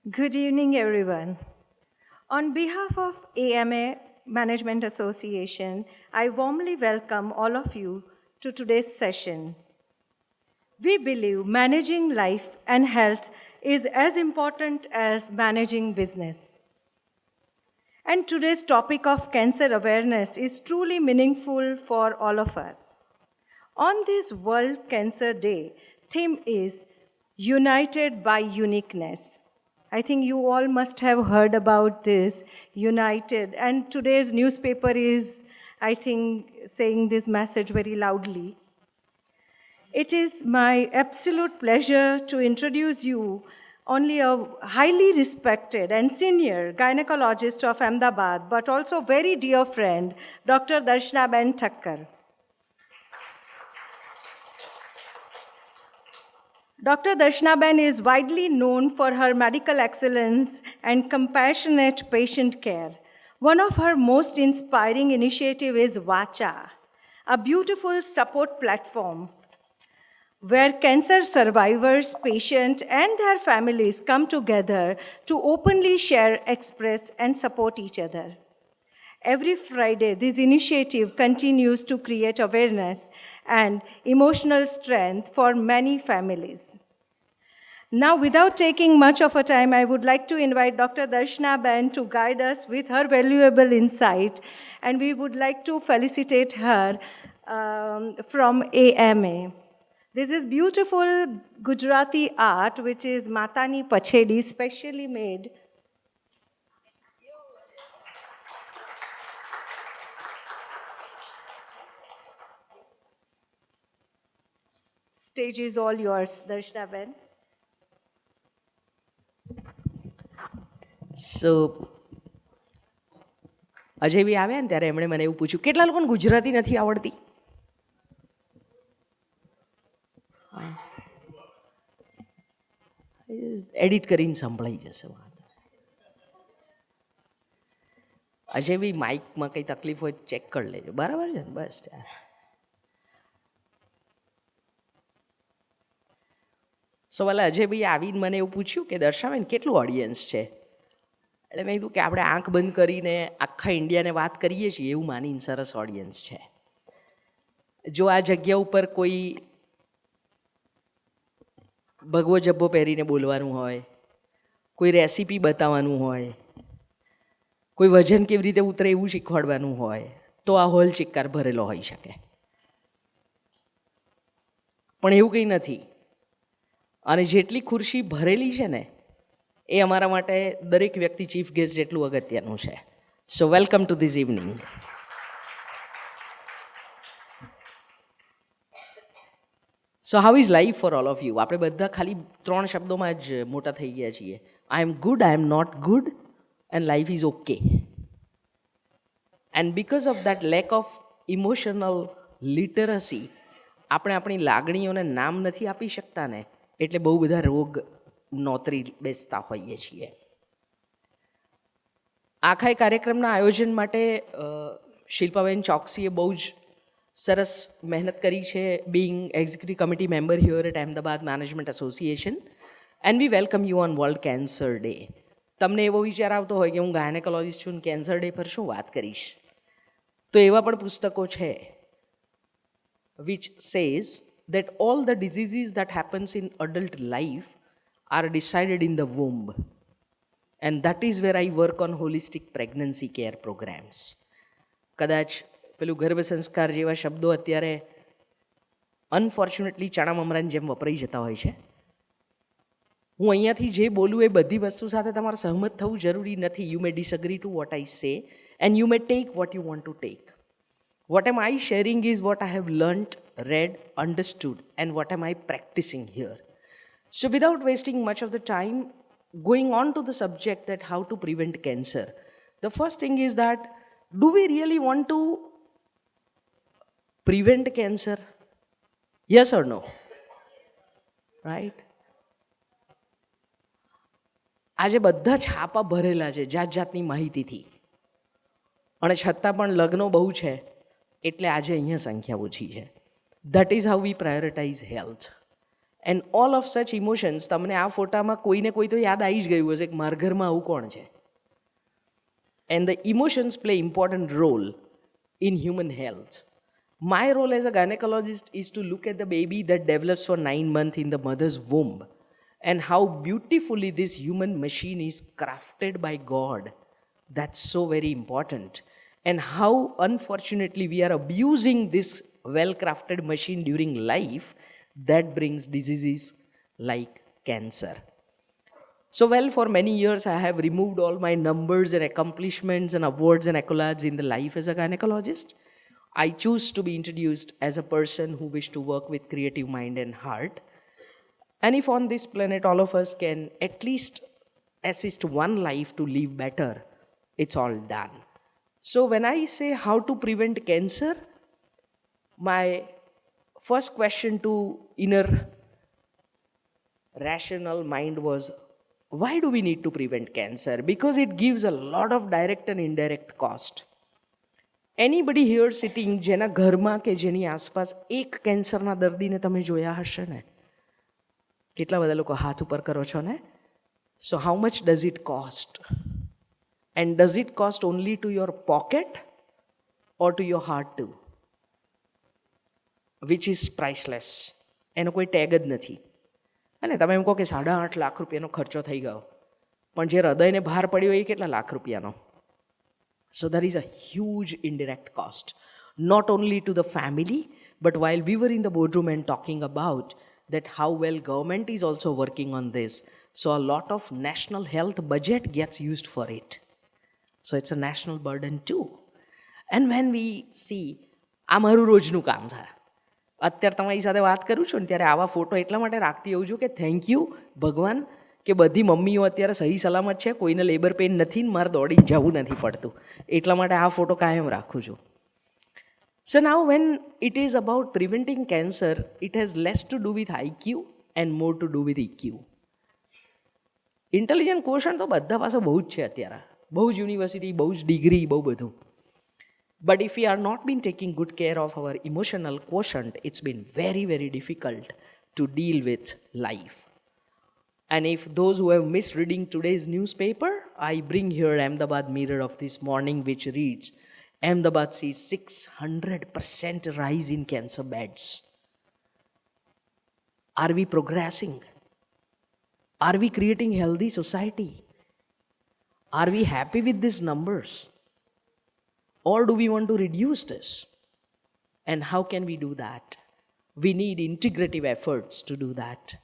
Good evening, everyone. On behalf of AMA Management Association, I warmly welcome all of you to today's session. We believe managing life and health is as important as managing business. And today's topic of cancer awareness is truly meaningful for all of us. On this World Cancer Day, theme is United by Uniqueness. I think you all must have heard about this, United, and today's newspaper is, I think, saying this message very loudly. It is my absolute pleasure to introduce you only a highly respected and senior gynecologist of Ahmedabad, but also very dear friend, Dr. Darshnaben Thakkar. Dr. Darshnaben is widely known for her medical excellence and compassionate patient care. One of her most inspiring initiatives is Vacha, a beautiful support platform where cancer survivors, patients, and their families come together to openly share, express, and support each other. Every Friday, this initiative continues to create awareness and emotional strength for many families. Now, without taking much of a time, I would like to invite Dr. Darshnaben to guide us with her valuable insight, and we would like to felicitate her from AMA. This is beautiful Gujarati art, which is Matani Pachedi, specially made. Stage is all yours, Darshnaben. સો અજય બી આવ્યા ને ત્યારે એમણે મને એવું પૂછ્યું કેટલા લોકોને ગુજરાતી નથી આવડતી? એડિટ કરીને સંભળાઈ જશે. અજય બી માઇકમાં કંઈ તકલીફ હોય ચેક કરી લેજો, બરાબર છે ને? બસ ત્યારે સવાલે અજયભાઈ આવીને મને એવું પૂછ્યું કે દર્શાવેને કેટલું ઓડિયન્સ છે. એટલે મેં કીધું કે આપણે આંખ બંધ કરીને આખા ઇન્ડિયાને વાત કરીએ છીએ એવું માનીને સરસ ઓડિયન્સ છે. જો આ જગ્યા ઉપર કોઈ ભગવો જબ્બો પહેરીને બોલવાનું હોય, કોઈ રેસીપી બતાવવાનું હોય, કોઈ વજન કેવી રીતે ઉતરે એવું શીખવાડવાનું હોય તો આ હોલ ચિક્કાર ભરેલો હોઈ શકે. પણ એવું કંઈ નથી. અને જેટલી ખુરશી ભરેલી છે ને એ અમારા માટે દરેક વ્યક્તિ ચીફ ગેસ્ટ જેટલું અગત્યનું છે. સો welcome to this evening. So how is life for all of you? આપણે બધા ખાલી 3 શબ્દોમાં જ મોટા થઈ ગયા છીએ. I am good, I am not good, and life is okay. And because of that lack of emotional literacy આપણે આપણી લાગણીઓને નામ નથી આપી શકતા ને, એટલે બહુ બધા રોગ નોતરી બેસતા હોઈએ છીએ. આખા કાર્યક્રમના આયોજન માટે શિલ્પાબેન ચોકસીએ બહુ જ સરસ મહેનત કરી છે, being executive committee member here at Ahmedabad management association. And we welcome you on world cancer day. તમને એવો વિચાર આવતો હોય કે હું ગાયનેકોલોજિસ્ટ છું, કેન્સર ડે પર શું વાત કરીશ, તો એવા પણ પુસ્તકો છે which says that all the diseases that happens in adult life are decided in the womb, and that is where I work on holistic pregnancy care programs. કદાચ પેલું ગર્ભ સંસ્કાર જેવા શબ્દો અત્યારે અનફોર્ચ્યુનેટલી ચણા મમરાની જેમ વપરાઈ જતા હોય છે. હું અહીંયાથી જે બોલું એ બધી વસ્તુ સાથે તમારે સહમત થવું જરૂરી નથી. You may disagree to what I say and you may take what you want to take. What am I sharing is what I have learnt, read, understood, and what am I practicing here. So without wasting much of the time, going on to the subject that how to prevent cancer, the first thing is that, do we really want to prevent cancer? Yes or no? Right? આજે બધા છાપા ભરેલા છે જાત જાતની માહિતીથી, અને છતાં પણ લગ્નો બહુ છે એટલે આજે અહીંયા સંખ્યા ઓછી છે. That is how we prioritise health. And all of સચ ઇમોશન્સ તમને આ ફોટામાં કોઈને કોઈ તો યાદ આવી જ ગયું હશે કે મારા ઘરમાં આવું કોણ છે. And the emotions play important role in human health. My role as a gynecologist is to look at the baby that develops for 9 months in the mother's womb and how beautifully this human machine is crafted by God. That's so very important. And how unfortunately we are abusing this well-crafted machine during life that brings diseases like cancer. So, well, for many years I have removed all my numbers and accomplishments and awards and accolades in the life as a gynecologist. I choose to be introduced as a person who wish to work with creative mind and heart. And if on this planet all of us can at least assist one life to live better, it's all done. So when I say how to prevent cancer, my first question to inner rational mind was, why do we need to prevent cancer? Because it gives a lot of direct and indirect cost. Anybody here sitting જેના ઘરમાં કે જેની આસપાસ એક કેન્સરના દર્દીને તમે જોયા હશે ને? કેટલા બધા લોકો હાથ ઉપર કરો છો ને? So how much does it cost? And does it cost only to your pocket or to your heart too? Which is priceless. એનો કોઈ ટેગ જ નથી. અને તમે એમ કહો કે 8.5 લાખ રૂપિયાનો ખર્ચો થઈ ગયો, પણ જે હૃદયને ભાર પડ્યો એ કેટલા લાખ રૂપિયાનો? So there is a huge indirect cost, not only to the family, but while we were in the boardroom and talking about that how well government is also working on this, so a lot of national health budget gets used for it. So it's a national burden too. And when we see, આ મારું રોજનું કામ છે. અત્યારે તમારી સાથે વાત કરું છું ને ત્યારે આવા ફોટો એટલા માટે રાખતી હોઉં છું કે થેન્ક યુ ભગવાન કે બધી મમ્મીઓ અત્યારે સહી સલામત છે, કોઈને લેબર પેઇન નથી ને મારે દોડીને જવું નથી પડતું, એટલા માટે આ ફોટો કાયમ રાખું છું. So now when it is about preventing cancer, it has less to do with IQ and more to do with EQ. Intelligent quotient તો બધા પાસે બહુ જ છે અત્યારે, બહુ જ યુનિવર્સિટી, બહુ જ ડિગ્રી, બહુ બધું. But if we are not been taking good care of our emotional quotient, it's been very, very difficult to deal with life. And if those who have missed reading today's newspaper, I bring here Ahmedabad Mirror of this morning, which reads, Ahmedabad sees 600% rise in cancer beds. Are we progressing? Are we creating healthy society? Are we happy with these numbers? Or do we want to reduce this? And how can we do that? We need integrative efforts to do that.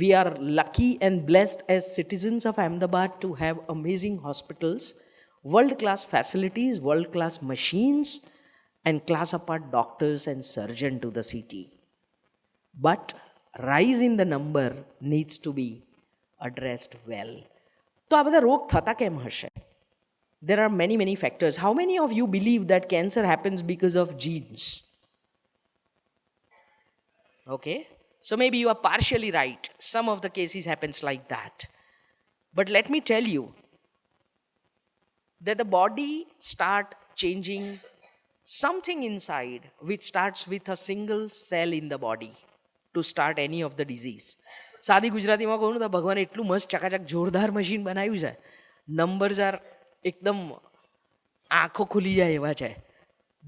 We are lucky and blessed as citizens of Ahmedabad to have amazing hospitals, world-class facilities, world-class machines, and class-apart doctors and surgeons to the city. But rise in the number needs to be addressed well. તો આ બધા રોગ થતા કેમ હશે? There are many, many factors. How many of you believe that cancer happens because of genes? Okay, so maybe you are partially right. Some of the cases happens like that. But let me tell you that the body start changing something inside which starts with a single cell in the body to start any of the disease. સાદી ગુજરાતીમાં કહું તો ભગવાને એટલું મસ્ત ચકાચક જોરદાર machine બનાવ્યું છે, નંબર્સ આર એકદમ આંખો ખુલી જાય એવા છે,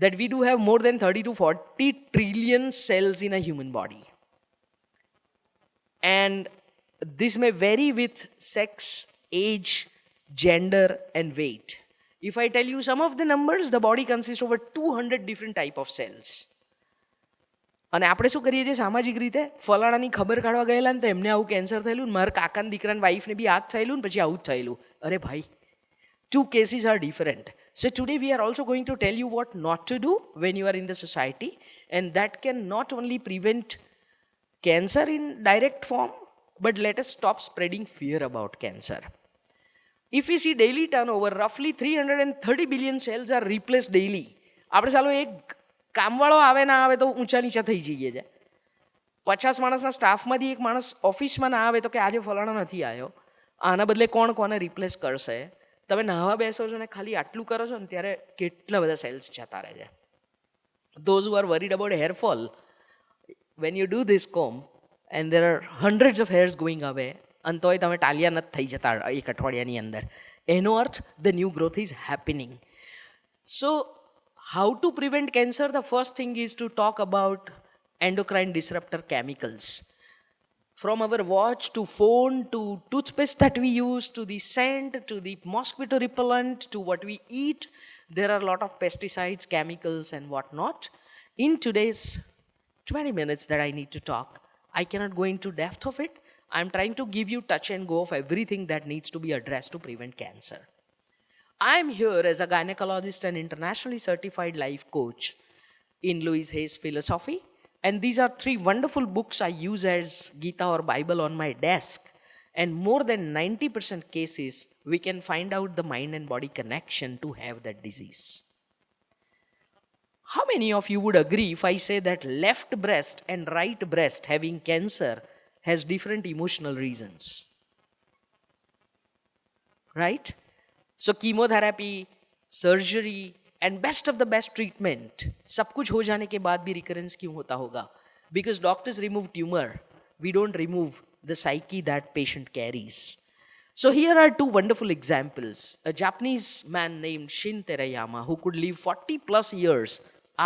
that we do have more than 30 to 40 trillion cells in a human body. And this may vary with sex, age, gender and weight. If I tell you some of the numbers, the body consists of over 200 different type of cells. અને આપણે શું કરીએ છીએ સામાજિક રીતે, ફલાણાની ખબર કાઢવા ગયેલા ને તો એમને આવું કેન્સર થયેલું, મારા કાકાના દીકરાની વાઈફને બી આ જ થયેલું ને પછી આવું જ થયેલું. અરે ભાઈ, two cases are different. So today we are also going to tell you what not to do when you are in the society, and that can not only prevent cancer in direct form, but let us stop spreading fear about cancer. If we see daily turnover, roughly 330 billion cells are replaced daily. આપણે ચાલો એક કામવાળો આવે ના આવે તો ઊંચા નીચા થઈ જઈએ છે. 50 માણસના સ્ટાફમાંથી એક માણસ ઓફિસમાં ના આવે તો કે આજે ફલાણો નથી આવ્યો, આના બદલે કોણ કોને રિપ્લેસ કરશે? તમે નાહવા બેસો છો ને ખાલી આટલું કરો છો ને ત્યારે કેટલા બધા સેલ્સ જતા રહે છે. Those who are worried about hair fall, when you do this comb and there are hundreds of hairs going away અને તોય તમે ટાલિયા નથી થઈ જતા એક અઠવાડિયાની અંદર. એનો અર્થ the new growth is happening. So how to prevent cancer? The first thing is to talk about endocrine disruptor chemicals. From our watch to phone to toothpaste that we use to the scent to the mosquito repellent to what we eat, there are a lot of pesticides, chemicals and whatnot. In today's 20 minutes that I need to talk, I cannot go into depth of it. I'm trying to give you touch and go of everything that needs to be addressed to prevent cancer. I'm here as a gynecologist and internationally certified life coach in Louise Hay's philosophy. And these are 3 wonderful books I use as Gita or Bible on my desk. And more than 90% cases, we can find out the mind and body connection to have that disease. How many of you would agree if I say that left breast and right breast having cancer has different emotional reasons? Right? So chemotherapy, surgery and best of the best treatment, सब कुछ हो जाने के बाद भी recurrence क्यों होता होगा? Because doctors remove tumor, we don't remove the psyche that patient carries. So here are 2 wonderful examples. A Japanese man named Shin Terayama who could live 40 plus years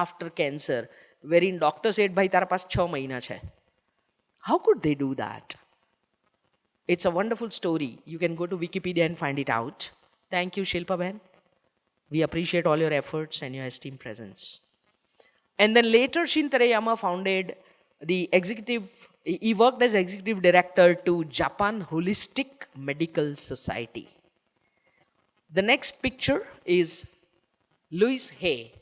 after cancer, wherein doctor said, "Bhai, tara paas 6 mahina hai." How could they do that? It's a wonderful story. You can go to Wikipedia and find it out. Thank you, Shilpa Ben. We appreciate all your efforts and your esteemed presence. And then later, Shin Terayama founded he worked as executive director to Japan Holistic Medical Society. The next picture is Louise Hay,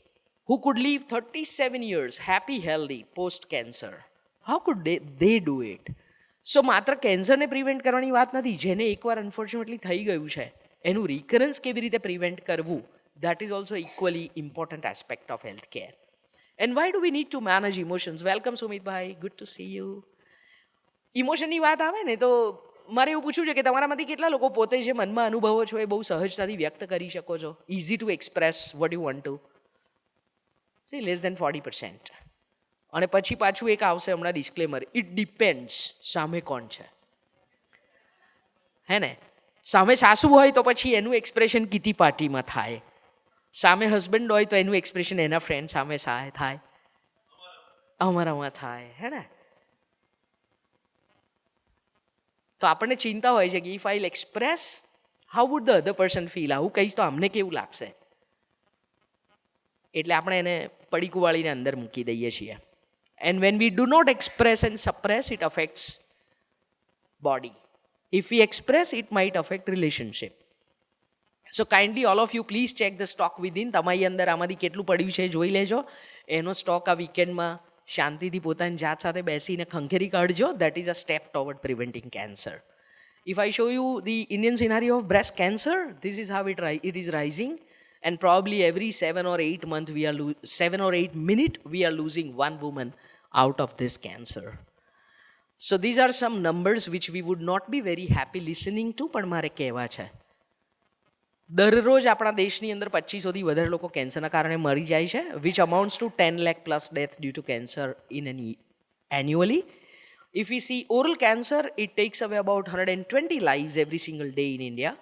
who could live 37 years happy, healthy, post-cancer. How could they do it? So માત્ર કેન્સરને prevent કરવાની વાત નથી, જેને એકવાર unfortunately થઈ ગયું છે એનું રિકરન્સ કેવી રીતે પ્રિવેન્ટ કરવું, that is also equally important aspect of healthcare. And why do we need to manage emotions? Welcome Sumit bhai, good to see you. ઇમોશનની વાત આવે ને તો મારે એવું પૂછવું છે કે તમારામાંથી કેટલા લોકો પોતે જે મનમાં અનુભવો છો એ બહુ સહજતાથી વ્યક્ત કરી શકો છો? Easy to express what you want to? See less than 40%. અને પછી પાછું એક આવશે હમણાં ડિસ્ક્લેમર, ઇટ ડિપેન્ડ્સ સામે કોણ છે, હે ને? સામે સાસુ હોય તો પછી એનું એક્સપ્રેશન કીટી પાર્ટીમાં થાય, સામે હસબન્ડ હોય તો એનું એક્સપ્રેશન એના ફ્રેન્ડ સામે થાય, અમારામાં થાય, હે ને? તો આપણને ચિંતા હોય છે કે if I express how would the other person feel, આવું કહીશ તો અમને કેવું લાગશે, એટલે આપણે એને પડીકું વાળીને અંદર મૂકી દઈએ છીએ. And when we do not express and suppress, it affects body. If we express, it might affect relationship. So kindly all of you please check the stock within. તમારી અંદર આમાંથી કેટલું પડ્યું છે જોઈ લેજો. એનો સ્ટોક આ વીકેન્ડમાં શાંતિથી પોતાની જાત સાથે બેસીને ખંખેરી કાઢજો. That is a step toward preventing cancer. If I show you the Indian scenario of breast cancer, this is how it is rising. And probably every 7 or 8 months 7 or 8 minutes we are losing one woman out of this cancer. So these are some numbers which we would not be very happy listening to, પણ મારે કહેવા છે. દરરોજ આપણા દેશની અંદર 2500થી વધારે લોકો કેન્સરના કારણે મરી જાય છે, which amounts to 10 lakh plus death due to cancer annually. If we see oral cancer, it takes away about 120 lives every single day in India.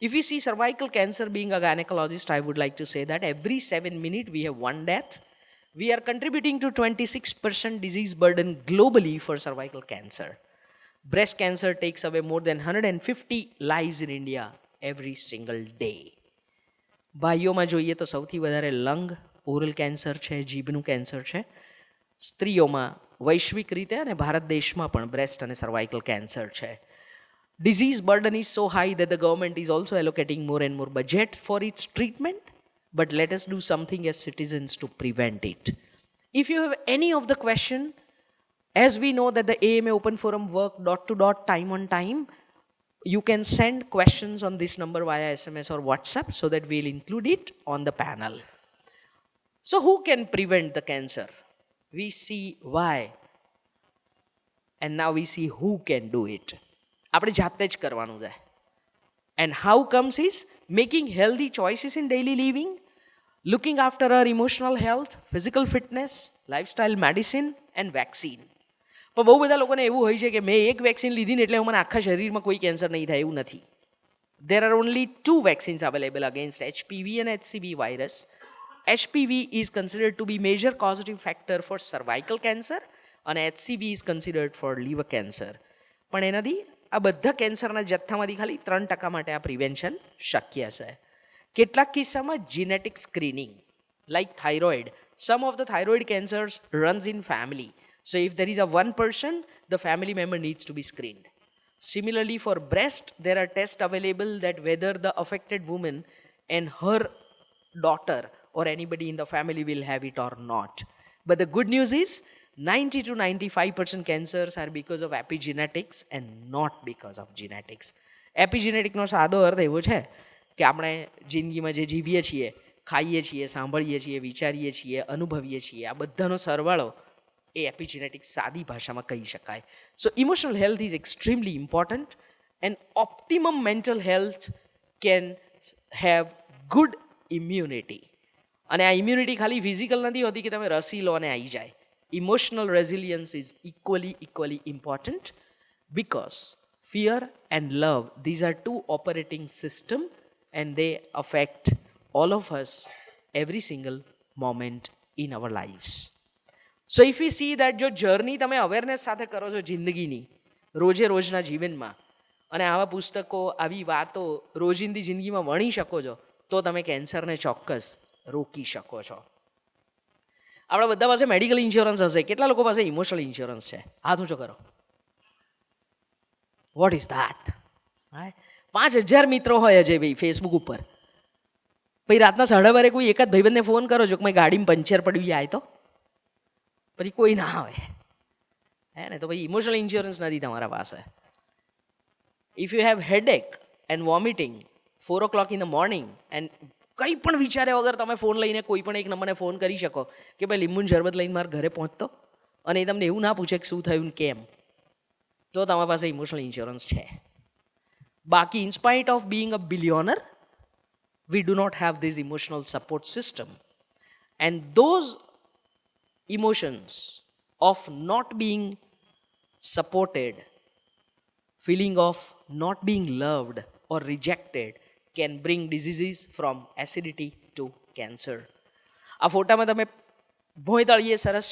If we see cervical cancer, being a gynecologist, I would like to say that every 7 minutes we have 1 death. We are contributing to 26% disease burden globally for cervical cancer. Breast cancer takes away more than 150 lives in India every single day. ભાઈઓમાં જોઈએ તો સૌથી વધારે lung, oral cancer છે, જીભનું cancer છે. સ્ત્રીઓમાં વૈશ્વિક રીતે અને ભારત દેશમાં પણ બ્રેસ્ટ અને સર્વાઇકલ કેન્સર છે. Disease burden is so high that the government is also allocating more and more budget for its treatment. But let us do something as citizens to prevent it. If you have any of the question, as we know that the AMA Open Forum work dot to dot time on time, you can send questions on this number via SMS or WhatsApp so that we'll include it on the panel. So who can prevent the cancer? We see why. And now we see who can do it. આપણે જાતે જ કરવાનું છે. And how comes is making healthy choices in daily living, looking after our emotional health, physical fitness, lifestyle medicine and vaccine. પણ બહુ બધા લોકોને એવું હોય છે કે મેં એક વેક્સિન લીધી ને એટલે મને આખા શરીરમાં કોઈ કેન્સર નહીં થાય, એવું નથી. There are only 2 vaccines available against HPV and HCV virus. HPV is considered to be major causative factor for cervical cancer and HCV is considered for liver cancer. પણ એનાથી આ બધા કેન્સરના જથ્થામાંથી ખાલી 3% માટે આ પ્રિવેન્શન શક્ય છે. કેટલાક કિસ્સામાં genetic screening like thyroid, some of the thyroid cancers runs in family. So if there is a one person, the family member needs to be screened. Similarly, for breast, there are tests available that whether the affected woman and her daughter or anybody in the family will have it or not. But the good news is 90 to 95% cancers are because of epigenetics and not because of genetics. એપિજેનેટિકનો સાદો અર્થ એવો છે કે આપણે જિંદગીમાં જે જીવીએ છીએ, ખાઈએ છીએ, સાંભળીએ છીએ, વિચારીએ છીએ, અનુભવીએ છીએ, આ બધાનો સરવાળો એ એપિજેનેટિક્સ સાદી ભાષામાં કહી શકાય. So emotional health is extremely important and optimum mental health can have good immunity. અને આ ઇમ્યુનિટી ખાલી ફિઝિકલ નથી હોતી કે તમે રસી લો અને આવી જાય. Emotional resilience is equally important because fear and love, these are 2 operating system and they affect all of us every single moment in our lives. So if we see that જો journey તમે awareness સાથે કરો છો જિંદગીની રોજે રોજના જીવનમાં અને આવા પુસ્તકો, આવી વાતો રોજિંદી જિંદગીમાં વણી શકો છો તો તમે કેન્સરને ચોક્કસ રોકી શકો છો. આપણા બધા પાસે મેડિકલ ઇન્સ્યોરન્સ હશે. કેટલા લોકો પાસે ઇમોશનલ ઇન્સ્યોરન્સ છે? હાથ ઊંચો કરો. What is that? 5000 મિત્રો હોય અજયભાઈ ફેસબુક ઉપર, પછી રાતના 12:30 કોઈ એકાદ ભાઈબંધને ફોન કરો છો કે મેં ગાડીમાં પંચર પડવી જાય તો પછી કોઈ ના આવે હે ને, તો પછી ઇમોશનલ ઇન્સ્યોરન્સ નથી તમારા પાસે. If you have headache and vomiting 4 o'clock in the morning and કંઈ પણ વિચાર્યા વગર તમે ફોન લઈને કોઈ પણ એક નંબરને ફોન કરી શકો કે ભાઈ લીંબુનું શરબત લઈને મારા ઘરે પહોંચતો, અને એ તમને એવું ના પૂછે કે શું થયું કેમ, તો તમારી પાસે ઇમોશનલ ઇન્સ્યોરન્સ છે. બાકી in spite of being a billionaire we do not have this emotional support system, and those emotions of not being supported, feeling of not being loved or rejected can bring diseases from acidity to cancer. આ ફોટામાં તમે ભોંયતાળીએ સરસ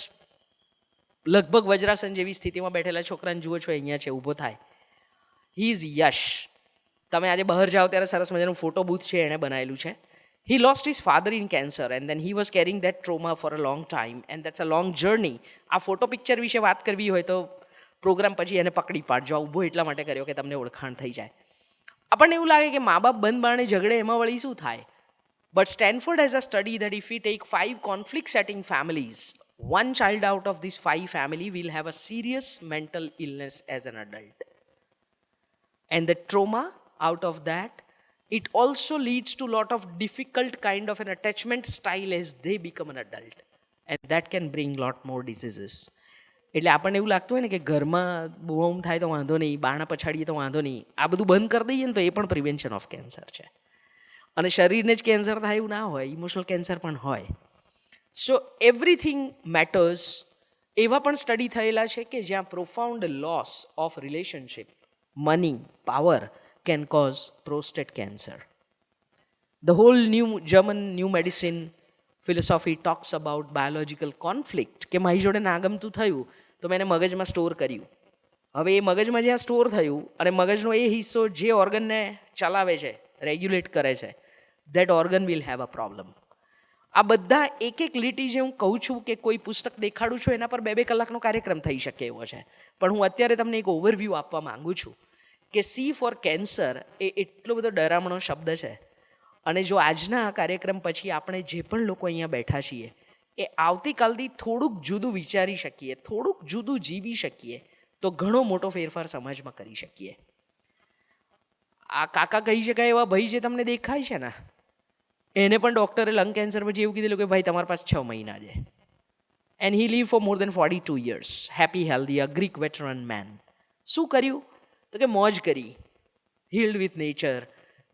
લગભગ વજ્રાસન જેવી સ્થિતિમાં બેઠેલા છોકરાને જુઓ છો, અહીંયા છે, ઊભો થાય. હી ઇઝ યશ. તમે આજે બહાર જાઓ ત્યારે સરસ મજાનું ફોટો બૂથ છે એણે બનાવેલું છે. He lost his father in cancer and then he was caring that trauma for a long time and that's a long journey. આ ફોટો પિક્ચર વિશે વાત કરવી હોય તો પ્રોગ્રામ પછી એને પકડી પાડજો. આ ઊભો એટલા માટે કર્યો કે તમને ઓળખાણ થઈ જાય. આપણને એવું લાગે કે મા બાપ બંધ બારણે ઝઘડે એમાં વળી શું થાય, but Stanford has a study that if we take 5 conflict setting families, 1 child out of these 5 family will have a serious mental illness as an adult. And the trauma out of that, it also leads to lot of difficult kind of an attachment style as they become an adult, and that can bring lot more diseases. એટલે આપણને એવું લાગતું હોય ને કે ઘરમાં બૂમ થાય તો વાંધો નહીં, બારણા પછાડીએ તો વાંધો નહીં, આ બધું બંધ કરી દઈએ ને તો એ પણ પ્રિવેન્શન ઓફ કેન્સર છે. અને શરીરને જ કેન્સર થાય એવું ના હોય, ઇમોશનલ કેન્સર પણ હોય. So everything matters. એવા પણ સ્ટડી થયેલા છે કે જ્યાં profound loss of relationship, money, power can cause prostate cancer. The whole new medicine philosophy talks about biological conflict. કે મારી જોડે નાગમતું થયું તો મેં એને મગજમાં સ્ટોર કર્યું. હવે એ મગજમાં જ્યાં સ્ટોર થયું અને મગજનો એ હિસ્સો જે ઓર્ગનને ચલાવે છે, રેગ્યુલેટ કરે છે, that organ will have a problem. આ બધા એક એક લીટી જે હું કહું છું કે કોઈ પુસ્તક દેખાડું છું એના પર 2-2 કલાકનો કાર્યક્રમ થઈ શકે એવો છે, પણ હું અત્યારે તમને એક ઓવરવ્યૂ આપવા માંગુ છું કે સી ફોર કેન્સર એ એટલો બધો ડરામણો શબ્દ છે. અને જો આજના આ કાર્યક્રમ પછી આપણે જે પણ લોકો અહીંયા બેઠા છીએ એ આવતીકાલથી થોડુંક જુદું વિચારી શકીએ, થોડુંક જુદું જીવી શકીએ તો ઘણો મોટો ફેરફાર સમાજમાં કરી શકીએ. આ કાકા કહી શકાય એવા ભાઈ જે તમને દેખાય છે ને, એને પણ ડૉક્ટરે લંગ કેન્સર પછી એવું કીધેલું કે ભાઈ તમારી પાસે 6 મહિના છે. And he live for more than 42 years, happy healthy, a Greek veteran man. શું કર્યું? તો કે મોજ કરી, હીલ્ડ વિથ નેચર,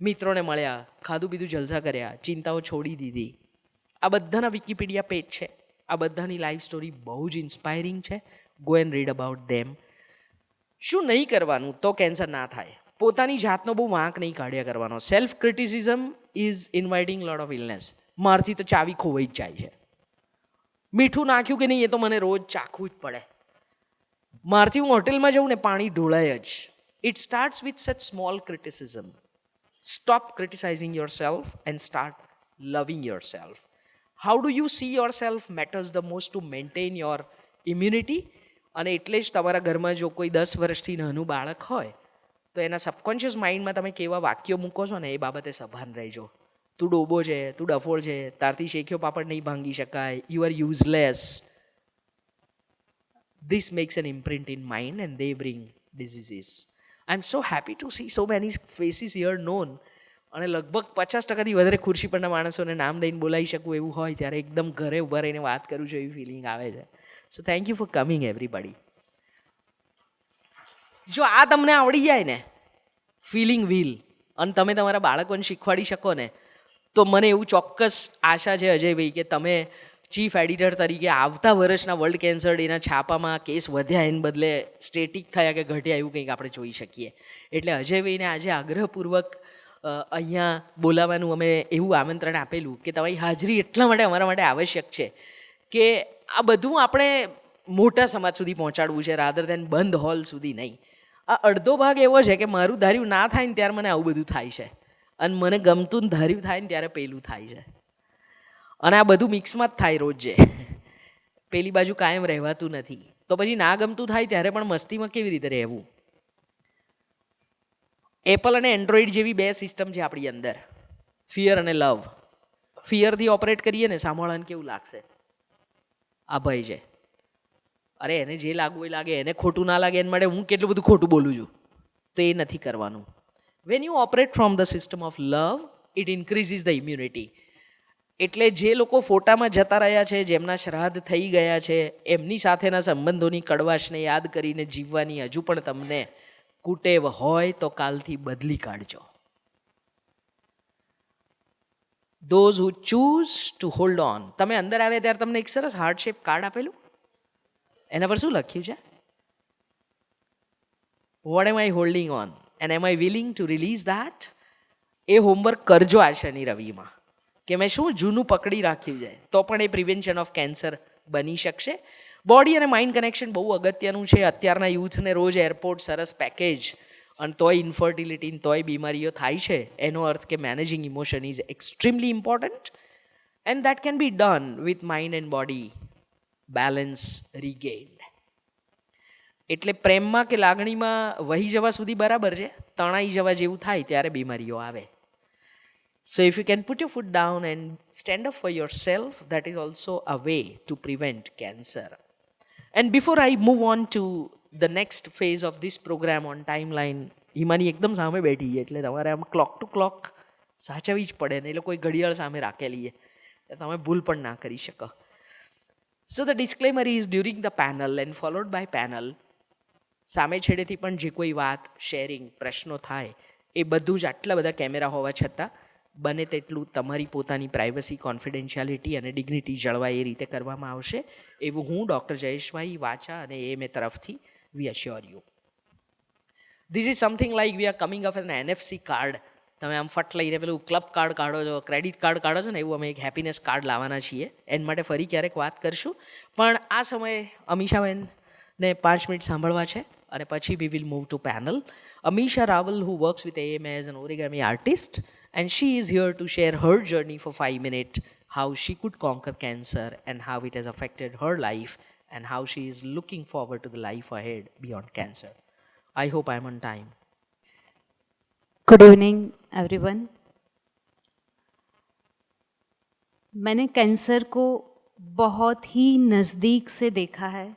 મિત્રોને મળ્યા, ખાધું પીધું જલસા કર્યા, ચિંતાઓ છોડી દીધી. આ બધાના વિકિપીડિયા પેજ છે. આ બધાની લાઈફ સ્ટોરી બહુ જ ઇન્સ્પાયરિંગ છે, ગો એન્ડ રીડ અબાઉટ ધેમ. શું નહીં કરવાનું તો કેન્સર ના થાય? પોતાની જાતનો બહુ વાંક નહીં કાઢ્યા કરવાનો. Self criticism is inviting lot of illness. મારથી તો ચાવી ખોવાઈ જ જાય છે. મીઠું નાખ્યું કે નહીં એ તો મને રોજ ચાખવું જ પડે. મારથી હું હોટેલમાં જાઉં ને પાણી ઢોળાય જ. It starts with such small criticism. Stop criticising yourself and start loving yourself. How do you see yourself matters the most to maintain your immunity. અને એટલે જ તમારા ઘરમાં જો કોઈ 10 વર્ષથી નાનું બાળક હોય તો એના સબકોન્શિયસ માઇન્ડમાં તમે કેવા વાક્યો મૂકો છો ને એ બાબતે સભાન રહેજો. તું ડોબો છે, તું ડફોળ છે, તારથી શેખ્યો પાપડ નહીં ભાંગી શકાય, you are useless. This makes an imprint in mind and they bring diseases. I'm so happy to see so many faces here known. અને લગભગ 50%થી વધારે ખુરશી પરના માણસોને નામ દઈને બોલાવી શકું એવું હોય ત્યારે એકદમ ઘરે ઊભા રહીને વાત કરું છું એવી ફિલિંગ આવે છે. સો thank you for coming everybody. જો આ તમને આવડી જાય ને ફિલિંગ વ્હીલ, અને તમે તમારા બાળકોને શીખવાડી શકો ને, તો મને એવું ચોક્કસ આશા છે અજયભાઈ કે તમે ચીફ એડિટર તરીકે આવતા વર્ષના વર્લ્ડ કેન્સર ડેના છાપામાં કેસ વધ્યા એને બદલે સ્ટેટિક થયા કે ઘટ્યા એવું કંઈક આપણે જોઈ શકીએ. એટલે અજયભાઈને આજે આગ્રહપૂર્વક અહીંયા બોલાવવાનું અમે એવું આમંત્રણ આપેલું કે તમારી હાજરી એટલા માટે અમારા માટે આવશ્યક છે કે આ બધું આપણે મોટા સમાજ સુધી પહોંચાડવું છે રાધર દેન બંધ હોલ સુધી નહીં. આ અડધો ભાગ એવો છે કે મારું ધાર્યું ના થાય ને ત્યારે મને આવું બધું થાય છે, અને મને ગમતું ને ધાર્યું થાય ને ત્યારે પેલું થાય છે. અને આ બધું મિક્સમાં જ થાય રોજે. પેલી બાજુ કાયમ રહેવાતું નથી. તો પછી ના ગમતું થાય ત્યારે પણ મસ્તીમાં કેવી રીતે રહેવું? એપલ અને એન્ડ્રોઈડ જેવી 2 સિસ્ટમ છે આપણી અંદર, ફિયર અને લવ. ફિયરથી ઓપરેટ કરીએ ને સાંભળવાને કેવું લાગશે? આ ભય છે, અરે એને જે લાગવું એ લાગે, એને ખોટું ના લાગે એના માટે હું કેટલું બધું ખોટું બોલું છું. તો એ નથી કરવાનું. When you operate from the system of love it increases the immunity. એટલે જે લોકો ફોટામાં જતા રહ્યા છે, જેમના શ્રાદ્ધ થઈ ગયા છે, એમની સાથેના સંબંધોની કડવાશને યાદ કરીને જીવવાની હજુ પણ તમને કુટેવ હોય તો કાલથી બદલી કાઢજો. Those who choose to hold on. તમે અંદર આવ્યા ત્યારે તમને એક સરસ હાર્ટ શેપ કાર્ડ આપેલું, એના પર શું લખ્યું છે? What am I holding on and am I willing to release that? એ હોમવર્ક કરજો આ શનિ રવિમાં કે મેં શું જૂનું પકડી રાખ્યું છે, તો પણ એ પ્રિવેન્શન ઓફ કેન્સર બની શકશે. બોડી અને માઇન્ડ કનેક્શન બહુ અગત્યનું છે. અત્યારના યુથને રોજ એરપોર્ટ સરસ પેકેજ, અને તોય ઇન્ફર્ટિલિટી તોય બીમારીઓ થાય છે. એનો અર્થ કે managing emotion is extremely important and that can be done with mind and body balance regained. એટલે પ્રેમમાં કે લાગણીમાં વહી જવા સુધી બરાબર છે, તણાઈ જવા જેવું થાય ત્યારે બીમારીઓ આવે. So if you can put your foot down and stand up for yourself, that is also a way to prevent cancer. And before I move on to the next phase of this program on timeline, Himani એકદમ સામે બેઠી છે એટલે તમારે આમ clock two clock સાચવવી જ પડે ને, એટલે કોઈ ઘડિયાળ સામે રાખેલી છે તમે ભૂલ પણ ના કરી શકો. So the disclaimer is during the panel and followed by panel, સામે છેડેથી પણ જે કોઈ વાત, શેરિંગ, પ્રશ્નો થાય એ બધું જ આટલા બધા કેમેરા હોવા છતાં બને તેટલું તમારી પોતાની પ્રાઇવસી, કોન્ફિડેન્શિયાલિટી અને ડિગ્નિટી જળવાય એ રીતે કરવામાં આવશે એવું હું ડૉક્ટર જયેશભાઈ વાચા અને એએમએ તરફથી we assure you. This is something like we are coming up an NFC card. તમે આમ ફટ લઈને પેલું ક્લબ કાર્ડ કાઢો છો, ક્રેડિટ કાર્ડ કાઢો છો ને, એવું અમે એક હેપીનેસ કાર્ડ લાવવાના છીએ. એના માટે ફરી ક્યારેક વાત કરશું, પણ આ સમયે અમીષાબેનને 5 મિનિટ સાંભળવા છે અને પછી we will move to panel. Amisha Rawal, who works with AMA as an origami artist, and she is here to share her journey for 5 minutes, how she could conquer cancer and how it has affected her life and how she is looking forward to the life ahead beyond cancer. I hope I'm on time. Good evening everyone. मैंने cancer को बहुत ही नज़दीक से देखा है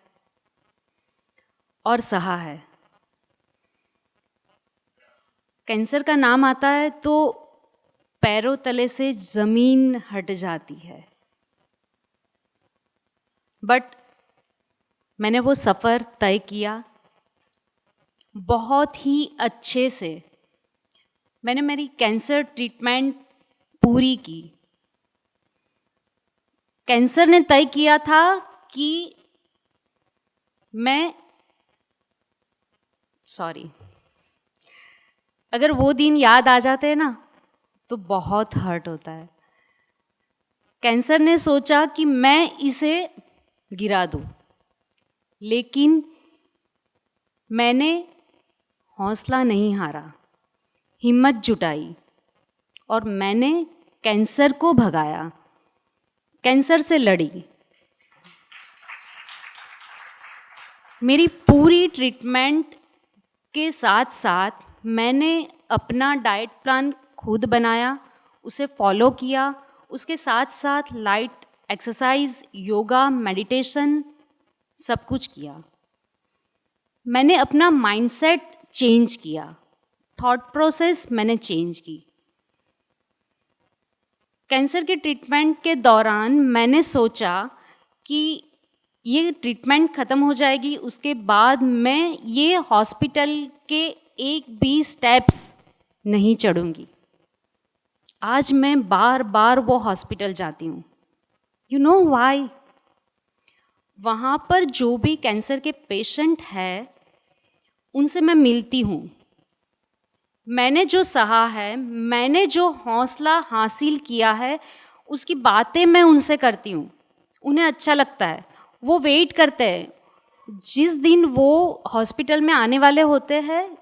और सहा है. कैंसर का नाम आता है तो पैरों तले से ज़मीन हट जाती है, बट मैंने वो सफ़र तय किया बहुत ही अच्छे से. मैंने मेरी कैंसर ट्रीटमेंट पूरी की. कैंसर ने तय किया था कि मैं सॉरी, अगर वो दिन याद आ जाते हैं ना तो बहुत हर्ट होता है। कैंसर ने सोचा कि मैं इसे गिरा दूं, लेकिन मैंने हौसला नहीं हारा, हिम्मत जुटाई और मैंने कैंसर को भगाया, कैंसर से लड़ी। मेरी पूरी ट्रीटमेंट के साथ साथ मैंने अपना डाइट प्लान खुद बनाया, उसे फॉलो किया। उसके साथ साथ लाइट एक्सरसाइज, योगा, मेडिटेशन सब कुछ किया। मैंने अपना माइंडसेट चेंज किया, थॉट प्रोसेस मैंने चेंज की। कैंसर के ट्रीटमेंट के दौरान मैंने सोचा कि ये ट्रीटमेंट ख़त्म हो जाएगी, उसके बाद मैं ये हॉस्पिटल के एक भी स्टेप्स नहीं चढ़ूंगी। आज मैं बार बार वो हॉस्पिटल जाती हूँ। You know why? वहाँ पर जो भी कैंसर के पेशेंट है उनसे मैं मिलती हूँ। मैंने जो सहा है, मैंने जो हौसला हासिल किया है, उसकी बातें मैं उनसे करती हूँ। उन्हें अच्छा लगता है, वो वेट करते हैं। जिस दिन वो हॉस्पिटल में आने वाले होते हैं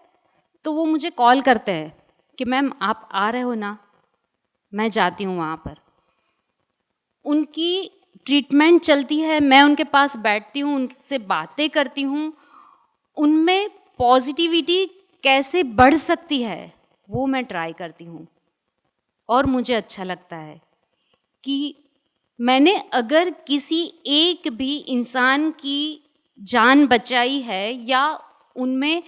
तो वो मुझे कॉल करते हैं कि मैम आप आ रहे हो ना, मैं जाती हूँ वहाँ पर। उनकी ट्रीटमेंट चलती है, मैं उनके पास बैठती हूँ, उनसे बातें करती हूँ। उनमें पॉजिटिविटी कैसे बढ़ सकती है वो मैं ट्राई करती हूँ। और मुझे अच्छा लगता है कि मैंने अगर किसी एक भी इंसान की जान बचाई है या उनमें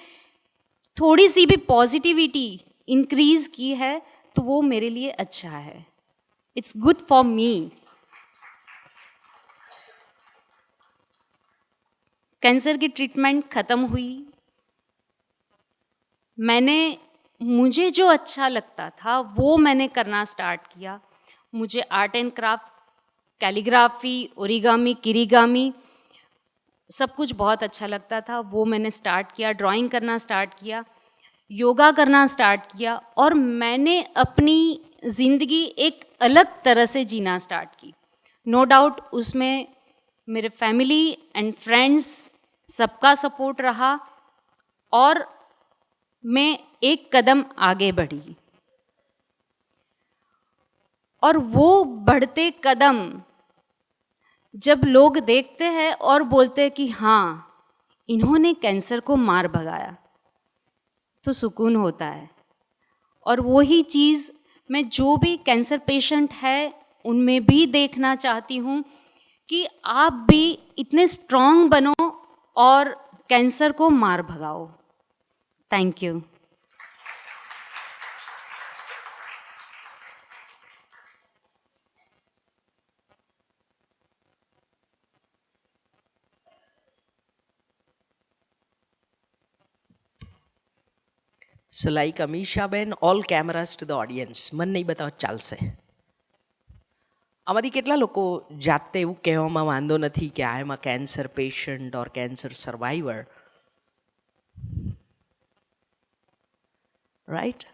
थोड़ी सी भी पॉजिटिविटी इंक्रीज की है तो वो मेरे लिए अच्छा है। It's good for me. Cancer की ट्रीटमेंट ख़त्म हुई। मुझे जो अच्छा लगता था वो मैंने करना स्टार्ट किया। मुझे art and craft, calligraphy, origami, kirigami सब कुछ बहुत अच्छा लगता था। वो मैंने स्टार्ट किया। ड्राइंग करना स्टार्ट किया, योगा करना स्टार्ट किया और मैंने अपनी ज़िंदगी एक अलग तरह से जीना स्टार्ट की। नो डाउट उसमें मेरे फैमिली एंड फ्रेंड्स सबका सपोर्ट रहा और मैं एक कदम आगे बढ़ी। और वो बढ़ते कदम जब लोग देखते हैं और बोलते हैं कि हाँ इन्होंने कैंसर को मार भगाया, तो सुकून होता है। और वही चीज़ मैं जो भी कैंसर पेशेंट है उनमें भी देखना चाहती हूँ कि आप भी इतने स्ट्रांग बनो और कैंसर को मार भगाओ। Thank you. So like Amisha Ben, all cameras to the audience. મન નહીં બતાવો ચાલશે. આમાંથી કેટલા લોકો જાતે એવું કહેવામાં વાંધો નથી કે આઈ એમ અ કેન્સર પેશન્ટ ઓર કેન્સર સર્વાઈવર? રાઈટ?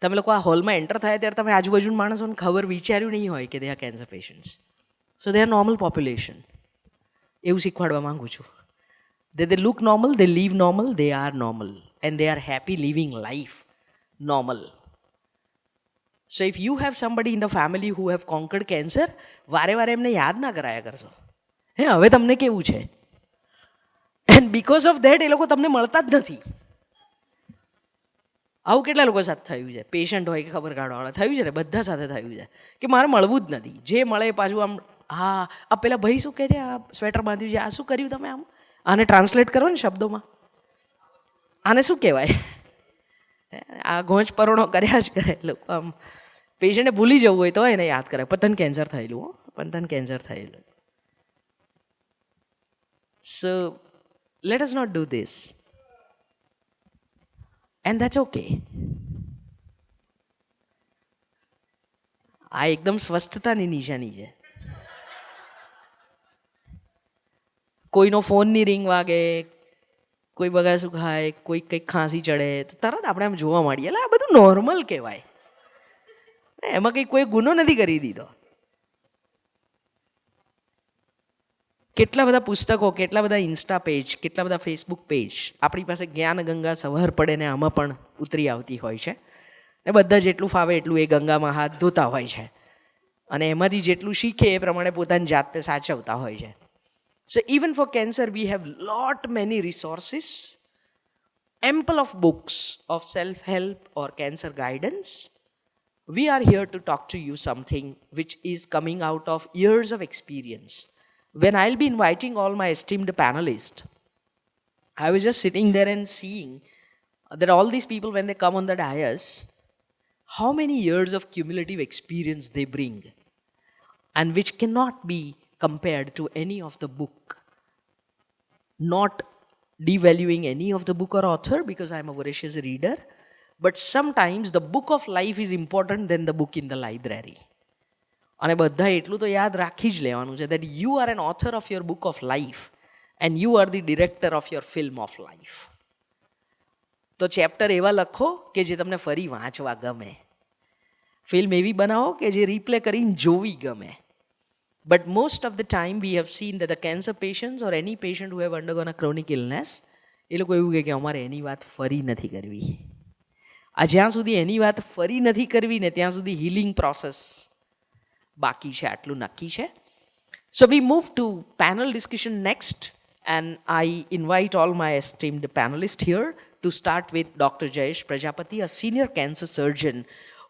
તમે લોકો આ હોલમાં એન્ટર થયા ત્યારે તમે આજુબાજુના માણસોને ખબર વિચાર્યું નહીં હોય કે they are cancer patients. So they are normal population. એવું શીખવાડવા માગું છું. They look normal, they live normal, they are normal. And they are happy living life normal. So if you have somebody in the family who have conquered cancer, વારે વારે એમને યાદ ના કરાયા કરશો. હે હવે તમને કેવું છે? And because of that એ લોકો તમને મળતા જ નથી. આવું કેટલા લોકો સાથે થયું છે? પેશન્ટ હોય કે ખબર કાઢવાવાળા થયું છે ને, બધા સાથે થયું છે કે મારે મળવું જ નથી. જે મળે પાછું આમ હા આ પેલા ભાઈ શું કહે છે, આ સ્વેટર બાંધ્યું છે, આ શું કર્યું તમે? આમ આને ટ્રાન્સલેટ કરો ને શબ્દોમાં, આને શું કહેવાય? આ ઘોંચ પરોણો કર્યા જ કરે લોકો. આમ પેશન્ટને ભૂલી જવું હોય તો એને યાદ કરે પતન કેન્સર થયેલું, હો પતન કેન્સર થયેલું. So let us not do this and that's okay. આ એકદમ સ્વસ્થતાની નિશાની છે. કોઈનો ફોનની રિંગ વાગે, કોઈ બગાસું ખાય, કોઈ કંઈક ખાંસી ચડે તો તરત આપણે આમ જોવા માંડીએ. એટલે આ બધું નોર્મલ કહેવાય, એમાં કંઈ કોઈ ગુનો નથી કરી દીધો. કેટલા બધા પુસ્તકો, કેટલા બધા ઇન્સ્ટા પેજ, કેટલા બધા ફેસબુક પેજ આપણી પાસે જ્ઞાન ગંગા સવાર પડે ને આમાં પણ ઉતરી આવતી હોય છે. ને બધા જેટલું ફાવે એટલું એ ગંગામાં હાથ ધોતા હોય છે અને એમાંથી જેટલું શીખે એ પ્રમાણે પોતાની જાતને સાચવતા હોય છે. So even for cancer we have lot many resources, ample of books of self-help or cancer guidance. We are here to talk to you something which is coming out of years of experience. When I'll be inviting all my esteemed panelists, I was just sitting there and seeing that all these people, when they come on the dais, how many years of cumulative experience they bring, and which cannot be compared to any of the book. Not devaluing any of the book or author, because I'm a voracious reader, but sometimes the book of life is important than the book in the library. અને બધા એટલું તો યાદ રાખી જ લેવાનું છે that you are an author of your book of life and you are the director of your film of life. તો chapter એવા લખો કે જે તમને ફરી વાંચવા ગમે, ફિલ્મ એવી બનાવો કે જે રિપ્લે કરીને જોવી ગમે. But most of the time we have seen that the cancer patients or any patient who have undergone a chronic illness, એ લોકો એવું કહે કે અમારે એની વાત ફરી નથી કરવી. આ જ્યાં સુધી એની વાત ફરી નથી કરવી ને ત્યાં સુધી હીલિંગ પ્રોસેસ બાકી છે, આટલું નક્કી છે. So we move to panel discussion next, and I invite all my esteemed panelists here to start with Dr. Jayesh Prajapati, a senior cancer surgeon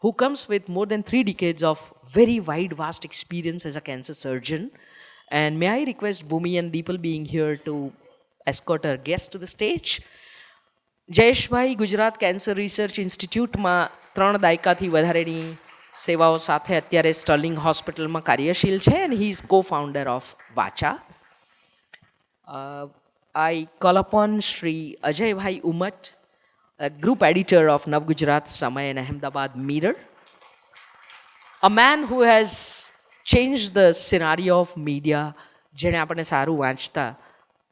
who comes with more than 3 decades of very wide, vast experience as a cancer surgeon. And may I request Bhumi and Deepal being here to escort our guests to the stage. Jayesh Bhai Gujarat Cancer Research Institute માં 3 દાયકાથી વધારેની સેવાઓ સાથે અત્યારે Sterling હોસ્પિટલમાં કાર્યશીલ છે, and he is co-founder of Vacha. I call upon Shri Ajay Bhai Umat, a group editor of Nav Gujarat Samay and Ahmedabad Mirror, a man who has changed the scenario of media, જેણે આપણને સારું વાંચતા,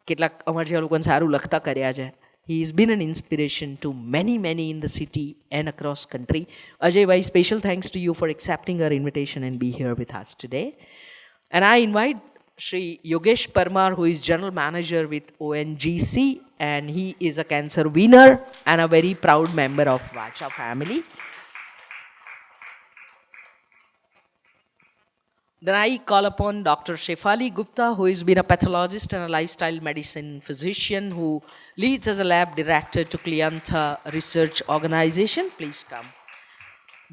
કેટલાક અમારા જેવા લોકોને સારું લખતા કર્યા છે. He has been an inspiration to many in the city and across country. Ajay Bhai, special thanks to you for accepting our invitation and be here with us today. And I invite Shri Yogesh Parmar, who is General Manager with ONGC, and he is a cancer winner and a very proud member of Vacha family. Then I call upon Dr. Shefali Gupta, who has been a pathologist and a lifestyle medicine physician who leads as a lab director to Cliantha Research Organization. Please come.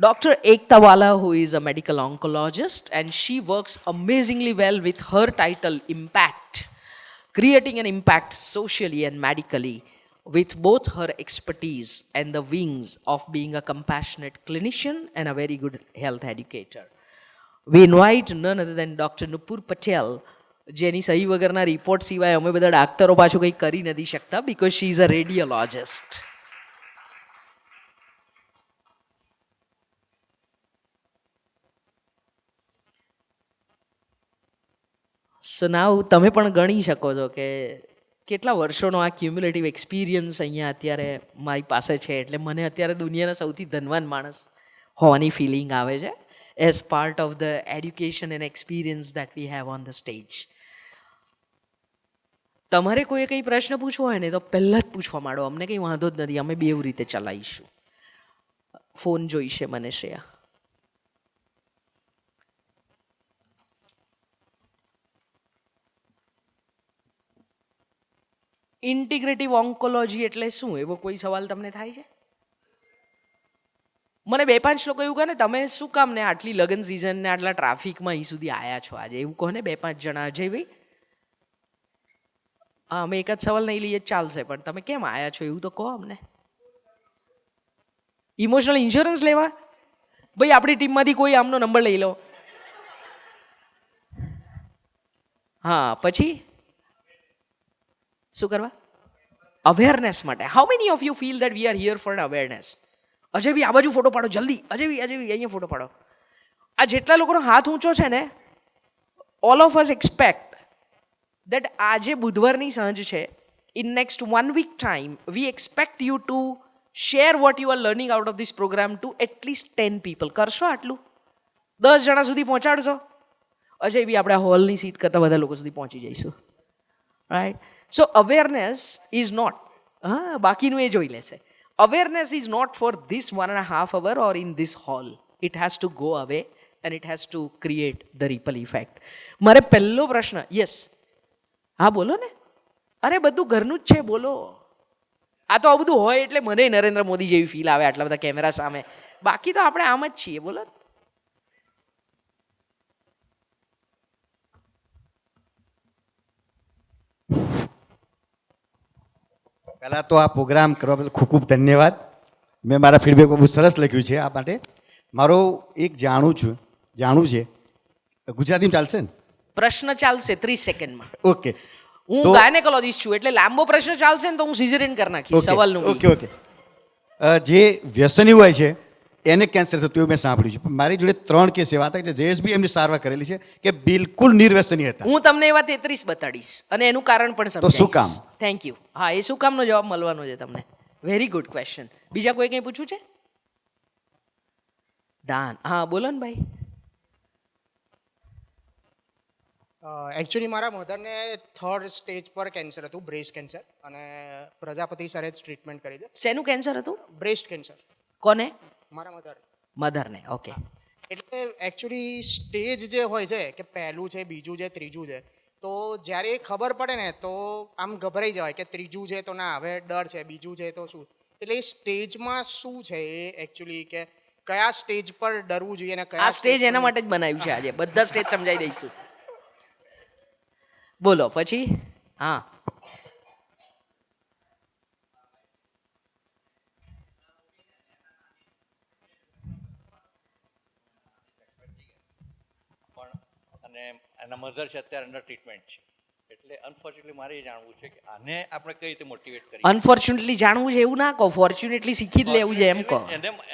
Dr. Ekta Wala, who is a medical oncologist, and she works amazingly well with her title Impact, creating an impact socially and medically with both her expertise and the wings of being a compassionate clinician and a very good health educator. We invite none other than Dr. Nupur Patel, જેની સહી વગરના report સિવાય અમે બધા ડાક્ટરો પાછું કંઈ કરી નથી શકતા, because she is a radiologist. So now તમે પણ ગણી શકો છો કે કેટલા વર્ષોનો આ ક્યુમ્યુલેટિવ એક્સપિરિયન્સ અહીંયા અત્યારે મારી પાસે છે. એટલે મને અત્યારે દુનિયાના સૌથી ધનવાન માણસ હોવાની ફિલિંગ આવે છે, as part of the education and experience that we have on the stage. તમારે કોઈ કંઈ પ્રશ્ન પૂછવો હોય ને તો પહેલાં જ પૂછવા માંડો, અમને કંઈ વાંધો જ નથી, અમે બેવ રીતે ચલાવીશું. ફોન જોઈશે મને શ્રેયા. ઇન્ટિગ્રેટિવ ઓન્કોલોજી એટલે શું, એવો કોઈ સવાલ તમને થાય છે? મને 2-5 લોકો એવું કહે ને, તમે શું કામ ને આટલી લગ્ન સિઝન ને આટલા ટ્રાફિકમાં અહીં સુધી આવ્યા છો આજે, એવું કહો ને 2-5 જણા. અજય ભાઈ, હા, અમે એક જ સવાલ નહીં લઈએ ચાલશે, પણ તમે કેમ આવ્યા છો એવું તો કહો અમને. ઇમોશનલ ઇન્સ્યોરન્સ લેવા? ભાઈ આપણી ટીમમાંથી કોઈ આમનો નંબર લઈ લો. હા, પછી શું કરવા? અવેરનેસ માટે. How many of you feel that we are here for an awareness? Ajay ભાઈ આ બાજુ ફોટો પાડો જલ્દી, અજય ભાઈ અહીંયા ફોટો પાડો. આ જેટલા લોકોનો હાથ ઊંચો છે ને, all of us expect that આજે બુધવારની સાંજ છે, in next 1 week time, we expect you to share what you are learning out of this program to at least 10 people. કરશો આટલું? 10 જણા સુધી પહોંચાડશો? અજય બી આપણે હોલની સીટ કરતાં બધા લોકો સુધી પહોંચી જઈશું. Right? So awareness is not, બાકીનું એ જોઈ લેશે. Awareness is not for this 1.5 hour or in this hall. It has to go away and it has to create the ripple effect. મારે પહેલો પ્રશ્ન, યસ, હા બોલો ને. અરે બધું ઘરનું જ છે, બોલો. આ તો આ બધું હોય એટલે મને નરેન્દ્ર મોદી જેવી ફીલ આવે આટલા બધા કેમેરા સામે. બાકી તો આપણે આમ જ છીએ, બોલો. પહેલાં તો આ પ્રોગ્રામ કરવા બદલ ખૂબ ખૂબ ધન્યવાદ. મેં મારા ફીડબેકમાં બહુ સરસ લખ્યું છે આ માટે. મારો એક જાણવું છે, ગુજરાતીમાં ચાલશે ને? પ્રશ્ન ચાલશે 30 સેકન્ડમાં. ઓકે. હું ગાયનેકોલોજીસ્ટ છું એટલે લાંબો પ્રશ્ન ચાલશે ને તો હું સિઝેરિયન કરી નાખીશ સવાલનું. ઓકે. જે વ્યસની હોય છે એને કેન્સર થતું એવું મેં સાંભળ્યું છે. પણ મારી જોડે 3 કેસ એવા હતા કે જયેશભાઈ એમની સારવાર કરેલી છે કે બિલકુલ નિર્વ્યસની હતા. હું તમને એવા 33 બતાડીશ અને એનું કારણ પણ સમજાવીશ. તો શું કામ? Thank you. હા, એ શું કામનો જવાબ મળવાનો છે તમને. Very good question. બીજા કોઈ કંઈ પૂછવું છે? દાન, હા બોલો ને ભાઈ. એકચ્યુઅલી મારા મધરને 3rd સ્ટેજ પર કેન્સર હતું, બ્રેસ્ટ કેન્સર, અને પ્રજાપતિ સરે જ ટ્રીટમેન્ટ કરી દે. શેનું કેન્સર હતું? Breast cancer. કોને? મારા મધર. મધરને. ઓકે. એટલે એકચ્યુઅલી સ્ટેજ જે હોય છે કે પહેલું છે, બીજું છે, ત્રીજું છે, તો જ્યારે એ ખબર પડે ને તો આમ ગભરાઈ જવાય કે ત્રીજું છે તો ના, હવે ડર છે, બીજું છે તો શું. એટલે એ સ્ટેજમાં શું છે એ એકચ્યુઅલી કે કયા સ્ટેજ પર ડરવું જોઈએ ને કયા આ સ્ટેજ એના માટે જ બનાવ્યું છે આજે. બધા સ્ટેજ સમજાવી દઈશું. બોલો પછી. હા, અને એના મધર છે અત્યારે અંડર ટ્રીટમેન્ટ છે. એટલે અનફોર્ચ્યુનેટલી મારે એ જાણવું છે કે આને આપણે કઈ રીતે મોટિવેટ કરીએ. અનફોર્ચ્યુનેટલી જાણવું છે એવું ના કહો, ફોર્ચ્યુનેટલી શીખી જ લેવું છે એમ કહો.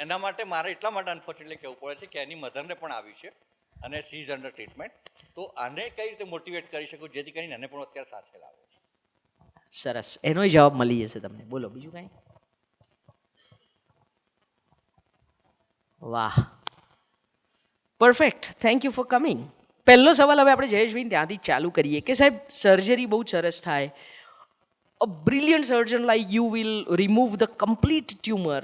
એના માટે મારે એટલા માટે અનફોર્ચ્યુનેટલી કહેવું પડે છે કે એની મધરને પણ આવી છે અને સી ઇઝ અંડર ટ્રીટમેન્ટ. તો આને કઈ રીતે મોટિવેટ કરી શકું જેથી કરીને એને પણ અત્યારે સાથે લાવે છે. સરસ, એનોય જવાબ મળી જશે તમને. બોલો બીજું કાંઈ? વાહ, perfect, thank you for coming. પહેલો સવાલ હવે આપણે જયેશભાઈ ત્યાંથી જ ચાલુ કરીએ કે સાહેબ સર્જરી બહુ સરસ થાય. અ brilliant surgeon like you will remove the complete tumour.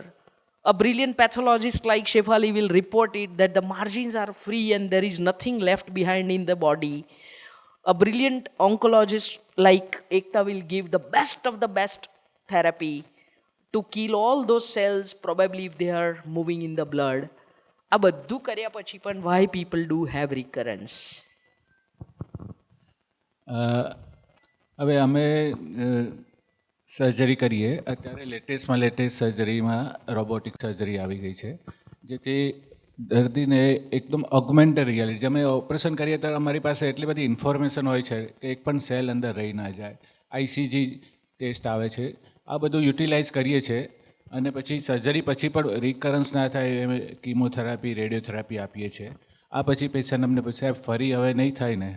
A brilliant pathologist like Shefali will report it that the margins are free and there is nothing left behind in the body. A brilliant oncologist like Ekta will give the best of the best therapy to kill all those cells probably if they are moving in the blood. આ બધું કર્યા પછી પણ why people do have recurrence? હવે અમે surgery કરીએ અત્યારે લેટેસ્ટમાં latest સર્જરીમાં robotic surgery આવી ગઈ છે, જેથી દર્દીને એકદમ ઓગમેન્ટેડ રિયાલિટી, અમે ઓપરેશન કરીએ ત્યારે અમારી પાસે એટલી બધી ઇન્ફોર્મેશન હોય છે કે એક પણ સેલ અંદર રહી ના જાય. આઈસીજી ટેસ્ટ આવે છે, આ બધું યુટિલાઇઝ કરીએ છીએ. અને પછી સર્જરી પછી પણ રિકરન્સ ના થાય એમ કીમોથેરાપી, રેડિયોથેરાપી આપીએ છીએ. આ પછી પેશન્ટ અમને પછી સાહેબ ફરી હવે નહીં થાય ને,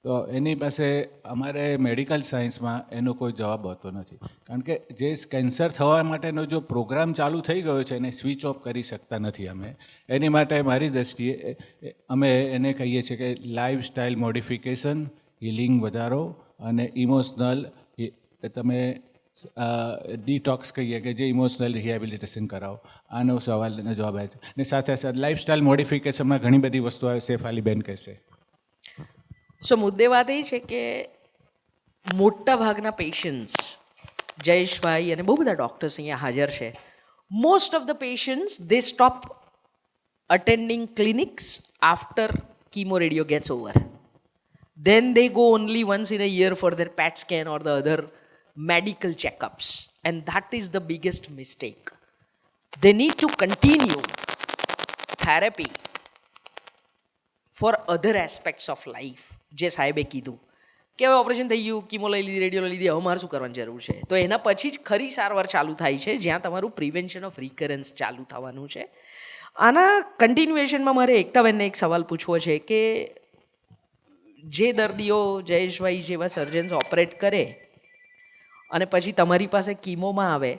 તો એની પાસે અમારે મેડિકલ સાયન્સમાં એનો કોઈ જવાબ હોતો નથી. કારણ કે જે કેન્સર થવા માટેનો જો પ્રોગ્રામ ચાલુ થઈ ગયો છે એને સ્વિચ ઓફ કરી શકતા નથી અમે. એની માટે મારી દ્રષ્ટિએ અમે એને કહીએ છીએ કે લાઈફસ્ટાઈલ મોડિફિકેશન, હિલિંગ વધારો અને ઇમોશનલ તમે ડિટોક્સ કહીએ કે જે ઇમોશનલ રિહેબિલિટેશન કરાવો. આનો સવાલનો જવાબ આવે છે. ને સાથે સાથે લાઈફસ્ટાઈલ મોડિફિકેશનમાં ઘણી બધી વસ્તુઓ આવે, શેફાલીબેન કહેશે. સો મુદ્દે વાત એ છે કે મોટા ભાગના પેશન્ટ્સ, જયેશભાઈ અને બહુ બધા ડૉક્ટર્સ અહીંયા હાજર છે, most of the patients they stop attending clinics after chemo radio gets over. Then they go only once in a year for their PET scan or the other medical checkups. And that is the biggest mistake. They need to continue therapy for other aspects of life. જે સાહેબે કીધું કે હવે operation થઈ ગયું, chemo લઈ લીધી, radio લઈ લીધી, હવે મારે શું કરવાની જરૂર છે? તો એના પછી જ ખરી સારવાર ચાલુ થાય છે, જ્યાં તમારું પ્રિવેન્શન ઓફ રિકરન્સ ચાલુ થવાનું છે. આના કન્ટિન્યુએશનમાં મારે એકતાબેનને એક સવાલ પૂછવો છે કે જે દર્દીઓ જયેશભાઈ જેવા સર્જન્સ ઓપરેટ કરે અને પછી તમારી પાસે કીમોમાં આવે,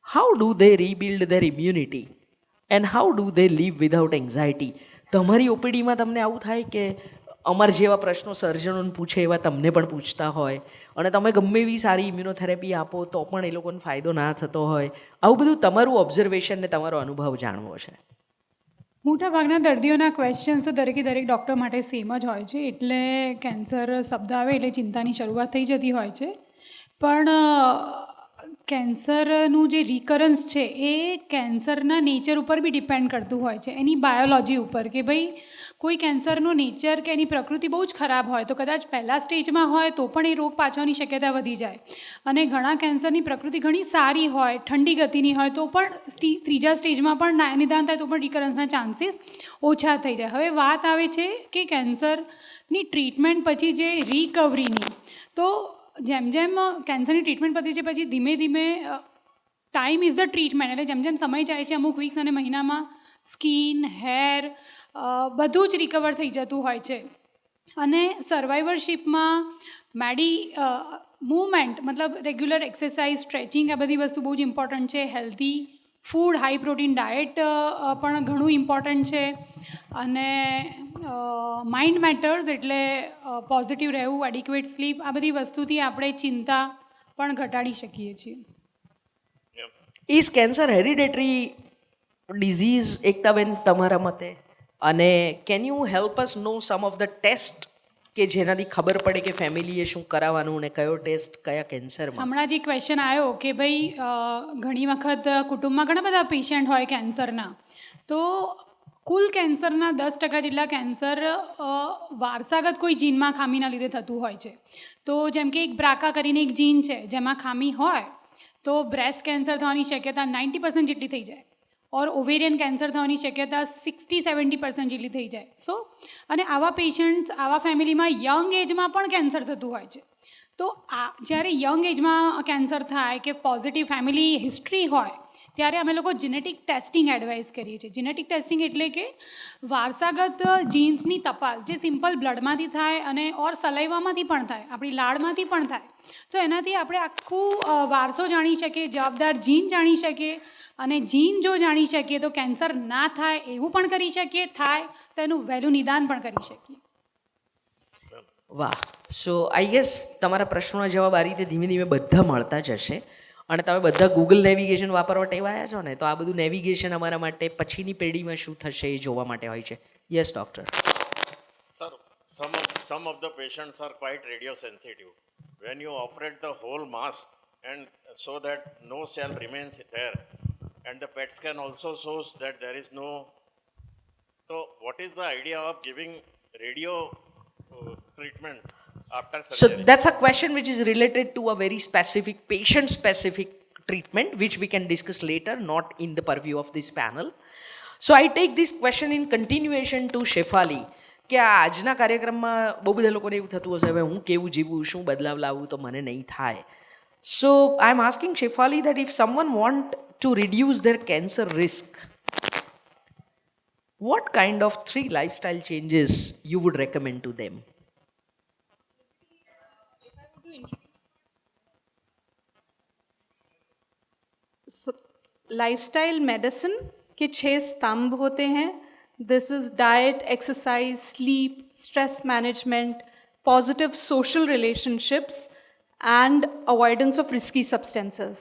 how do they rebuild their immunity and how do they live without anxiety? તમારી ઓપીડીમાં તમને આવું થાય કે અમાર જેવા પ્રશ્નો સર્જનોને પૂછે એવા તમને પણ પૂછતા હોય, અને તમે ગમે એવી સારી ઇમ્યુનોથેરાપી આપો તો પણ એ લોકોને ફાયદો ના થતો હોય? આવું બધું તમારું ઓબ્ઝર્વેશન ને તમારો અનુભવ જાણવો છે. મોટાભાગના દર્દીઓના ક્વેશ્ચન્સ તો દરેક ડૉક્ટર માટે સેમ જ હોય છે, એટલે કેન્સર શબ્દ આવે એટલે ચિંતાની શરૂઆત થઈ જતી હોય છે. પણ કેન્સરનું જે રિકરન્સ છે એ કેન્સરના નેચર ઉપર બી ડિપેન્ડ કરતું હોય છે, એની બાયોલોજી ઉપર, કે ભાઈ કોઈ કેન્સરનું નેચર કે એની પ્રકૃતિ બહુ જ ખરાબ હોય તો કદાચ પહેલા સ્ટેજમાં હોય તો પણ એ રોગ પાછળની શક્યતા વધી જાય, અને ઘણા કેન્સરની પ્રકૃતિ ઘણી સારી હોય, ઠંડી ગતિની હોય તો પણ ત્રીજા સ્ટેજમાં પણ નિદાન થાય તો પણ રિકરન્સના ચાન્સીસ ઓછા થઈ જાય. હવે વાત આવે છે કે કેન્સરની ટ્રીટમેન્ટ પછી જે રિકવરીની, તો જેમ જેમ કેન્સરની ટ્રીટમેન્ટ પતી છે પછી ધીમે ધીમે ટાઈમ ઇઝ ધ ટ્રીટમેન્ટ, એટલે જેમ જેમ સમય જાય છે અમુક વીક્સ અને મહિનામાં સ્કિન, હેર બધું જ રિકવર થઈ જતું હોય છે. અને સર્વાઈવરશિપમાં મૂવમેન્ટ મતલબ રેગ્યુલર એક્સરસાઇઝ, સ્ટ્રેચિંગ, આ બધી વસ્તુ બહુ જ ઇમ્પોર્ટન્ટ છે. Healthy food, high protein diet પણ ઘણું ઇમ્પોર્ટન્ટ છે. અને માઇન્ડ મેટર્સ, એટલે પોઝિટિવ રહેવું, એડિક્વેટ સ્લીપ, આ બધી વસ્તુથી આપણે ચિંતા પણ ઘટાડી શકીએ છીએ. ઇઝ કેન્સર હેરિડેટરી ડિઝીઝ, એકતાબેન, તમારા મતે? અને can you help us know some of the test કે જેનાથી ખબર પડે કે ફેમિલીએ શું કરાવવાનું ને કયો ટેસ્ટ કયા કેન્સરમાં? હમણાં જે ક્વેશ્ચન આવ્યો કે ભાઈ ઘણી વખત કુટુંબમાં ઘણા બધા પેશન્ટ હોય કેન્સરના, તો કુલ કેન્સરના 10% જેટલા કેન્સર વારસાગત કોઈ જીનમાં ખામીના લીધે થતું હોય છે. તો જેમ કે એક બ્રાકા કરીને એક જીન છે જેમાં ખામી હોય તો બ્રેસ્ટ કેન્સર થવાની શક્યતા 90% જેટલી થઈ જાય, ઓર ઓવેરિયન કેન્સર થવાની શક્યતા 60-70% જેટલી થઈ જાય. સો અને આવા પેશન્ટ્સ, આવા ફેમિલીમાં યંગ એજમાં પણ કેન્સર થતું હોય છે. તો જ્યારે યંગ એજમાં કેન્સર થાય કે પોઝિટિવ ફેમિલી હિસ્ટ્રી હોય ત્યારે અમે લોકો જીનેટિક ટેસ્ટિંગ એડવાઇસ કરીએ છીએ. જીનેટિક ટેસ્ટિંગ એટલે કે વારસાગત જીન્સની તપાસ, જે સિમ્પલ બ્લડમાંથી થાય અને ઓર સલાઈવામાંથી પણ થાય, આપણી લાળમાંથી પણ થાય. તો એનાથી આપણે આખું વારસો જાણી શકીએ, જવાબદાર જીન જાણી શકીએ, અને જીન જો જાણી શકીએ તો કેન્સર ના થાય એવું પણ કરી શકીએ, થાય તો એનું વહેલું નિદાન પણ કરી શકીએ. વાહ. સો આઈ ગેસ તમારા પ્રશ્નોના જવાબ આ રીતે ધીમે ધીમે બધા મળતા જ હશે. અને તમે બધા ગૂગલ નેવિગેશન વાપરવા ટેવાયા છો ને, તો આ બધું નેવિગેશન અમારા માટે પછીની પેઢીમાં શું થશે એ જોવા માટે હોય છે. Yes doctor. Sir, some of the patients are quite radiosensitive. When you operate the whole mass and so that no cell remains there, and the PET scan also shows that there is no. So, what is the idea of giving radio treatment after surgery? So that's a question which is related to a very specific, patient-specific treatment, which we can discuss later, not in the purview of this panel. So I take this question in continuation to Shefali. કે આજના કાર્યક્રમમાં બહુ બધા લોકોને એવું થતું હશે, હવે હું કેવું જીવું, શું બદલાવ લાવવું તો મને નહીં થાય. So I am asking Shefali that if someone want to reduce their cancer risk, what kind of 3 lifestyle changes you would recommend to them? Lifestyle medicine के 6 स्तंभ होते हैं. This is diet, exercise, sleep, stress management, positive social relationships and avoidance of risky substances.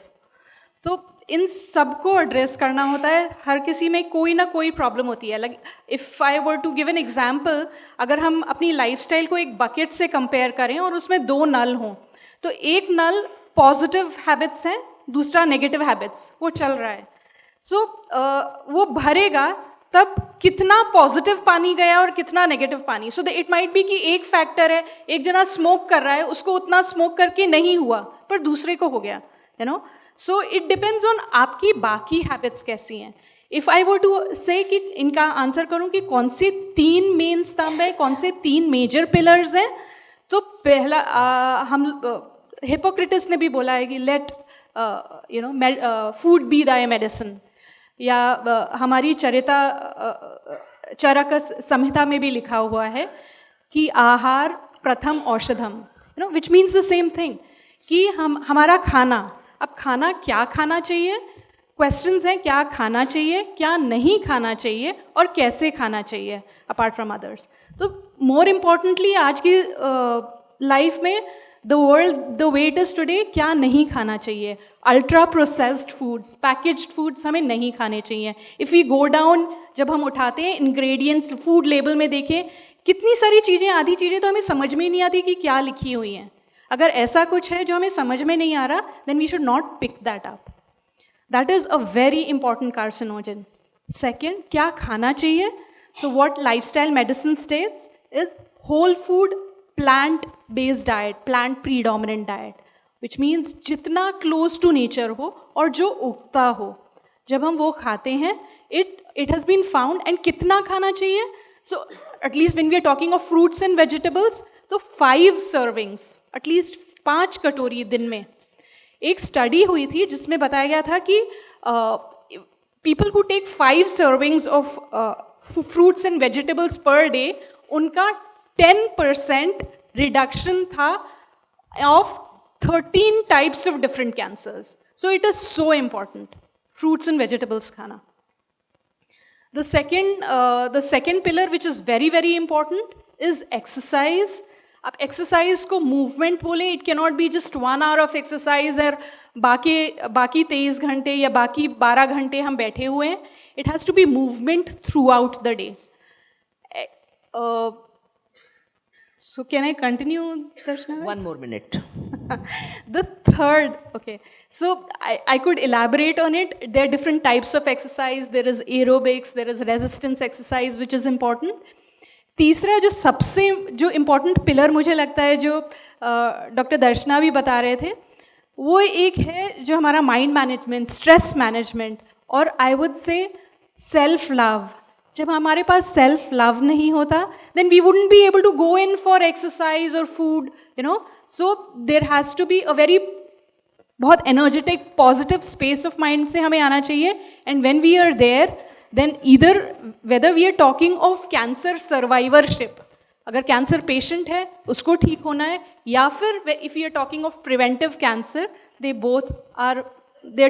तो इन सबको address करना होता है. हर किसी में कोई ना कोई प्रॉब्लम होती है. Like if I were to give an example, अगर हम अपनी लाइफस्टाइल को एक बकेट से कंपेयर करें और उसमें 2 नल हों, तो एक नल पॉजिटिव हैबिट्स हैं, दूसरा नेगेटिव हैबिट्स, वो चल रहा है. सो वो भरेगा तब कितना पॉजिटिव पानी गया और कितना नेगेटिव पानी. सो इट माइट बी कि एक फैक्टर है, एक जना स्मोक कर रहा है, उसको उतना स्मोक करके नहीं हुआ पर दूसरे को हो गया, you know. So it depends on आपकी बाकी हैबिट्स कैसी हैं. इफ़ आई वो टू से कि इनका आंसर करूं कि कौन से 3 मेन स्तंभ हैं, कौन से 3 मेजर पिलर्स हैं, तो पहला हम हिपोक्रेटिस ने भी बोला है कि लेट फूड बी दाय मेडिसिन, या हमारी चरक संहिता में भी लिखा हुआ है कि आहार प्रथम औषधम, which means the same thing, कि हमारा खाना, अब खाना क्या खाना चाहिए, क्वेश्चंस हैं क्या खाना चाहिए, क्या नहीं खाना चाहिए और कैसे खाना चाहिए अपार्ट फ्रॉम अदर्स. तो मोर इम्पॉर्टेंटली आज की लाइफ में the world the way it is today, क्या नहीं खाना चाहिए. Ultra processed foods, packaged foods हमें नहीं खाने चाहिए. इफ़ वी गो डाउन, जब हम उठाते हैं इंग्रेडिएंट्स फूड लेबल में देखें, कितनी सारी चीज़ें, आधी चीज़ें तो हमें समझ में ही नहीं आती कि क्या लिखी हुई हैं. अगर ऐसा कुछ है जो हमें समझ में नहीं आ रहा, then we should not pick that up. That is a very important carcinogen. Second, क्या खाना चाहिए. So what lifestyle medicine states is whole food plant based diet, plant predominant diet, which means जितना क्लोज टू नेचर हो और जो उगता हो, जब हम वो खाते हैं, it has been found. And कितना खाना चाहिए. So at least when we are talking of fruits and vegetables, तो 5 सर्विंग्स, एटलीस्ट 5 कटोरी दिन में. एक स्टडी हुई थी जिसमें बताया गया था कि people who take 5 servings of fruits and vegetables per day, उनका 10% रिडक्शन था of 13 types of different cancers. So it is so important fruits and vegetables खाना. The second pillar which is very very important is exercise. अब exercise को movement बोले, it cannot be just 1 hour of exercise और बाकी 23 घंटे या बाकी 12 घंटे हम बैठे हुए हैं. It has to be movement throughout the day. So can I continue, Darshana? 1 more minute. The third, okay. So I could elaborate on it. There are different types of exercise. There is aerobics, there is resistance exercise, which is important. तीसरा जो important pillar मुझे लगता है, जो doctor दर्शना भी बता रहे थे, वो एक है जो हमारा माइंड मैनेजमेंट, स्ट्रेस मैनेजमेंट, और I would say self love. जब हमारे पास सेल्फ लव नहीं होता, then we wouldn't be able to go in for exercise और food, you know. So there has to be a very बहुत energetic positive space of mind से हमें आना चाहिए. And when we are there, then either whether we are talking of cancer survivorship, अगर cancer patient है उसको ठीक होना है, या फिर if we are talking of preventive cancer, they both are, there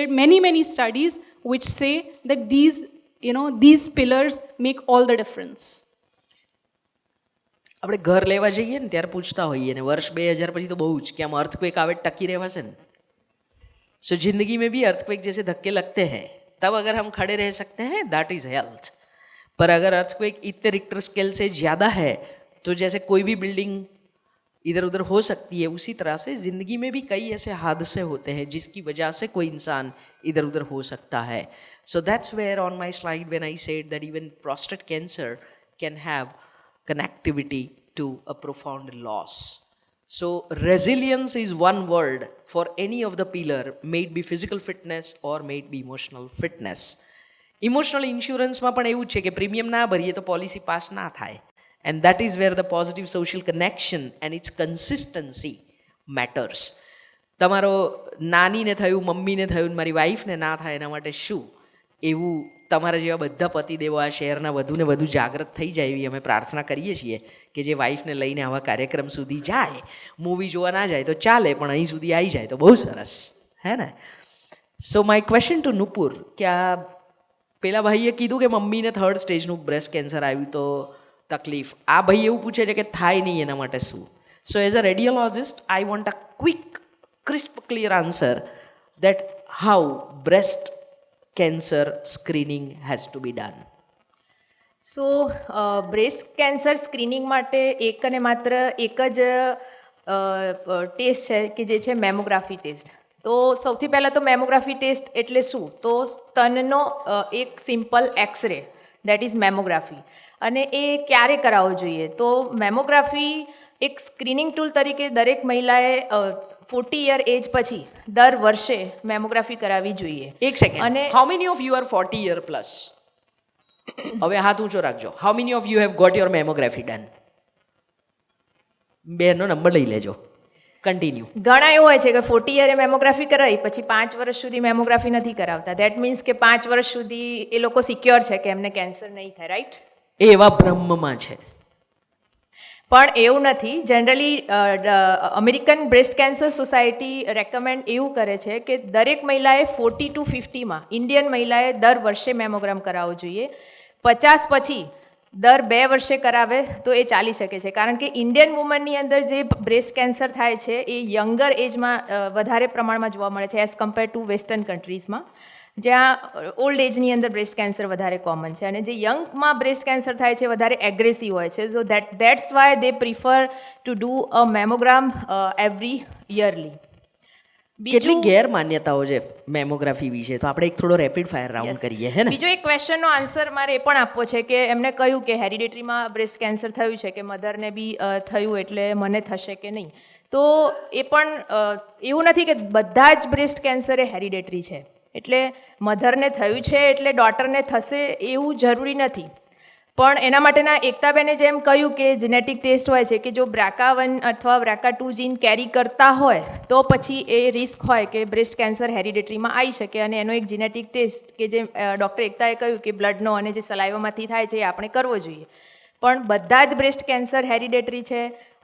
are many studies which say that these pillars make all the difference. આપણે ઘર લેવા જઈએ ને ત્યારે પૂછતા હોઈએ ને વર્ષ 2000 પછી તો બહુ જ કે આમ અર્થક્વેક આવે ટકી રહેવાશે ને. સો जिंदगी में भी अर्थक्वेक जैसे धक्के लगते हैं, तब अगर हम खड़े रह सकते हैं, दैट इज़ हेल्थ. पर अगर अर्थक्वेक इतने रिक्टर स्केल से ज़्यादा है तो जैसे कोई भी बिल्डिंग इधर उधर हो सकती है, उसी तरह से ज़िंदगी में भी कई ऐसे हादसे होते हैं जिसकी वजह से कोई इंसान इधर उधर हो सकता है. So that's where on my slide when I said that even prostate cancer can have connectivity to a profound loss. So resilience is one word for any of the pillar, may it be physical fitness or may it be emotional fitness. Emotional insurance માં પણ એવું છે કે premium ના ભરીએ તો policy pass ના થાય, and that is where the positive social connection and its consistency matters. તમારો નાનીને થયું, મમ્મીને થયું, મારી વાઈફને ના થાય એના માટે શું, એવું તમારા જેવા બધા પતિદેવો આ શહેરના વધુને વધુ જાગૃત થઈ જાય એવી અમે પ્રાર્થના કરીએ છીએ કે જે વાઈફને લઈને આવા કાર્યક્રમ સુધી જાય. મૂવી જોવા ના જાય તો ચાલે, પણ અહીં સુધી આવી જાય તો બહુ સરસ, હે ને. So my question to Nupur, કે આ પેલા ભાઈએ કીધું કે મમ્મીને 3rd સ્ટેજનું બ્રેસ્ટ કેન્સર આવ્યું તો તકલીફ, આ ભાઈ એવું પૂછે છે કે થાય નહીં એના માટે શું. સો as a radiologist I want a quick crisp clear answer that how breast cancer screening has to be done. So breast cancer screening માટે એક અને માત્ર એક જ ટેસ્ટ છે કે જે છે મેમોગ્રાફી ટેસ્ટ. તો સૌથી પહેલાં તો મેમોગ્રાફી ટેસ્ટ એટલે શું, તો સ્તનનો એક simple x-ray, that is mammography. અને એ ક્યારે કરાવવો જોઈએ, તો મેમોગ્રાફી એક સ્ક્રીનિંગ ટૂલ તરીકે દરેક મહિલાએ 40 year એજ પછી દર વર્ષે મેમોગ્રાફી કરાવવી જોઈએ. એક સેકન્ડ, અને how many of you are 40 year plus? હવે હાથ ઊંચો રાખજો. How many of you have got your mammography done? બેનો નંબર લઈ લેજો. કન્ટિન્યુ. ઘણા એવું હોય છે કે 40 year મેમોગ્રાફી કરાવી પછી 5 વર્ષ સુધી મેમોગ્રાફી નથી કરાવતા. દેટ મીન્સ કે 5 વર્ષ સુધી એ લોકો સિક્યોર છે કે એમને કેન્સર નહીં થાય, રાઈટ? એ એવા ભ્રમમાં છે. પણ એવું નથી. Generally American breast cancer society recommend એવું કરે છે કે દરેક મહિલાએ 40 to 50માં ઇન્ડિયન મહિલાએ દર વર્ષે મેમોગ્રામ કરાવવો જોઈએ. 50 પછી દર 2 વર્ષે કરાવે તો એ ચાલી શકે છે, કારણ કે ઇન્ડિયન વુમનની અંદર જે બ્રેસ્ટ કેન્સર થાય છે એ યંગર એજમાં વધારે પ્રમાણમાં જોવા મળે છે એઝ કમ્પેર ટુ વેસ્ટર્ન કન્ટ્રીઝમાં, જ્યાં ઓલ્ડ એજની અંદર બ્રેસ્ટ કેન્સર વધારે કોમન છે. અને જે યંગમાં બ્રેસ્ટ કેન્સર થાય છે વધારે એગ્રેસિવ હોય છે. So that's why they prefer to do a mammogram every yearly. કેટલી ગેરમાન્યતાઓ છે મેમોગ્રાફી વિશે, તો આપણે એક થોડો રેપિડ ફાયર રાઉન્ડ કરીએ, હે ને? બીજો એક ક્વેશ્ચનનો આન્સર મારે એ પણ આપવો છે કે એમને કહ્યું કે હેરિડિટરીમાં બ્રેસ્ટ કેન્સર થયું છે, કે મધરને બી થયું એટલે મને થશે કે નહીં. તો એ પણ એવું નથી કે બધા જ બ્રેસ્ટ કેન્સર એ હેરિડેટરી છે, એટલે મધરને થયું છે એટલે ડોટરને થશે એવું જરૂરી નથી. પણ એના માટેના એકતાબેને જેમ કહ્યું કે જેનેટિક ટેસ્ટ હોય છે કે જો BRCA1 અથવા BRCA2 જીન કેરી કરતા હોય તો પછી એ રિસ્ક હોય કે બ્રેસ્ટ કેન્સર હેરિડેટરીમાં આવી શકે, અને એનો એક જેનેટિક ટેસ્ટ કે જે ડૉક્ટર એકતાએ કહ્યું કે બ્લડનો અને જે સલાઈવામાંથી થાય છે એ આપણે કરવો જોઈએ. પણ બધા જ બ્રેસ્ટ કેન્સર હેરિડેટરી છે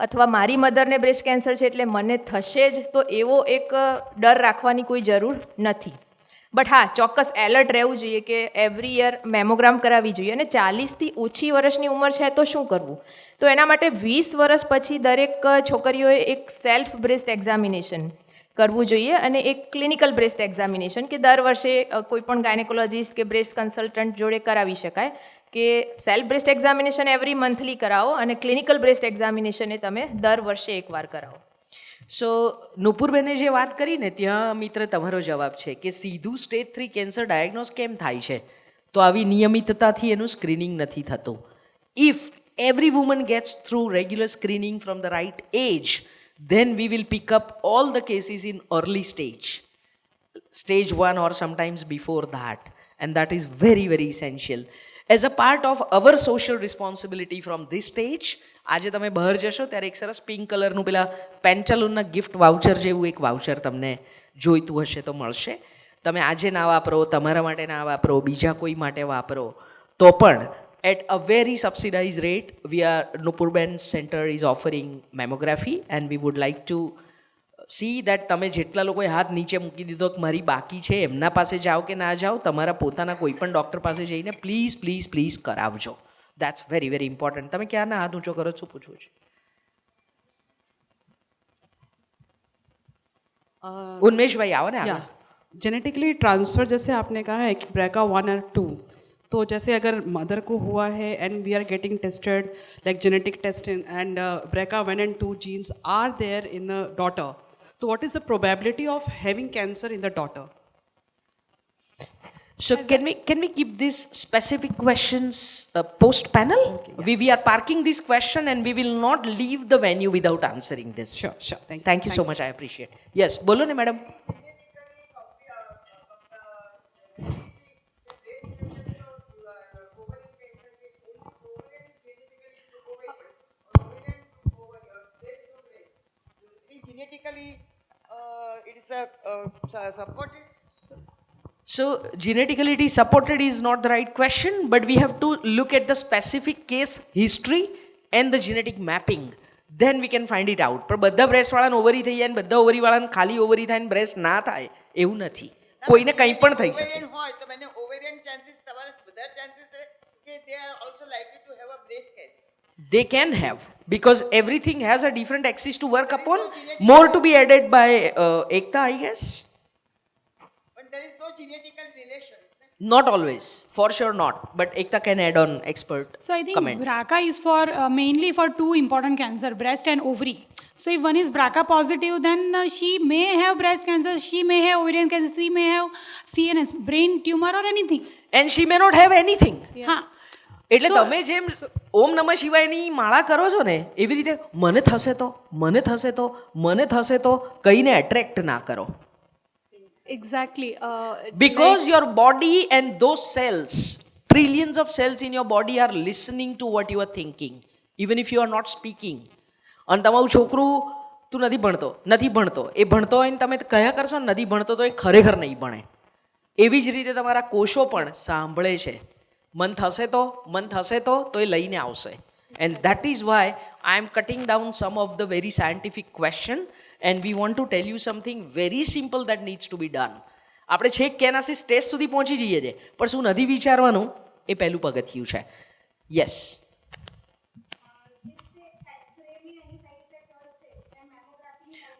અથવા મારી મધરને બ્રેસ્ટ કેન્સર છે એટલે મને થશે જ, તો એવો એક ડર રાખવાની કોઈ જરૂર નથી. બટ હા, ચોક્કસ એલર્ટ રહેવું જોઈએ કે એવરી યર મેમોગ્રામ કરાવવી જોઈએ. અને 40થી ઓછી વર્ષની ઉંમર છે તો શું કરવું? તો એના માટે 20 વર્ષ પછી દરેક છોકરીઓએ એક સેલ્ફ બ્રેસ્ટ એક્ઝામિનેશન કરવું જોઈએ, અને એક ક્લિનિકલ બ્રેસ્ટ એક્ઝામિનેશન કે દર વર્ષે કોઈ પણ ગાયનેકોલોજીસ્ટ કે બ્રેસ્ટ કન્સલ્ટન્ટ જોડે કરાવી શકાય. કે self breast examination every monthly કરાવો અને ક્લિનિકલ બ્રેસ્ટ એક્ઝામિનેશન એ તમે દર વર્ષે એકવાર કરાવો. સો નુપુરબેને જે વાત કરી ને, ત્યાં મિત્ર તમારો જવાબ છે કે સીધું સ્ટેજ 3 કેન્સર ડાયગ્નોઝ કેમ થાય છે, તો આવી નિયમિતતાથી એનું સ્ક્રીનિંગ નથી થતું. If every woman gets through regular screening from the right age, then we will pick up all the cases in early stage 1 or sometimes before that, and that is very, very essential. As a part of our social responsibility from this stage, આજે તમે બહાર જશો ત્યારે એક સરસ pink કલરનું પેલા પેન્ટાલૂનના gift voucher જેવું એક વાઉચર તમને જોઈતું હશે તો મળશે. તમે આજે ના વાપરો, તમારા માટે ના વાપરો, બીજા કોઈ માટે વાપરો, તો પણ at a very subsidized rate, Nupurben Center is offering mammography, and we would like to see that તમે જેટલા લોકોએ હાથ નીચે મૂકી દીધો કે મારી બાકી છે, એમના પાસે જાઓ કે ના જાઓ, તમારા પોતાના કોઈ પણ ડૉક્ટર પાસે જઈને પ્લીઝ પ્લીઝ પ્લીઝ કરાવજો. That's very, very important. તમે ક્યારના હાથ ઊંચો કરો છો, પૂછવું છે? उन्मेश भाई आओ ना. जेनेटिकली ट्रांसफर जैसे आपने कहा है कि BRCA1 और 2, तो जैसे अगर मदर को हुआ है and we are getting tested like genetic testing and BRCA1 and 2 genes are there in the daughter, so what is the probability of having cancer in the daughter? So can we keep these specific questions post panel? Okay, we are parking this question and we will not leave the venue without answering this. Sure. Thank you so much. I appreciate. Yes, bolo ne madam. Genetically, it is supported. So genetically it is supported is not the right question, but we have to look at the specific case history and the genetic mapping. Then we can find it out. પણ બધા બ્રેસ્ટવાળાને ઓવરી થઈ જાય ને બધા ઓવરીવાળાને ખાલી ઓવરી થાય ને breast ના થાય એવું નથી. કોઈને કંઈ પણ થઈ શકે. હોય તો મને ઓવેરિયન ચાન્સીસ તમારે બધા ચાન્સીસ રહે કે they are also likely to have a breast cancer. They can have, because everything has a different axis to work upon. More to be added by Ekta, I guess. But there is no genetical relation. Not always, for sure not. But Ekta can add on expert So I think comment. BRCA is for mainly for two important cancer, breast and ovary. So if one is BRCA positive, then she may have breast cancer, she may have ovarian cancer, she may have CNS, brain tumor or anything. And she may not have anything. હા. એટલે તમે જેમ ઓમ નમઃ શિવાયની માળા કરો છો ને, એવી રીતે મને થશે તો મને થશે તો મને થશે તો કહીને એટ્રેક્ટ ના કરો. Exactly. Because your body and those cells, trillions of cells in your body are listening to what you are thinking, even if you are not speaking. અને તમારું છોકરું તું નથી ભણતો એ ભણતો હોય ને તમે કયા કરશો નથી ભણતો તો એ ખરેખર નહીં ભણે. એવી જ રીતે તમારા કોષો પણ સાંભળે છે. મન થશે તો એ લઈને આવશે. And that is why I am cutting down some of the very scientific question and we want to tell you something very simple that needs to be done. આપણે છેક કેનાસિસ ટેસ્ટ સુધી પહોંચી જઈએ છીએ પણ શું નથી વિચારવાનું એ પહેલું પગથિયું છે. યસ.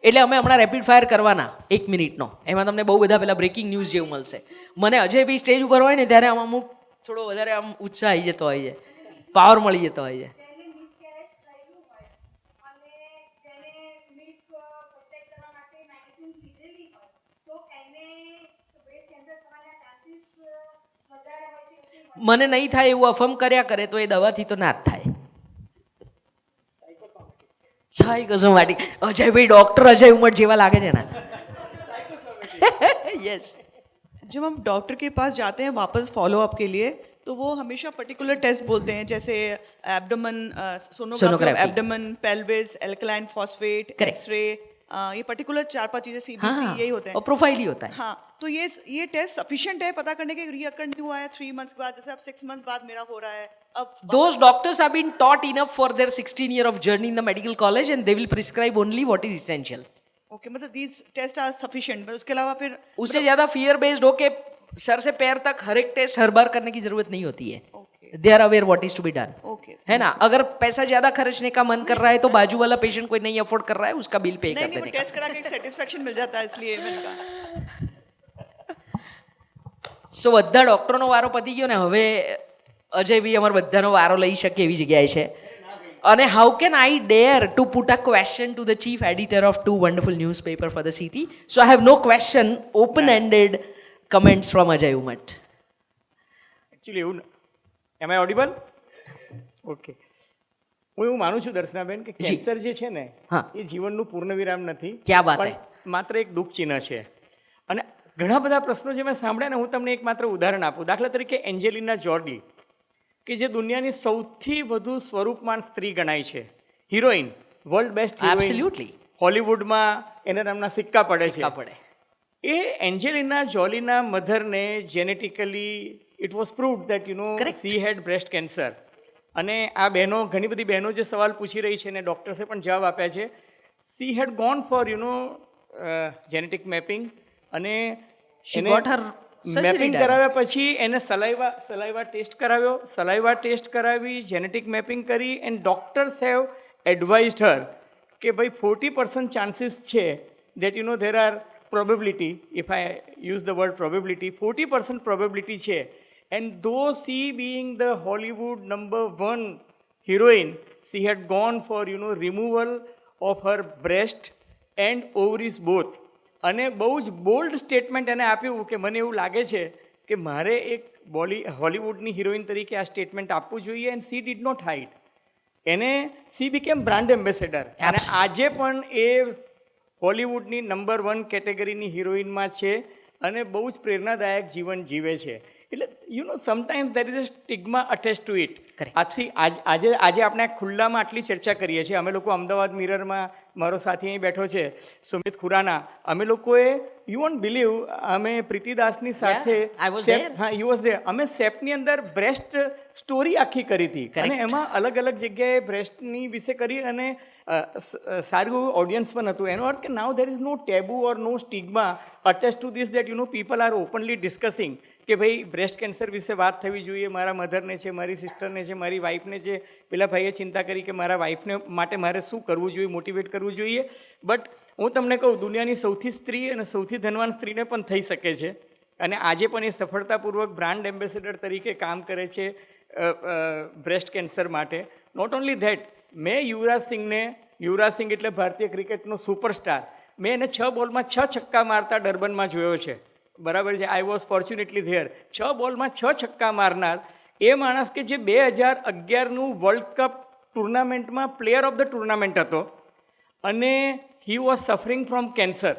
એટલે અમે હમણાં રેપિડ ફાયર કરવાના 1 મિનિટનો, એમાં તમને બહુ બધા પેલા બ્રેકિંગ ન્યૂઝ જેવું મળશે. મને અજય બી સ્ટેજ ઉપર હોય ને ત્યારે આમ અમુક થોડો વધારે આમ ઉત્સાહ આવી જતો હોય છે, પાવર મળી જતો હોય છે. મને નહીં થાય એવું અફર્મ કર્યા કરે તો એ દવાથી તો ના જ થાય. સાયકોસોમેટિક અજયભાઈ डॉक्टर अजय उमट जेवा लागे है ना. यस. जब हम डॉक्टर के पास जाते हैं वापस फॉलोअप के लिए तो वो हमेशा पर्टिकुलर टेस्ट बोलते हैं, जैसे abdomen, sonography abdomen, pelvis, alkaline phosphate, x-ray, ये पर्टिकुलर 4-5 चीजें, सीबीसी, यही होते हैं. और प्रोफाइल ही होता है. हाँ, तो ये टेस्ट सफिशिएंट है पता करने के रीअकर नहीं हुआ है 3 मंथ्स के बाद, जैसे अब 6 मंथ्स बाद मेरा हो रहा है. अब those doctors have been taught enough for their 16 year of journey in the medical college and they will prescribe only what is essential. Okay, मतलब these टेस्ट आर सफिशिएंट. पर उसके अलावा फिर उससे ज़्यादा फियर बेस्ड हो के सर से पैर तक हर एक टेस्ट हर बार करने की जरूरत नहीं होती है. They are aware what is to be done. है ना. अगर पैसा ज्यादा खर्चने का मन कर रहा है तो बाजू वाला पेशेंट कोई नहीं अफोर्ड कर रहा है उसका बिल पे कर देने का. टेस्ट करा के एक सेटिस्फेक्शन मिल जाता है, इसलिए मैंने कहा. સો બધા ડૉક્ટરનો વારો પતી ગયો ને હવે અજય બી અમારા બધાનો વારો લઈ શકે એવી જગ્યાએ છે. અને how can I dare to put a question to the chief editor of 2 wonderful newspaper for the city. So I have no question, open ended comments from Ajay Umat. Actually એવું એમ આઈ ઓડિબલ? ઓકે, હું એવું માનું છું દર્શનાબેન કે cancer જે છે ને એ જીવનનું પૂર્ણવિરામ નથી, પણ માત્ર એક દુઃખ ચિહ્ન છે. અને ઘણા બધા પ્રશ્નો જે મેં સાંભળ્યા ને, હું તમને એક માત્ર ઉદાહરણ આપું. દાખલા તરીકે એન્જેલિના જોલી કે જે દુનિયાની સૌથી વધુ સ્વરૂપમાન સ્ત્રી ગણાય છે, હિરોઈન, વર્લ્ડ બેસ્ટ હિરોઈન, હોલિવૂડમાં એના નામના સિક્કા પડે છે. એ એન્જેલિના જોલીના મધરને genetically it was proved that you know she had breast cancer. અને આ બહેનો, ઘણી બધી બહેનો જે સવાલ પૂછી રહી છે ને ડૉક્ટર્સે પણ જવાબ આપ્યા છે, she had gone for you know genetic mapping. અને મેપિંગ કરાવ્યા પછી એને સલાઈવા ટેસ્ટ કરાવ્યો, સલાઈવા ટેસ્ટ કરાવી, જેનેટિક મેપિંગ કરી, and doctors have advised her કે ભાઈ 40% ચાન્સીસ છે that you know there are probability, if I use the word probability, 40% probability છે. And though she being the Hollywood number 1 heroine, she had gone for you know removal of her breast and ovaries both. અને બહુ જ bold statement એને આપ્યું કે મને એવું લાગે છે કે મારે એક હોલિવૂડની હિરોઈન તરીકે આ સ્ટેટમેન્ટ આપવું જોઈએ. And she did not hide. એને સી બીકેમ બ્રાન્ડ એમ્બેસેડર. અને આજે પણ એ હોલિવૂડની નંબર 1 કેટેગરીની હિરોઈનમાં છે અને બહુ જ પ્રેરણાદાયક જીવન જીવે છે. એટલે you know sometimes there is a stigma attach to it. આથી આજે આપણે ખુલ્લામાં આટલી ચર્ચા કરીએ છીએ. અમે લોકો અમદાવાદ મિરરમાં, મારો સાથી અહીં બેઠો છે સુમિત ખુરાના, અમે લોકોએ યુ વોન્ટ બિલીવ, અમે પ્રીતિદાસની સાથે, હા યુ વોઝ ધેર, અમે સેપની અંદર બ્રેસ્ટ સ્ટોરી આખી કરી હતી અને એમાં અલગ અલગ જગ્યાએ બ્રેસ્ટની વિશે કરી અને સારું ઓડિયન્સ પણ હતું. એનો અર્થ કે now there is no taboo or no stigma attach to this that you know people are openly discussing કે ભાઈ બ્રેસ્ટ કેન્સર વિશે વાત થવી જોઈએ. મારા મધરને છે, મારી સિસ્ટરને છે, મારી વાઈફને છે. પેલા ભાઈએ ચિંતા કરી કે મારા વાઈફને માટે મારે શું કરવું જોઈએ, મોટિવેટ કરવું જોઈએ. બટ હું તમને કહું, દુનિયાની સૌથી સ્ત્રી અને સૌથી ધનવાન સ્ત્રીને પણ થઈ શકે છે. અને આજે પણ એ સફળતાપૂર્વક બ્રાન્ડ એમ્બેસેડર તરીકે કામ કરે છે બ્રેસ્ટ કેન્સર માટે. નોટ ઓનલી ધેટ, મેં યુવરાજ સિંહ એટલે ભારતીય ક્રિકેટનો સુપરસ્ટાર, મેં એને 6 બોલમાં 6 છક્કા મારતા ડર્બનમાં જોયો છે. બરાબર છે. I was fortunately there. 6 બોલમાં 6 છક્કા મારનાર એ માણસ કે જે 2011નું વર્લ્ડ કપ ટુર્નામેન્ટમાં પ્લેયર ઓફ ધ ટુર્નામેન્ટ હતો અને he was suffering from cancer.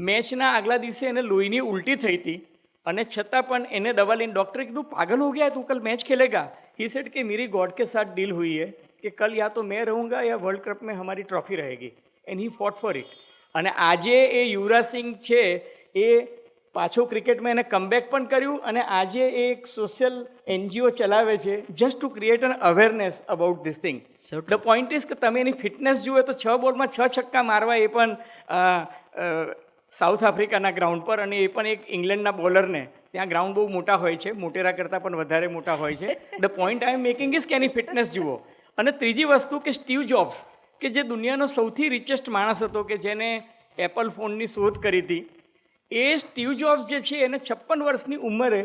મેચના આગલા દિવસે એને લોહીની ઉલટી થઈ હતી અને છતાં પણ એને દવા લઈને ડૉક્ટરે કીધું પાગલ હો ગયા તું, કલ મેચ ખેલેગા. ही सेड कि मेरी गॉड के साथ डील हुई है कि कल या तो मैं रहूँगा या वर्ल्ड कप में हमारी ट्रॉफी रहेगी. And he fought for it. અને આજે એ યુવરાજ સિંહ છે એ પાછો ક્રિકેટમાં એને કમબેક પણ કર્યું અને આજે એ એક સોશિયલ NGO ચલાવે છે just to create N awareness about this thing. The point is કે તમે એની ફિટનેસ જુઓ તો 6 બોલમાં 6 છક્કા મારવા, એ પણ સાઉથ આફ્રિકાના ગ્રાઉન્ડ પર, અને એ પણ એક ઇંગ્લેન્ડના બોલરને. ત્યાં ગ્રાઉન્ડ બહુ મોટા હોય છે, મોટેરા કરતાં પણ વધારે મોટા હોય છે. The point I am making is કે એની ફિટનેસ જુઓ. અને ત્રીજી વસ્તુ કે સ્ટીવ જોબ્સ, કે જે દુનિયાનો સૌથી રિચેસ્ટ માણસ હતો, કે જેને એપલ ફોનની શોધ કરી હતી, એ સ્ટીવ જોબ્સ જે છે એને 56 વર્ષની ઉંમરે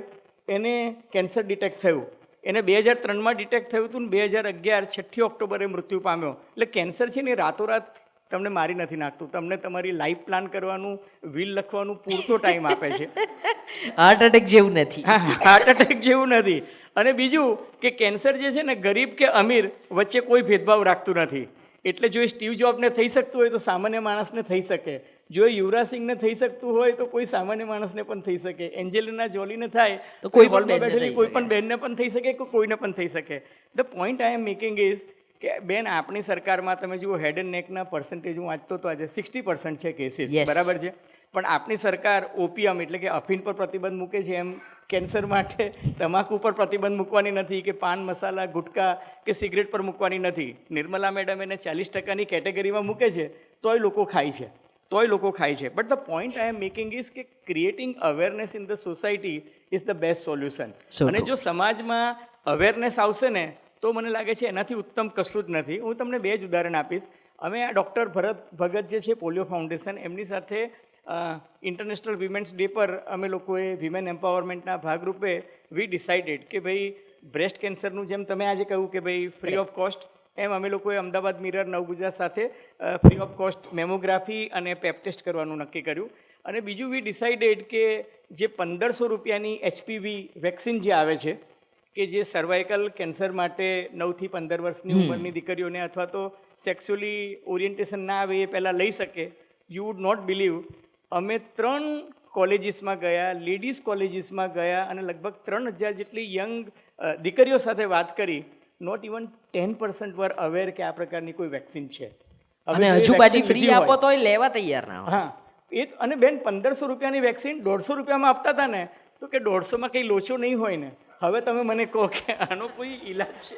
એને કેન્સર ડિટેક્ટ થયું. એને 2003માં ડિટેક્ટ થયું હતું ને 2011 6 ઓક્ટોબરે મૃત્યુ પામ્યો. એટલે કેન્સર છે ને એ રાતોરાત તમને મારી નથી નાખતું, તમને તમારી લાઈફ પ્લાન કરવાનું, વિલ લખવાનું પૂરતો ટાઈમ આપે છે. હાર્ટ એટેક જેવું નથી. હાર્ટ એટેક જેવું નથી. અને બીજું કે કેન્સર જે છે ને ગરીબ કે અમીર વચ્ચે કોઈ ભેદભાવ રાખતું નથી. એટલે જો એ સ્ટીવ જોબને થઈ શકતું હોય તો સામાન્ય માણસને થઈ શકે. જો યુવરાજ સિંહને થઈ શકતું હોય તો કોઈ સામાન્ય માણસને પણ થઈ શકે. એન્જેલિના જોલીને થાય તો કોઈ હોલમાં બેઠેલી કોઈ પણ બહેનને પણ થઈ શકે, કે કોઈને પણ થઈ શકે. The point I am making is કે બેન, આપણી સરકારમાં તમે જુઓ હેડ એન્ડ નેકના પર્સન્ટેજ હું વાંચતો તો આજે 60% છે કેસીસ, બરાબર છે. પણ આપણી સરકાર ઓપિયમ એટલે કે અફીણ પર પ્રતિબંધ મૂકે છે, એમ કેન્સર માટે તમાકુ પર પ્રતિબંધ મૂકવાની નથી, કે પાન મસાલા, ગુટકા કે સિગરેટ પર મૂકવાની નથી. નિર્મલા મેડમ એને 40%ની કેટેગરીમાં મૂકે છે, તોય લોકો ખાય છે. But the point I am making is કે creating awareness in the society is the best solution. અને જો સમાજમાં અવેરનેસ આવશે ને તો મને લાગે છે એનાથી ઉત્તમ કશું જ નથી. હું તમને 2 જ ઉદાહરણ આપીશ. અમે આ ડૉક્ટર ભરત ભગત જે છે પોલિયો ફાઉન્ડેશન, એમની સાથે ઇન્ટરનેશનલ વિમેન્સ ડે પર અમે લોકોએ વિમેન એમ્પાવરમેન્ટના ભાગરૂપે વી ડિસાઇડેડ કે ભાઈ બ્રેસ્ટ કેન્સરનું, જેમ તમે આજે કહ્યું કે ભાઈ ફ્રી ઓફ કોસ્ટ, એમ અમે લોકોએ અમદાવાદ મિરર નવગુજરાત સાથે ફ્રી ઓફ કોસ્ટ મેમોગ્રાફી અને પેપ ટેસ્ટ કરવાનું નક્કી કર્યું. અને બીજું વી ડિસાઇડેડ કે જે 1500 રૂપિયાની HPV વેક્સિન જે આવે છે, કે જે સર્વાઇકલ કેન્સર માટે 9 થી 15 વર્ષની ઉંમરની દીકરીઓને અથવા તો સેક્સ્યુઅલી ઓરિએન્ટેશન ના આવે એ પહેલાં લઈ શકે. યુ વુડ નોટ બિલીવ, અમે 3 કોલેજીસમાં ગયા, લેડીઝ કોલેજીસમાં ગયા, અને લગભગ 3000 જેટલી યંગ દીકરીઓ સાથે વાત કરી. નોટ ઇવન 10% વર અવેર કે આ પ્રકારની કોઈ વેક્સિન છે. અને હજુ પાછી ફ્રી આપો તોય લેવા તૈયાર ના હોય. હા, એ અને બેન 1500 રૂપિયાની વેક્સિન 150 રૂપિયામાં આપતા હતા ને, તો કે 150માં કંઈ લોચો નહીં હોય ને. હવે તમે મને કહો કે આનો કોઈ ઈલાજ છે?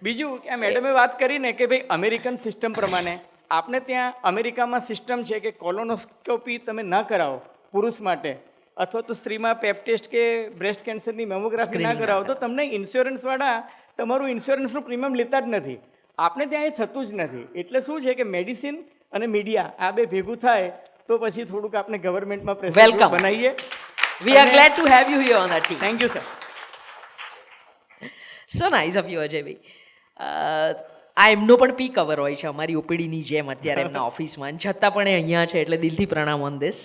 બીજું કે આ મેડમે વાત કરીને કે ભાઈ અમેરિકન સિસ્ટમ પ્રમાણે આપણે ત્યાં અમેરિકામાં સિસ્ટમ છે કે કોલોનોસ્કોપી તમે ન કરાવો પુરુષ માટે, અથવા તો સ્ત્રીમાં પેપ ટેસ્ટ કે બ્રેસ્ટ કેન્સરની મેમોગ્રાફી ના કરાવો તો તમને ઇન્સ્યોરન્સવાળા તમારું ઇન્સ્યોરન્સનું પ્રીમિયમ લેતા જ નથી. આપણે ત્યાં એ થતું જ નથી. એટલે શું છે કે મેડિસિન અને મીડિયા આ બે ભેગું થાય તો પછી થોડુંક આપણે ગવર્મેન્ટમાં પ્રેશર બનાવીએ. We are glad to have you here on our team. Thank you, sir. So nice of you, Ajaybhai. આ એમનો પણ પી કવર હોય છે અમારી ઓપીડીની જેમ અત્યારે એમના ઓફિસમાં, છતાં પણ એ અહીંયા છે, એટલે દિલથી પ્રણામ ઓન ધીસ.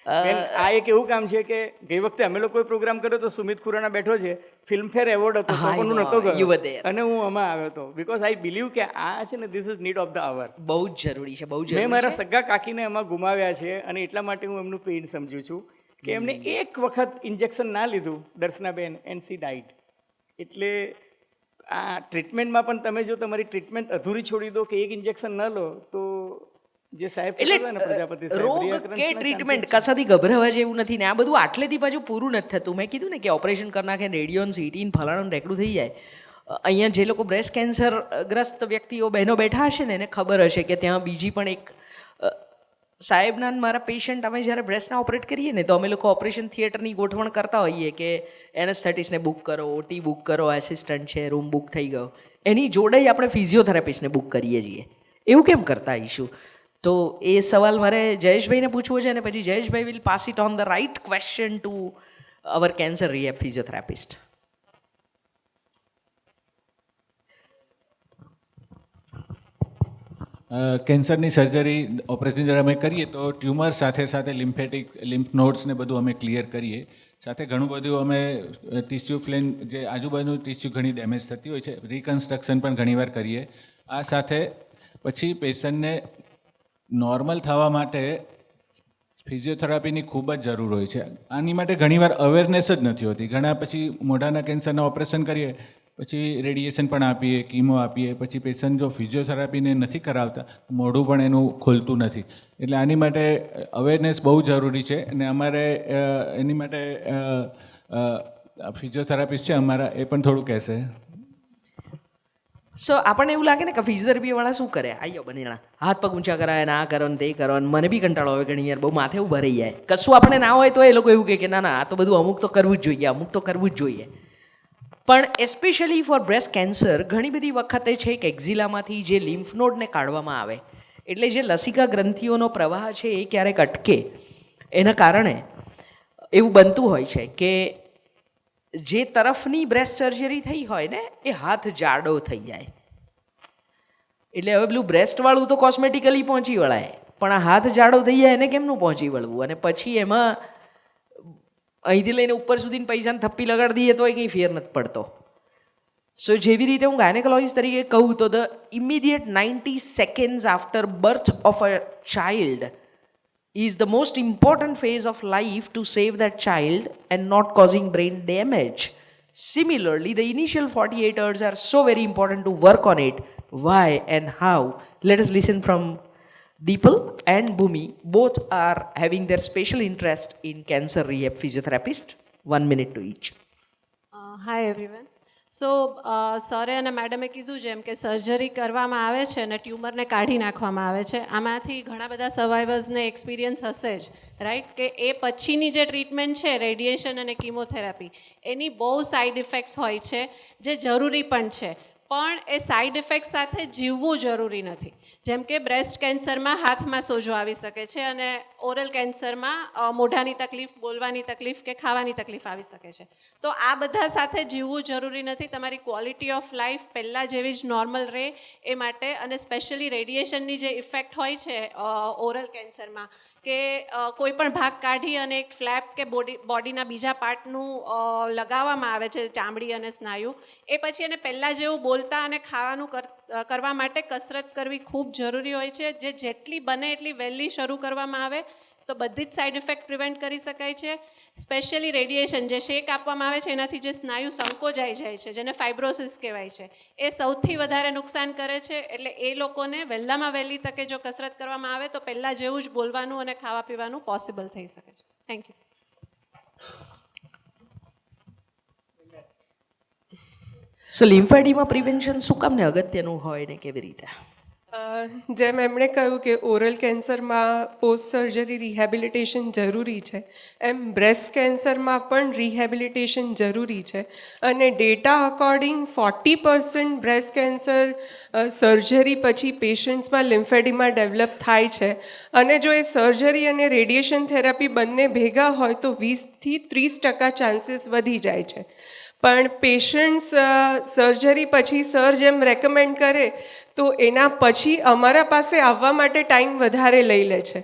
આ એક એવું કામ છે કે ગઈ વખતે અમે લોકોએ પ્રોગ્રામ કર્યો તો સુમિત ખુરાના બેઠો છે, ફિલ્મફેર એવોર્ડ હતો, હું નહોતો ગયો અને હું આમાં આવ્યો હતો. બિકોઝ આઈ બિલીવ કે આ છે ને this is need of the અવર. બહુ જ જરૂરી છે, બહુ જરૂરી. મેં મારા સગા કાકીને એમાં ગુમાવ્યા છે, અને એટલા માટે હું એમનું પેઇન સમજું છું કે એમને એક વખત ઇન્જેક્શન ના લીધું, દર્શનાબેન, એન્ડ સી ડાઇડ. એટલે આ ટ્રીટમેન્ટમાં પણ તમે જો તમારી ટ્રીટમેન્ટ અધૂરી છોડી દો કે એક ઇન્જેક્શન ન લો તો જે સાહેબ પ્રજાપતિ રોગ કે ટ્રીટમેન્ટ કશાથી ગભરાવા જેવું નથી ને. આ બધું આટલેથી પાછું પૂરું નથી થતું. મેં કીધું ને કે ઓપરેશન કરી નાખે, રેડિયોન સીટીન ફલાણું ઢેકડું થઈ જાય. અહીંયા જે લોકો બ્રેસ્ટ કેન્સર ગ્રસ્ત વ્યક્તિઓ બહેનો બેઠા હશે ને એને ખબર હશે કે ત્યાં બીજી પણ એક સાહેબના મારા પેશન્ટ અમે જ્યારે બ્રેસ્ટના ઓપરેટ કરીએ ને તો અમે લોકો ઓપરેશન થિયેટરની ગોઠવણ કરતા હોઈએ કે એનેસ્થેટિસ્ટને બુક કરો, ઓટી બુક કરો, આસિસ્ટન્ટ છે, રૂમ બુક થઈ ગયો. એની જોડે જ આપણે ફિઝિયોથેરાપિસ્ટને બુક કરીએ છીએ. એવું કેમ કરતા આવીશું? તો એ સવાલ મારે જયેશભાઈને પૂછવો છે, અને પછી Jayeshbhai will pass it on the right question to our cancer rehab physiotherapist. કેન્સરની સર્જરી ઓપરેશન જ્યારે અમે કરીએ તો ટ્યુમર સાથે સાથે લિમ્ફેટિક લિમ્ફ નોડ્સ ને બધું અમે ક્લિયર કરીએ. સાથે ઘણું બધું અમે ટિશ્યુ ફ્લેન જે આજુબાજુનું ટિશ્યુ ઘણી ડેમેજ થતી હોય છે, રિકન્સ્ટ્રક્શન પણ ઘણીવાર કરીએ. આ સાથે પછી પેશન્ટને નોર્મલ થવા માટે ફિઝિયોથેરાપીની ખૂબ જ જરૂર હોય છે. આની માટે ઘણીવાર અવેરનેસ જ નથી હોતી. ઘણા પછી મોઢાના કેન્સરના ઓપરેશન કરીએ પછી રેડિયેશન પણ આપીએ, કીમો આપીએ, પછી પેશન્ટ જો ફિઝિયોથેરાપીને નથી કરાવતા મોઢું પણ એનું ખોલતું નથી. એટલે આની માટે અવેરનેસ બહુ જરૂરી છે અને અમારે એની માટે ફિઝિયોથેરાપિસ્ટ છે અમારા, એ પણ થોડું કહેશે. સો આપણને એવું લાગે ને કે ફિઝિયોથેરાપીવાળા શું કરે, આવ્યો બનેણા હાથ પગ ઊંચા કરાય, ના કરો ને તે કરો, ને મને બી કંટાળો આવે ઘણી વાર, બહુ માથે ઊભા રહી જાય. કશું આપણે ના હોય તો એ લોકો એવું કહે કે ના ના આ તો બધું અમુક તો કરવું જ જોઈએ, અમુક તો કરવું જ જોઈએ. પણ એસ્પેશિયલી ફોર બ્રેસ્ટ કેન્સર ઘણી બધી વખતે છે કે એક્ઝિલામાંથી જે લિમ્ફ નોડને કાઢવામાં આવે, એટલે જે લસિકા ગ્રંથિઓનો પ્રવાહ છે એ ક્યારેક અટકે, એના કારણે એવું બનતું હોય છે કે જે તરફની બ્રેસ્ટ સર્જરી થઈ હોય ને એ હાથ જાડો થઈ જાય. એટલે હવે પેલું બ્રેસ્ટવાળું તો કોસ્મેટિકલી પહોંચી વળાય, પણ આ હાથ જાડો થઈ જાય એને કેમનું પહોંચી વળવું? અને પછી એમાં અહીંથી લઈને ઉપર સુધીને પૈસાને થપ્પી લગાડી દઈએ તો એ કંઈ ફેર નથી પડતો. સો જેવી રીતે હું ગાયનેકોલોજીસ્ટ તરીકે કહું તો the immediate 90 seconds after birth of a child is the most important phase of life to save that child and not causing brain damage. Similarly, the initial 48 hours are so very important to work on it. Why and how? Let us listen from Deepal and Bhumi. Both are having their special interest in cancer rehab physiotherapist. 1 minute to each. Hi everyone. સો સરે અને મેડમે કીધું જેમ કે surgery કરવામાં આવે છે અને ટ્યુમરને કાઢી નાખવામાં આવે છે, આમાંથી ઘણા બધા સર્વાઈવર્સને એક્સપિરિયન્સ હશે જ, રાઈટ, કે એ પછીની જે ટ્રીટમેન્ટ છે રેડિયેશન અને કીમોથેરાપી એની બહુ સાઈડ ઇફેક્ટ્સ હોય છે જે જરૂરી પણ છે, પણ એ સાઈડ ઇફેક્ટ સાથે જીવવું જરૂરી નથી. જેમ કે બ્રેસ્ટ કેન્સરમાં હાથમાં સોજો આવી શકે છે અને ઓરલ કેન્સરમાં મોઢાની તકલીફ, બોલવાની તકલીફ કે ખાવાની તકલીફ આવી શકે છે. તો આ બધા સાથે જીવવું જરૂરી નથી. તમારી ક્વોલિટી ઓફ લાઈફ પહેલાં જેવી જ નોર્મલ રહે એ માટે, અને સ્પેશિયલી રેડિયેશનની જે ઇફેક્ટ હોય છે ઓરલ કેન્સરમાં કે કોઈ પણ ભાગ કાઢી અને એક ફ્લેપ કે બોડીના બીજા પાર્ટનું લગાવવામાં આવે છે, ચામડી અને સ્નાયુ, એ પછી એને પહેલાં જેવું બોલતા અને ખાવાનું કરવા માટે કસરત કરવી ખૂબ જરૂરી હોય છે, જે જેટલી બને એટલી વહેલી શરૂ કરવામાં આવે તો બધી જ સાઈડ ઇફેક્ટ પ્રિવેન્ટ કરી શકાય છે. સ્પેશિયલી રેડિયેશન જે શેક આપવામાં આવે છે એનાથી જે સ્નાયુ સંકોચાઈ જાય છે, જેને ફાઇબ્રોસિસ કહેવાય છે, એ સૌથી વધારે નુકસાન કરે છે. એટલે એ લોકોને વહેલામાં વહેલી તકે જો કસરત કરવામાં આવે તો પહેલાં જેવું જ બોલવાનું અને ખાવા પીવાનું પોસિબલ થઈ શકે છે. Thank you. સો લિમ્ફેડિમા પ્રિવેન્શન શું કામને અગત્યનું હોય ને કેવી રીતે? જેમ એમણે કહ્યું કે ઓરલ કેન્સરમાં પોસ્ટ સર્જરી રિહેબિલિટેશન જરૂરી છે, એમ બ્રેસ્ટ કેન્સરમાં પણ રિહેબિલિટેશન જરૂરી છે. અને data according 40% breast cancer surgery પછી પેશન્ટ્સમાં લિમ્ફેડિમા ડેવલપ થાય છે. અને જો એ સર્જરી અને રેડિયેશન થેરાપી બંને ભેગા હોય તો 20થી 30% ચાન્સીસ વધી જાય છે. પણ પેશન્ટ્સ સર્જરી પછી સર જેમ રેકમેન્ડ કરે તો એના પછી અમારા પાસે આવવા માટે ટાઈમ વધારે લઈ લે છે.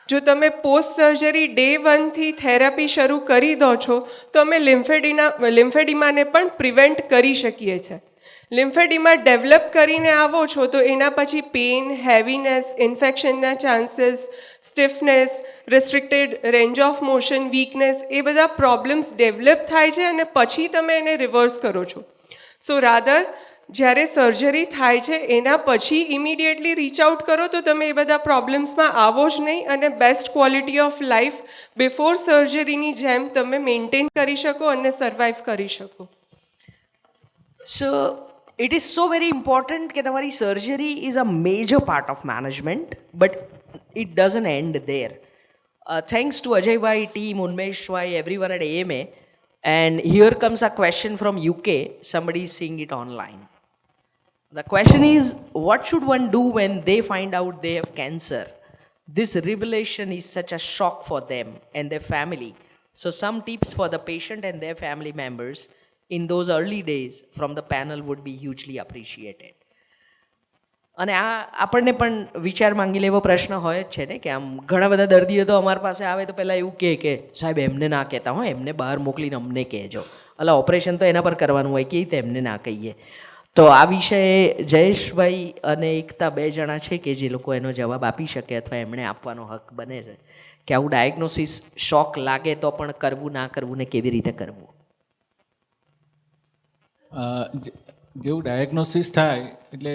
જો તમે પોસ્ટ સર્જરી ડે 1થી થેરાપી શરૂ કરી દો છો તો અમે લિમ્ફેડિમાને પણ પ્રિવેન્ટ કરી શકીએ છીએ. લિમ્ફેડિમા ડેવલપ કરીને આવો છો તો એના પછી પેઇન, હેવીનેસ, ઇન્ફેક્શનના chances, stiffness, restricted range of motion, weakness, એ બધા પ્રોબ્લેમ્સ ડેવલપ થાય છે અને પછી તમે એને રિવર્સ કરો છો. સો રાધર જ્યારે સર્જરી થાય છે એના પછી ઇમિડિયેટલી રીચ આઉટ કરો તો તમે એ બધા પ્રોબ્લેમ્સમાં આવો જ નહીં અને best quality of life before સર્જરીની જેમ તમે મેન્ટેન કરી શકો અને સર્વાઈવ કરી શકો. સો it is so very important કે તમારી surgery is a major part of management, but it doesn't end there. Thanks to Ajay bhai, team, Unmesh bhai, everyone at AMA, and here comes a question from UK. Somebody is seeing it online. The question is, what should one do when they find out they have cancer? This revelation is such a shock for them and their family. So some tips for the patient and their family members in those early days from the panel would be hugely appreciated. અને આ આપણને પણ વિચાર માંગી લેવો પ્રશ્ન હોય જ છે ને કે આમ ઘણા બધા દર્દીઓ તો અમારી પાસે આવે તો પહેલાં એવું કહે કે સાહેબ એમને ના કહેતા હોય, એમને બહાર મોકલીને અમને કહેજો, એટલે ઓપરેશન તો એના પર કરવાનું હોય, કે એમને ના કહીએ. તો આ વિષયે જયેશભાઈ અને એકતા 2 જણા છે કે જે લોકો એનો જવાબ આપી શકે અથવા એમણે આપવાનો હક બને છે કે આવું ડાયગ્નોસિસ શોક લાગે તો પણ કરવું ના કરવું ને કેવી રીતે કરવું. જેવું ડાયગ્નોસિસ થાય એટલે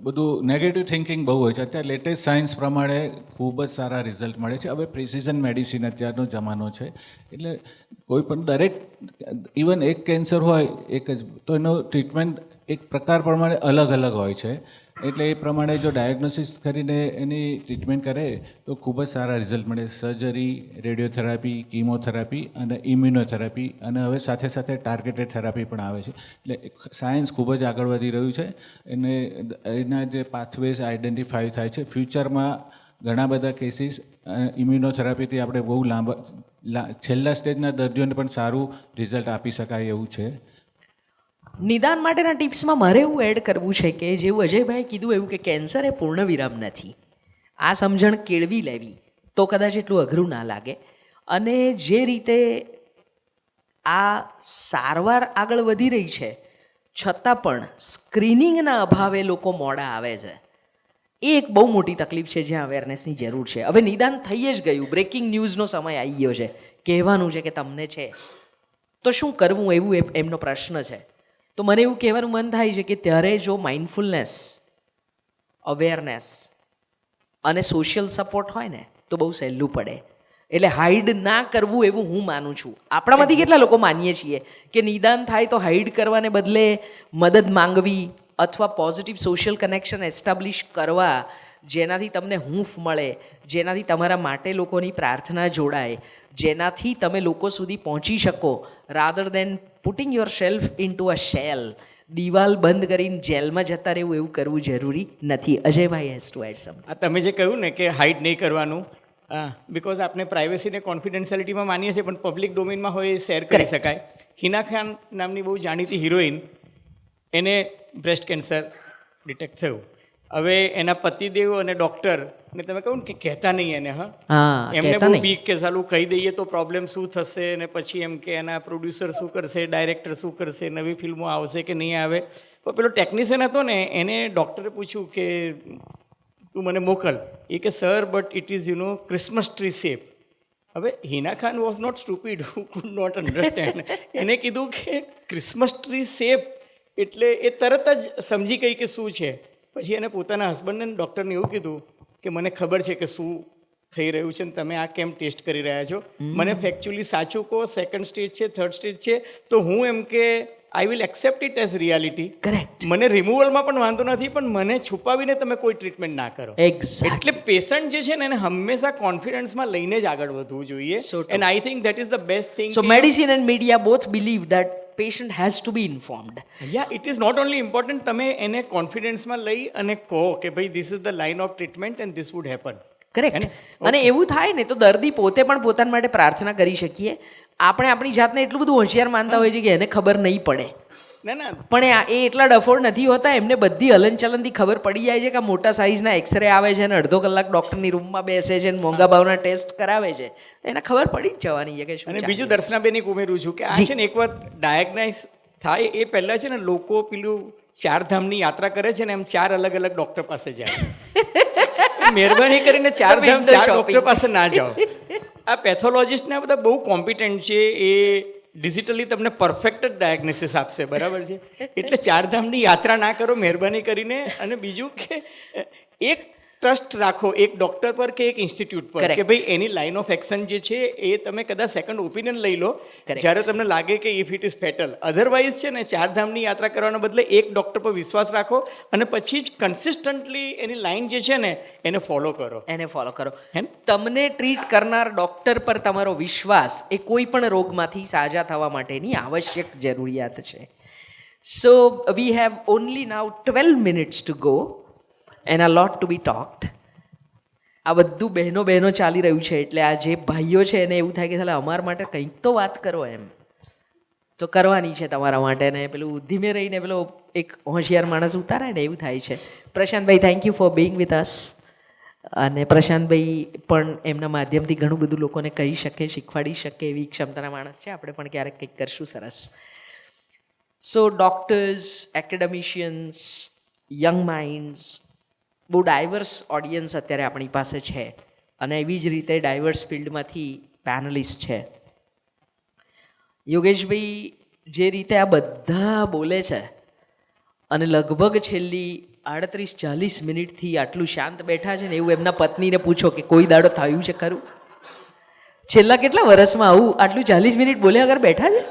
બધું નેગેટિવ થિંકિંગ બહુ હોય છે. અત્યારે લેટેસ્ટ સાયન્સ પ્રમાણે ખૂબ જ સારા રિઝલ્ટ મળે છે. હવે પ્રિસિઝન મેડિસિન અત્યારનો જમાનો છે, એટલે કોઈ પણ દરેક ઇવન એક કેન્સર હોય એક જ, તો એનો ટ્રીટમેન્ટ એક પ્રકાર પ્રમાણે અલગ અલગ હોય છે. એટલે એ પ્રમાણે જો ડાયગ્નોસિસ કરીને એની ટ્રીટમેન્ટ કરે તો ખૂબ જ સારા રિઝલ્ટ મળે. સર્જરી, રેડિયોથેરાપી, કીમોથેરાપી અને ઇમ્યુનોથેરાપી, અને હવે સાથે સાથે ટાર્ગેટેડ થેરાપી પણ આવે છે. એટલે સાયન્સ ખૂબ જ આગળ વધી રહ્યું છે, અને એના જે પાથવેઝ આઈડેન્ટિફાઈ થાય છે. ફ્યુચરમાં ઘણા બધા કેસીસ ઇમ્યુનોથેરાપીથી આપણે બહુ છેલ્લા સ્ટેજના દર્દીઓને પણ સારું રિઝલ્ટ આપી શકાય એવું છે. નિદાન માટેના ટિપ્સમાં મારે એવું એડ કરવું છે કે જેવું અજયભાઈ કીધું એવું કે કેન્સર એ પૂર્ણ વિરામ નથી. આ સમજણ કેળવી લેવી તો કદાચ એટલું અઘરું ના લાગે. અને જે રીતે આ સારવાર આગળ વધી રહી છે છતાં પણ સ્ક્રીનિંગના અભાવે લોકો મોડા આવે છે, એ એક બહુ મોટી તકલીફ છે જ્યાં અવેરનેસની જરૂર છે. હવે નિદાન થઈ જ ગયું, બ્રેકિંગ ન્યૂઝનો સમય આવી ગયો છે, કહેવાનું છે કે તમને છે તો શું કરવું, એવું એમનો પ્રશ્ન છે. તો મને એવું કહેવાનું મન થાય છે કે ત્યારે જો માઇન્ડફુલનેસ, અવેરનેસ અને સોશિયલ સપોર્ટ હોય ને તો બહુ સહેલું પડે. એટલે હાઈડ ના કરવું એવું હું માનું છું. આપણામાંથી કેટલા લોકો માનીએ છીએ કે નિદાન થાય તો હાઈડ કરવાને બદલે મદદ માંગવી અથવા પોઝિટિવ સોશિયલ કનેક્શન એસ્ટાબ્લિશ કરવા, જેનાથી તમને હૂંફ મળે, જેનાથી તમારા માટે લોકોની પ્રાર્થના જોડાય, જેનાથી તમે લોકો સુધી પહોંચી શકો, rather than putting yourself into a shell, દિવાલ બંધ કરીને જેલમાં જતા રહેવું, એવું કરવું જરૂરી નથી. Ajaybhai has to add something. આ તમે જે કહ્યું ને કે હાઇડ નહીં કરવાનું, બિકોઝ આપણે પ્રાઇવેસીને કોન્ફિડેન્શિયાલિટીમાં માનીએ છીએ, પણ પબ્લિક ડોમેનમાં હોય એ શેર કરી શકાય. હિના ખાન નામની બહુ જાણીતી હિરોઈન, એને બ્રેસ્ટ કેન્સર ડિટેક્ટ થયું. હવે એના પતિદેવ અને ડૉક્ટર ને તમે કહું ને કે કહેતા નહીં એને, એમને બહુ બીક કે ચાલું કહી દઈએ તો પ્રોબ્લેમ શું થશે, અને પછી એમ કે એના પ્રોડ્યુસર શું કરશે, ડાયરેક્ટર શું કરશે, નવી ફિલ્મો આવશે કે નહીં આવે. પણ પેલો ટેકનિશિયન હતો ને, એને ડૉક્ટરે પૂછ્યું કે તું મને મોકલ. એ કે sir but it is Christmas tree shape. હવે Hina Khan was not stupid, who could not understand. એને કીધું કે ક્રિસમસ ટ્રી શેપ એટલે એ તરત જ સમજી ગઈ કે શું છે. પછી એને પોતાના હસબન્ડને ડૉક્ટરને એવું કીધું કે મને ખબર છે કે શું થઈ રહ્યું છે ને તમે આ કેમ ટેસ્ટ કરી રહ્યા છો, મને ફેક્ચ્યુઅલી સાચું કહો, સેકન્ડ સ્ટેજ છે, થર્ડ સ્ટેજ છે, તો હું એમ કે I will accept it as reality. Correct. મને રિમૂવલમાં પણ વાંધો નથી, પણ મને છુપાવીને તમે કોઈ ટ્રીટમેન્ટ ના કરો. એટલે પેશન્ટ જે છે ને એને હંમેશા કોન્ફિડન્સમાં લઈને જ આગળ વધવું જોઈએ. And I think that is the best thing. So medicine and media both believe that patient has to be informed. Yeah, it is not only important, તમે એને કોન્ફિડન્સમાં લઈ અને કહો કે ભાઈ this is the line of treatment and this would happen. Correct. અને એવું થાય ને તો દર્દી પોતે પણ પોતાના માટે પ્રાર્થના કરી શકીએ. આપણે આપણી જાતને એટલું બધું હોશિયાર માનતા હોય છે કે એને ખબર નહીં પડે. પણ એ એટલા ડફોડ નથી હોતા, એમને બધી હલનચલનથી ખબર પડી જાય છે કે મોટા સાઇઝના એક્સરે આવે છે અને અડધો કલાક ડૉક્ટરની રૂમમાં બેસે છે અને મોંઘા ભાવના ટેસ્ટ કરાવે છે, એને ખબર પડી જ જવાની છે કે શું. અને બીજું દર્શનાબેન એક ઉમેરું છું કે આ છે ને એકવાર ડાયગ્નાઇઝ થાય એ પહેલાં છે ને લોકો પેલું 4 ધામની યાત્રા કરે છે ને એમ 4 અલગ અલગ ડૉક્ટર પાસે જાય. મહેરબાની કરીને 4 ધામ 4 ડૉક્ટર પાસે ના જાઓ. આ પેથોલોજિસ્ટને આ બધા બહુ કોમ્પિટન્ટ છે, એ ડિજિટલી તમને પરફેક્ટ જ ડાયગ્નોસિસ આપશે, બરાબર છે. એટલે 4 ધામની યાત્રા ના કરો મહેરબાની કરીને. અને બીજું કે એક ટ્રસ્ટ રાખો એક ડૉક્ટર પર કે એક ઇન્સ્ટિટ્યૂટ પર કે ભાઈ એની લાઇન ઓફ એક્શન જે છે એ તમે કદાચ સેકન્ડ ઓપિનિયન લઈ લો જ્યારે તમને લાગે કે if it is fatal. Otherwise છે ને 4 ધામની યાત્રા કરવાના બદલે એક ડૉક્ટર પર વિશ્વાસ રાખો અને પછી જ કન્સિસ્ટન્ટલી એની લાઇન જે છે ને એને ફોલો કરો. તમને ટ્રીટ કરનાર ડૉક્ટર પર તમારો વિશ્વાસ એ કોઈ પણ રોગમાંથી સાજા થવા માટેની આવશ્યક જરૂરિયાત છે. So we have only now 12 minutes to go and a lot to be talked. આ બધું બહેનો ચાલી રહ્યું છે એટલે આ જે ભાઈઓ છે એને એવું થાય કે ચાલે અમારા માટે કંઈક તો વાત કરો, એમ તો કરવાની છે તમારા માટે. ને પેલું ધીમે રહીને પેલો એક હોશિયાર માણસ ઉતારાય ને એવું થાય છે. Prashantbhai, thank you for Bing with us. અને પ્રશાંતભાઈ પણ એમના માધ્યમથી ઘણું બધું લોકોને કહી શકે, શીખવાડી શકે એવી ક્ષમતાના માણસ છે. આપણે પણ ક્યારેક કંઈક કરશું સરસ. સો ડૉક્ટર્સ, એકેડેમિશિયન્સ, યંગ માઇન્ડ્સ, બહુ ડાયવર્સ ઓડિયન્સ અત્યારે આપણી પાસે છે અને એવી જ રીતે ડાયવર્સ ફિલ્ડમાંથી પેનલિસ્ટ છે. યોગેશભાઈ જે રીતે આ બધા બોલે છે અને લગભગ છેલ્લી 38-40 મિનિટથી આટલું શાંત બેઠા છે ને એવું એમના પત્નીને પૂછો કે કોઈ દાડો થયું છે ખરું? છેલ્લા કેટલા વર્ષમાં આવું આટલું 40 મિનિટ બોલ્યા વગર બેઠા છે?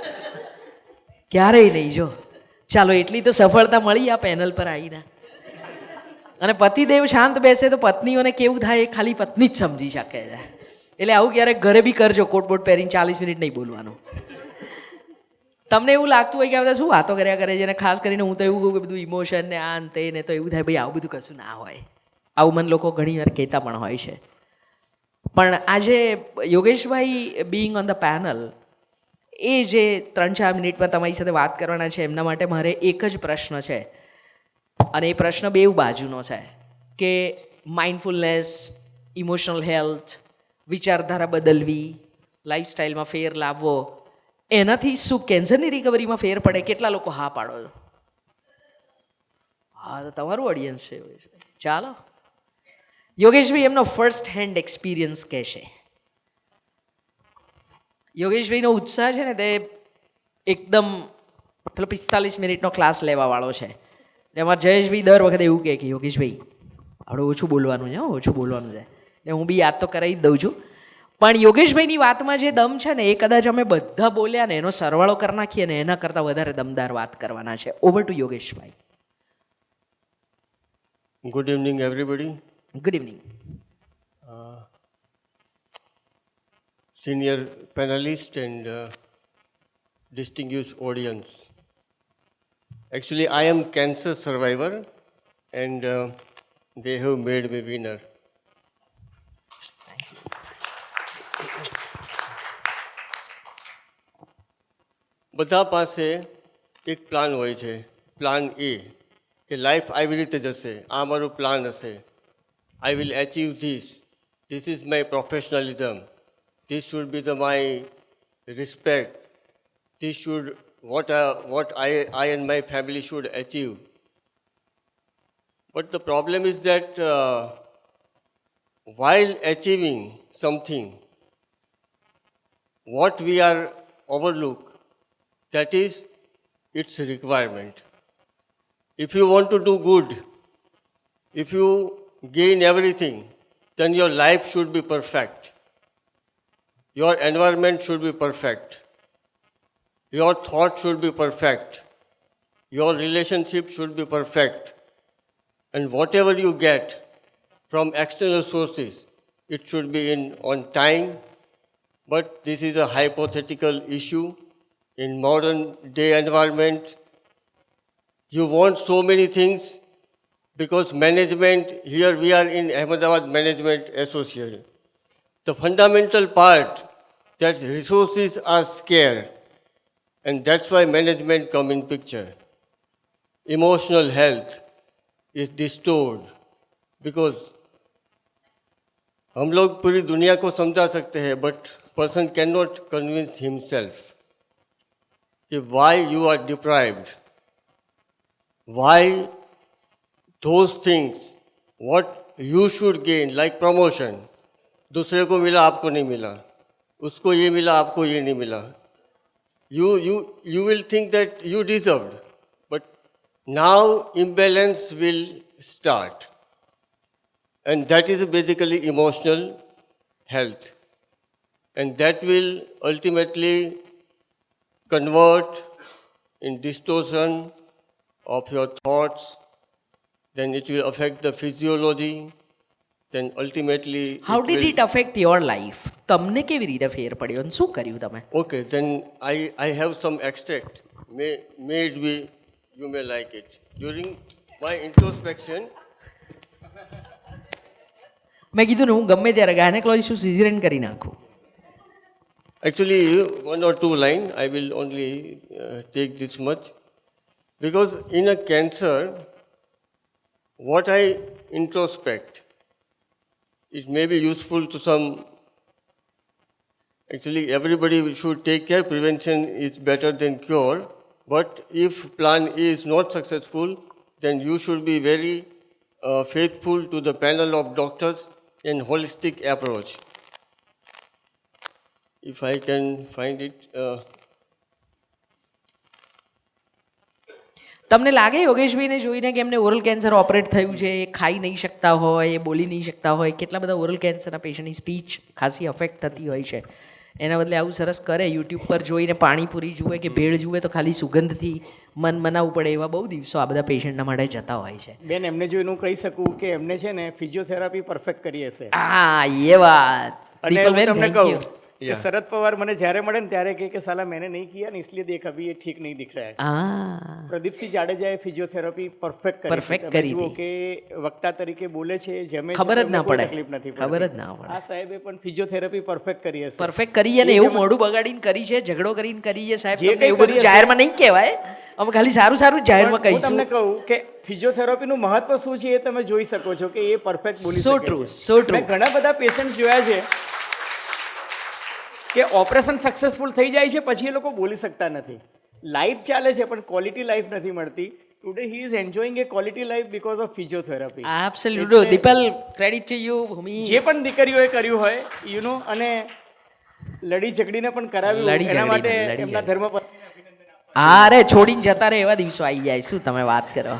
ક્યારેય નહીં. જો ચાલો એટલી તો સફળતા મળી આ પેનલ પર આવીને. અને પતિદેવ શાંત બેસે તો પત્નીઓને કેવું થાય એ ખાલી પત્ની જ સમજી શકે છે. એટલે આવું ક્યારેક ઘરે બી કરજો, કોટ બોટ પહેરીને 40 મિનિટ નહીં બોલવાનું. તમને એવું લાગતું હોય કે આ બધા શું વાતો કર્યા કરે છે, અને ખાસ કરીને હું તો એવું કહું કે બધું ઇમોશન ને આ તે ને, તો એવું થાય ભાઈ આવું બધું કશું ના હોય. આવું મને લોકો ઘણી વાર કહેતા પણ હોય છે. પણ આજે યોગેશભાઈ બીઈંગ ઓન ધ પેનલ, એ જે 3-4 મિનિટમાં તમારી સાથે વાત કરવાના છે એમના માટે મારે એક જ પ્રશ્ન છે, અને એ પ્રશ્ન બેઉ બાજુનો છે કે માઇન્ડફુલનેસ, ઇમોશનલ હેલ્થ, વિચારધારા બદલવી, લાઈફસ્ટાઈલમાં ફેર લાવવો, એનાથી શું કેન્સરની રિકવરીમાં ફેર પડે? કેટલા લોકો હા પાડો છો? હા, તો તમારું ઓડિયન્સ છે યોગેશભાઈ. ચાલો, યોગેશભાઈ એમનો ફર્સ્ટ હેન્ડ એક્સપિરિયન્સ કહેશે. યોગેશભાઈનો ઉત્સાહ છે ને તે એકદમ પેલો 45 મિનિટનો ક્લાસ લેવાવાળો છે. એમાં જયેશભાઈ દર વખતે એવું કહે કે યોગેશભાઈ આપણે ઓછું બોલવાનું છે, ઓછું બોલવાનું છે. એટલે હું બી યાદ તો કરાવી જ દઉં છું. પણ યોગેશભાઈની વાતમાં જે દમ છે ને એ કદાચ અમે બધા બોલ્યા ને એનો સરવાળો કરી નાખીએ ને એના કરતાં વધારે દમદાર વાત કરવાના છે. Over to Yogeshbhai. Good evening everybody. Good evening. Senior panelist and distinguished audience. Actually, I am cancer survivor and they have made me winner. બધા પાસે એક પ્લાન હોય છે. પ્લાન એ કે લાઈફ આવી રીતે જશે, આ મારું પ્લાન હશે. I will achieve this. This is my professionalism. This should be my respect. This should what I and my family should achieve. But the problem is that while achieving something, what we are overlook, that is its requirement. If you want to do good, if you gain everything, then your life should be perfect. Your environment should be perfect. Your thought should be perfect. Your relationship should be perfect. And whatever you get from external sources, it should be on time. But this is a hypothetical issue. In modern day environment, you want so many things because management, here we are in Ahmedabad Management Association. The fundamental part that resources are scarce, and that's why management come in picture. Emotional health is distorted because हम लोग पूरी दुनिया को समझा सकते हैं, but person cannot convince himself कि why you are deprived, why those things what you should gain like promotion दूसरे को मिला आपको नहीं मिला, उसको ये मिला आपको ये नहीं मिला. You will think that you deserved, but now imbalance will start, and that is basically emotional health, and that will ultimately convert in distortion of your thoughts, then it will affect the physiology. Then ultimately how did it affect your life? તમને કેવી રીતે ફેર પડ્યો અને શું કર્યું તમે? Okay, then I have some extract. Maybe you may like it. During my introspection, મેં કીધું ને હું ગમે ત્યારે ગાયનેકોલોજીસ્ટ સિઝેરિયન કરી નાખું. actually 1 or 2 line I will only take this much, because in a cancer what I introspect, it may be useful to some. Actually, everybody should take care. Prevention is better than cure. But if plan A is not successful, then you should be very faithful to the panel of doctors in holistic approach. If I can find it. તમને લાગે યોગેશભાઈને જોઈને કે એમને oral cancer operate થયું છે, એ ખાઈ નહીં શકતા હોય, એ બોલી નહીં શકતા હોય, કેટલા બધા ઓરલ કેન્સરના પેશન્ટની સ્પીચ ખાસી અફેક્ટ થતી હોય છે, એના બદલે આવું સરસ કરે, યુટ્યુબ પર જોઈને પાણીપુરી જુએ કે ભેળ જુએ તો ખાલી સુગંધથી મન મનાવવું પડે એવા બહુ દિવસો આ બધા પેશન્ટના માટે જતા હોય છે. બેન એમને જોઈને હું કહી શકું કે એમને છે ને ફિઝિયોથેરાપી પરફેક્ટ કરી હશે. હા એ વાત. અને હું તમને કહું कि शरद पवार मैंने જ્યારે મળે ને ત્યારે કહે કે સાલા मैंने नहीं किया ना इसलिए देख अभी ये ठीक नहीं दिख रहा है. प्रदीप सिंह जाडेजाએ ફિઝિયોથેરાપી પરફેક્ટ કરી જુઓ કે વક્તા તરીકે બોલે છે, જમે ખબર જ ના પડે, તકલીફ નથી, ખબર જ ના પડે. આ સાહેબે પણ ફિઝિયોથેરાપી પરફેક્ટ કરી હશે. પરફેક્ટ કરી અને એવું મોઢું બગાડીને કરી છે, ઝઘડો કરીને કરી છે સાહેબ. તમને એવું બધું જાહેરમાં નહીં કહેવાય, અમે ખાલી સારું સારું જાહેરમાં કહીશું. હું તમને કહું કે ફિઝિયોથેરાપીનું મહત્વ શું છે એ તમે જોઈ શકો છો કે એ પરફેક્ટ બોલી શકે છે. સો ટ્રુ, સો ટ્રુ. મેં ઘણા બધા પેશન્ટ જોયા છે કે ઓપરેશન સક્સેસફુલ થઈ જાય છે પછી એ લોકો બોલી શકતા નથી, લાઈફ ચાલે છે પણ ક્વોલિટી લાઈફ નથી મળતી. Today he is enjoying A quality life because of physiotherapy. Absolutely. Dipal, credit to you. જે પણ દીકરીઓએ કર્યું હોય યુ નો, અને લડી ઝઘડીને પણ કરાવ્યું, એના માટે એમના ધર્મ પર અરે છોડીને જતા રહે એવા દિવસો આવી જાય. શું તમે વાત કરો.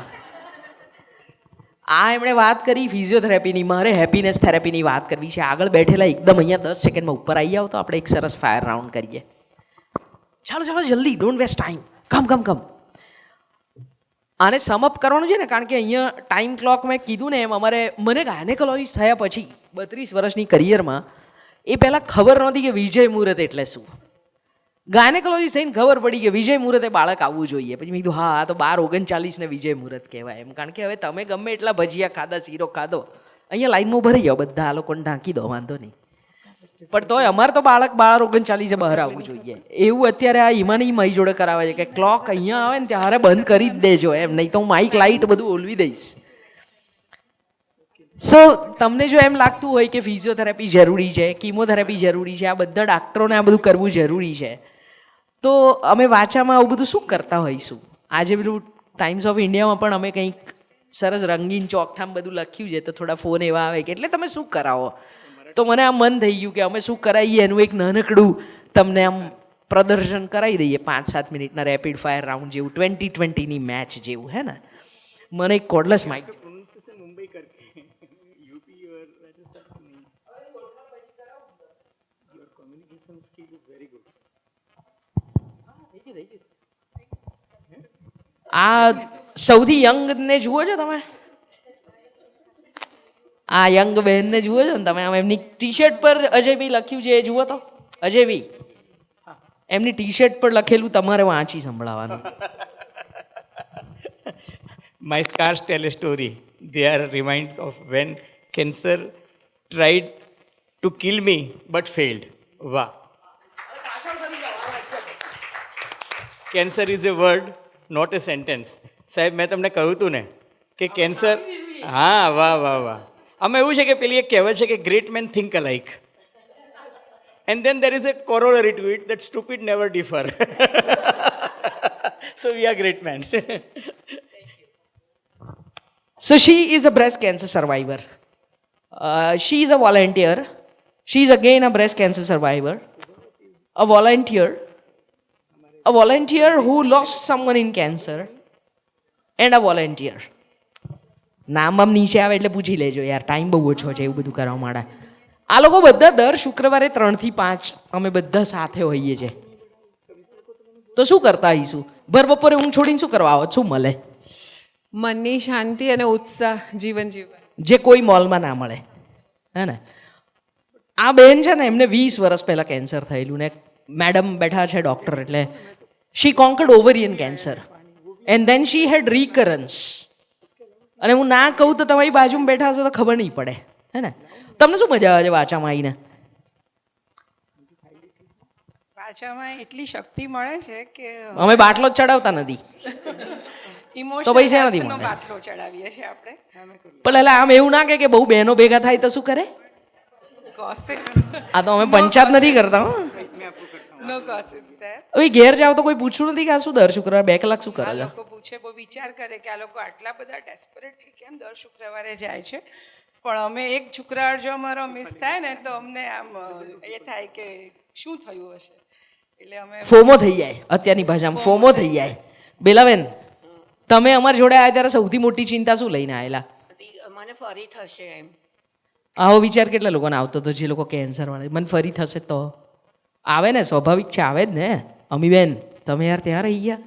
આ એમણે વાત કરી ફિઝિયોથેરાપીની, મારે હેપીનેસ થેરાપીની વાત કરવી છે. આગળ બેઠેલા એકદમ અહીંયા 10 સેકન્ડમાં ઉપર આવી જાઓ તો આપણે એક સરસ ફાયર રાઉન્ડ કરીએ. ચાલો ચાલો જલ્દી, ડોન્ટ વેસ્ટ ટાઈમ, કમ. આને સમઅપ કરવાનું છે ને, કારણ કે અહીંયા ટાઈમ ક્લોક મેં કીધું ને એમ, અમારે મને ગાયનેકોલોજીસ્ટ થયા પછી 32 વર્ષની કરિયરમાં એ પહેલાં ખબર નહોતી કે વિજય મુહૂર્ત એટલે શું. ગાયનેકોલોજીસ્ટ થઈને ખબર પડી કે વિજય મુહૂર્તે બાળક આવવું જોઈએ. પછી મેં કીધું હા આ તો 12:39 ને વિજય મુહૂર્ત કહેવાય એમ, કારણ કે હવે તમે ગમે એટલા ભજીયા ખાધા, શીરો ખાધો, અહીંયા લાઈનમાં ભરી જાઓ, બધા આ લોકોને ઢાંકી દો, વાંધો નહીં, પણ તોય અમારે તો બાળક 12:39 બહાર આવવું જોઈએ. એવું અત્યારે આ ઈમાની મારી જોડે કરાવે છે કે ક્લોક અહીંયા આવે ને ત્યારે બંધ કરી જ દેજો એમ, નહીં તો હું માઇક લાઇટ બધું ઓલવી દઈશ. સો તમને જો એમ લાગતું હોય કે ફિઝિયોથેરાપી જરૂરી છે, કીમોથેરાપી જરૂરી છે, આ બધા ડાક્ટરોને આ બધું કરવું જરૂરી છે, તો અમે વાચામાં આવું બધું શું કરતા હોઈશું. આજે પેલું ટાઈમ્સ ઓફ ઇન્ડિયામાં પણ અમે કંઈક સરસ રંગીન ચોકઠામાં બધું લખ્યું છે, તો થોડા ફોન એવા આવે કે એટલે તમે શું કરાવો. તો મને આ મન થઈ ગયું કે અમે શું કરાવીએ એનું એક નાનકડું તમને આમ પ્રદર્શન કરાવી દઈએ, 5-7 મિનિટના રેપિડ ફાયર રાઉન્ડ જેવું, 2020ની મેચ જેવું, હે ને. મને એક કોર્ડલેસ માઇક. આ સૌથી યંગ ને જુઓ છો તમે, આ યંગ બહેનને જુઓ છો ને તમે, આમ એમની ટી શર્ટ પર અજયભાઈ લખ્યું છે એ જુઓ તો. અજયભાઈ, એમની ટી શર્ટ પર લખેલું તમારે વાંચી સંભળાવવાનું. My scars tell a story. They are reminders of when cancer tried to kill me but failed. Wow. Cancer is a word, not a sentence. સાહેબ મેં તમને કહ્યું હતું ને કે કેન્સર, હા વાહ વાહ વાહ. આમાં એવું છે કે પેલી એક કહેવત છે કે great men think alike, and then there is a corollary to it that stupid never differ. So we are great men. So she is a breast cancer survivor. She is a volunteer. She is again a breast cancer survivor. A volunteer who lost someone in cancer, and a volunteer. નામ આમ નીચે આવે એટલે પૂછી લેજો યાર, time બહુ ઓછો છે એવું બધું કરવા માટે. આ લોકો બધા દર શુક્રવારે 3 થી 5 અમે બધા સાથે હોઈએ છીએ. તો શું કરતા આવીશું? ભર બપોરે ઊંઘ છોડીને શું કરવા આવો? શું મળે? મનની શાંતિ અને ઉત્સાહ, જીવન જીવવા, જે કોઈ મોલમાં ના મળે, હે ને. આ બેન છે ને, એમને 20 વર્ષ પહેલાં કેન્સર થયેલું ને મેડમ બેઠા છે ડૉક્ટર, એટલે she conquered ovarian cancer and then she had recurrence. અને હું ના કહું તો તમારી બાજુમાં બેઠા હશો તો ખબર નહીં પડે, હે ને. તમને શું મજા આવે છે વાચામાં આવીને? વાચામાં એટલી શક્તિ મળે છે કે અમે બાટલો જ ચડાવતા નથી તો ભાઈ છે નથી મળે. બાટલો ચડાવીએ છીએ આપણે. પણ એટલે આમ એવું ના કે બહુ બહેનો ભેગા થાય તો શું કરે? આ તો અમે પંચાયત નથી કરતા. નો gossip there. હવે ઘેર જાવ તો કોઈ પૂછવું નથી કે આ શું દર શુક્રવારે 2 કલાક શું કરે છે? લોકો પૂછે, બહુ વિચાર કરે કે આ લોકો આટલા બધા ડેસ્પરેટલી કેમ દર શુક્રવારે જાય છે, પણ અમે એક શુક્રવાર જો અમારો મિસ થાય ને તો અમને આમ એ થાય કે શું થયું હશે, એટલે અમે ફોમો થઈ જાય. અત્યારની ભાષામાં ફોમો થઈ જાય. બેલાબેન, તમે અમારી જોડે આવ્યા ત્યારે સૌથી મોટી ચિંતા શું લઈને આવેલા? મને ફરી થશે એમ. આવો વિચાર કેટલા લોકોને આવતો હતો જે લોકો કેન્સરવાળા મને ફરી થશે તો આવે ને, સ્વાભાવિક છે, આવે જ ને. અમીબેન તમે યાર ત્યાં રહી ગયા,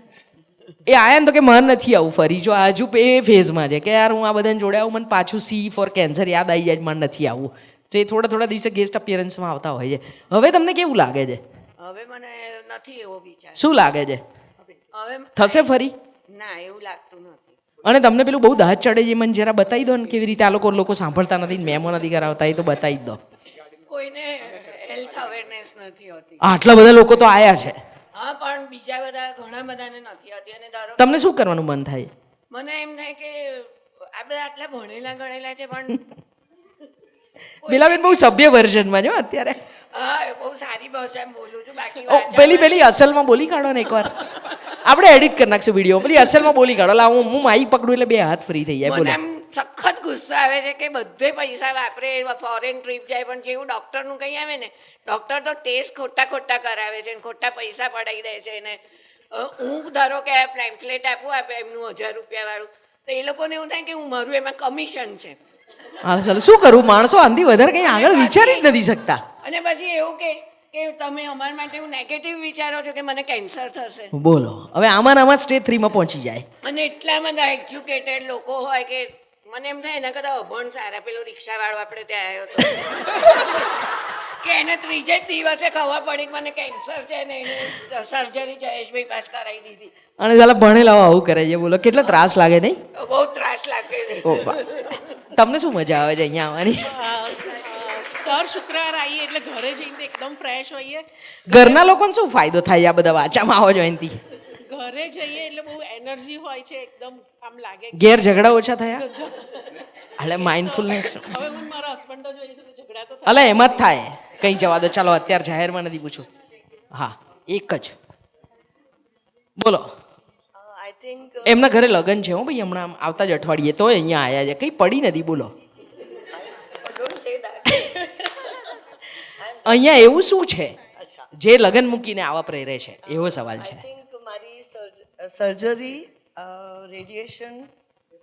એ આયા ને તો કે મન નથી આવું ફરી. જો હજુ એ ફેઝમાં છે કે યાર હું આ બધાને જોડે આવું, મને પાછું સી ફોર કેન્સર યાદ આવી જાય, મન નથી આવું. તો એ થોડા થોડા દિવસે ગેસ્ટ અપિયરન્સમાં આવતા હોય છે. હવે તમને કેવું લાગે છે? હવે મને નથી એવો વિચાર. શું લાગે છે, હવે થશે ફરી? ના, એવું લાગતું નથી. અને તમને પેલું બહુ દાહત ચડે છે, મને જરા બતાવી દો ને કેવી રીતે. આ લોકો સાંભળતા નથી, મેમો નથી કરાવતા, એ તો બતાવી જ દો. કોઈને હેલ્થ અવેરનેસ નથી હોતી. આટલા બધા લોકો તો આયા છે. હા, પણ બીજા બધા ઘણા બધાને નથી હોતી. અને ધારો તમને શું કરવાનું મન થાય? મને એમ થાય કે આ બધા આટલા ભણેલા ગણેલા છે પણ બેલાબેન બહુ સભ્ય વર્ઝનમાં જો અત્યારે. હા, બહુ સારી ભાષામાં બોલું છું. બાકી પેલી અસલમાં બોલી કાઢો ને એકવાર. આપણે એડિટ કરી નાખશું વિડીયો. પેલી અસલમાં બોલી કાઢો. લા હું માઈક પકડું એટલે બે હાથ ફ્રી થઈ જાય. બોલો. સખત ગુસ્સો આવે છે કે બધે પૈસા વાપરે, ફોરેન ટ્રીપ જાય, પણ જેવું ડૉક્ટરનું કંઈ આવે ને, ડૉક્ટર તો ટેસ્ટ ખોટા કરાવે છે, ખોટા પૈસા પડાવી દે છે. ને હું ધારો કે આ પેમ્ફલેટ આપે એમનું 1000 રૂપિયાવાળું, તો એ લોકોને એવું થાય કે હું મારું એમાં કમિશન છે. હા ચાલો, શું કરું? માણસો આનાથી વધારે કંઈ આગળ વિચારી જ નથી શકતા. અને પછી એવું કે તમે અમારા માટે એવું નેગેટિવ વિચારો છો કે મને કેન્સર થશે. બોલો, હવે આમાં સ્ટેજ 3 માં પહોંચી જાય. અને એટલા બધા એજ્યુકેટેડ લોકો હોય કે મને એમ થાય એના કરતાં અભણ સારા. પેલો રિક્ષાવાળો આપણે ત્યાં આવ્યો હતો કે એને ત્રીજે જ દિવસે ખબર પડી કે મને કેન્સર છે ને એને સર્જરી જયેશભાઈ પાસ કરાવી દીધી. અને ચાલો ભણેલા આવું કરે છે. બોલો, કેટલો ત્રાસ લાગે નહીં? બહુ ત્રાસ લાગે છે. તમને શું મજા આવે છે અહીંયા આવવાની? દર શુક્રવાર આવીએ એટલે ઘરે જઈને એકદમ ફ્રેશ હોઈએ. ઘરના લોકોને શું ફાયદો થાય આ બધા વાંચામાં આવો જો એનથી? ઘરે જઈએ એટલે બહુ એનર્જી હોય છે, એકદમ આમ લાગે. ઘેર ઝઘડા ઓછા થયા? એટલે માઇન્ડફુલનેસ. હવે હું મારા હસબન્ડ જ જોઈએ છે તો ઝઘડા તો અલે એમ જ થાય. કંઈ જવા દો, ચાલો અત્યારે જાહેરમાં નથી પૂછું. હા, એક જ બોલો. એમના ઘરે લગ્ન છે હો ભાઈ, હમણાં આવતા જ અઠવાડિયે, તો અહીંયા આવ્યા છે. કંઈ પડી નથી. બોલો, અહીંયા એવું શું છે જે લગ્ન મૂકીને આવા પ્રેરે છે? એવો સવાલ છે. મારી surgery, radiation,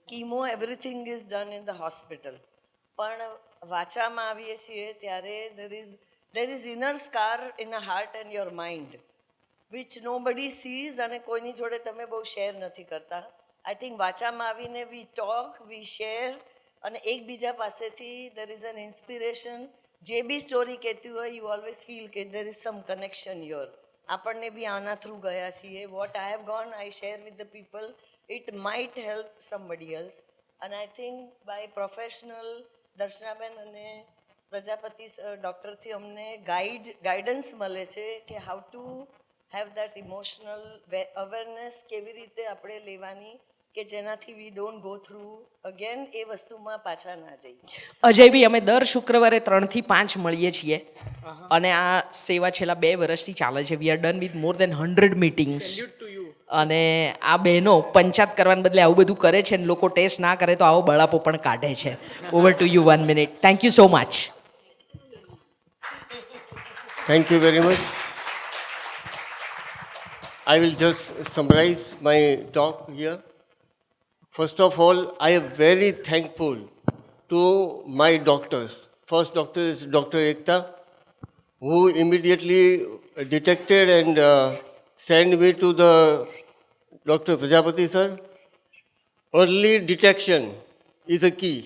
chemo, everything is done in the hospital. પણ વાચામાં આવીએ છીએ ત્યારે there is inner scar in a heart and your mind which nobody sees અને કોઈની જોડે તમે બહુ શેર નથી કરતા. આઈ થિંક વાચામાં આવીને વી ટોક, વી શેર, અને એકબીજા પાસેથી there is an inspiration. જે બી સ્ટોરી કહેતી હોય યુ ઓલવેઝ ફીલ કે there is some connection here. આપણને બી આના થ્રુ ગયા છીએ. What I have gone I share with the people. It might help somebody else. અને I think by professional Darshanaben અને પ્રજાપતિ ડૉક્ટરથી અમને ગાઈડન્સ મળે છે કે how to have that emotional awareness, કેવી રીતે આપણે લેવાની કે જેનાથી we don't go through again એ વસ્તુમાં પાછા ના જઈએ. અજયભાઈ, અમે દર શુક્રવારે 3 થી 5 મળીએ છીએ અને આ સેવા છેલ્લા 2 વર્ષથી ચાલે છે. We are done with more than 100 meetings. અને આ બહેનો પંચાયત કરવાને બદલે આવું બધું કરે છે, ને લોકો ટેસ્ટ ના કરે તો આવો બળાપો પણ કાઢે છે. Over to you 1 minute. Thank you so much. Thank you very much. I will just summarize my talk here. First of all, I am very thankful to my doctors. First doctor is Dr. Ekta, who immediately detected and sent me to the Dr. Prajapati sir. Early detection is a key.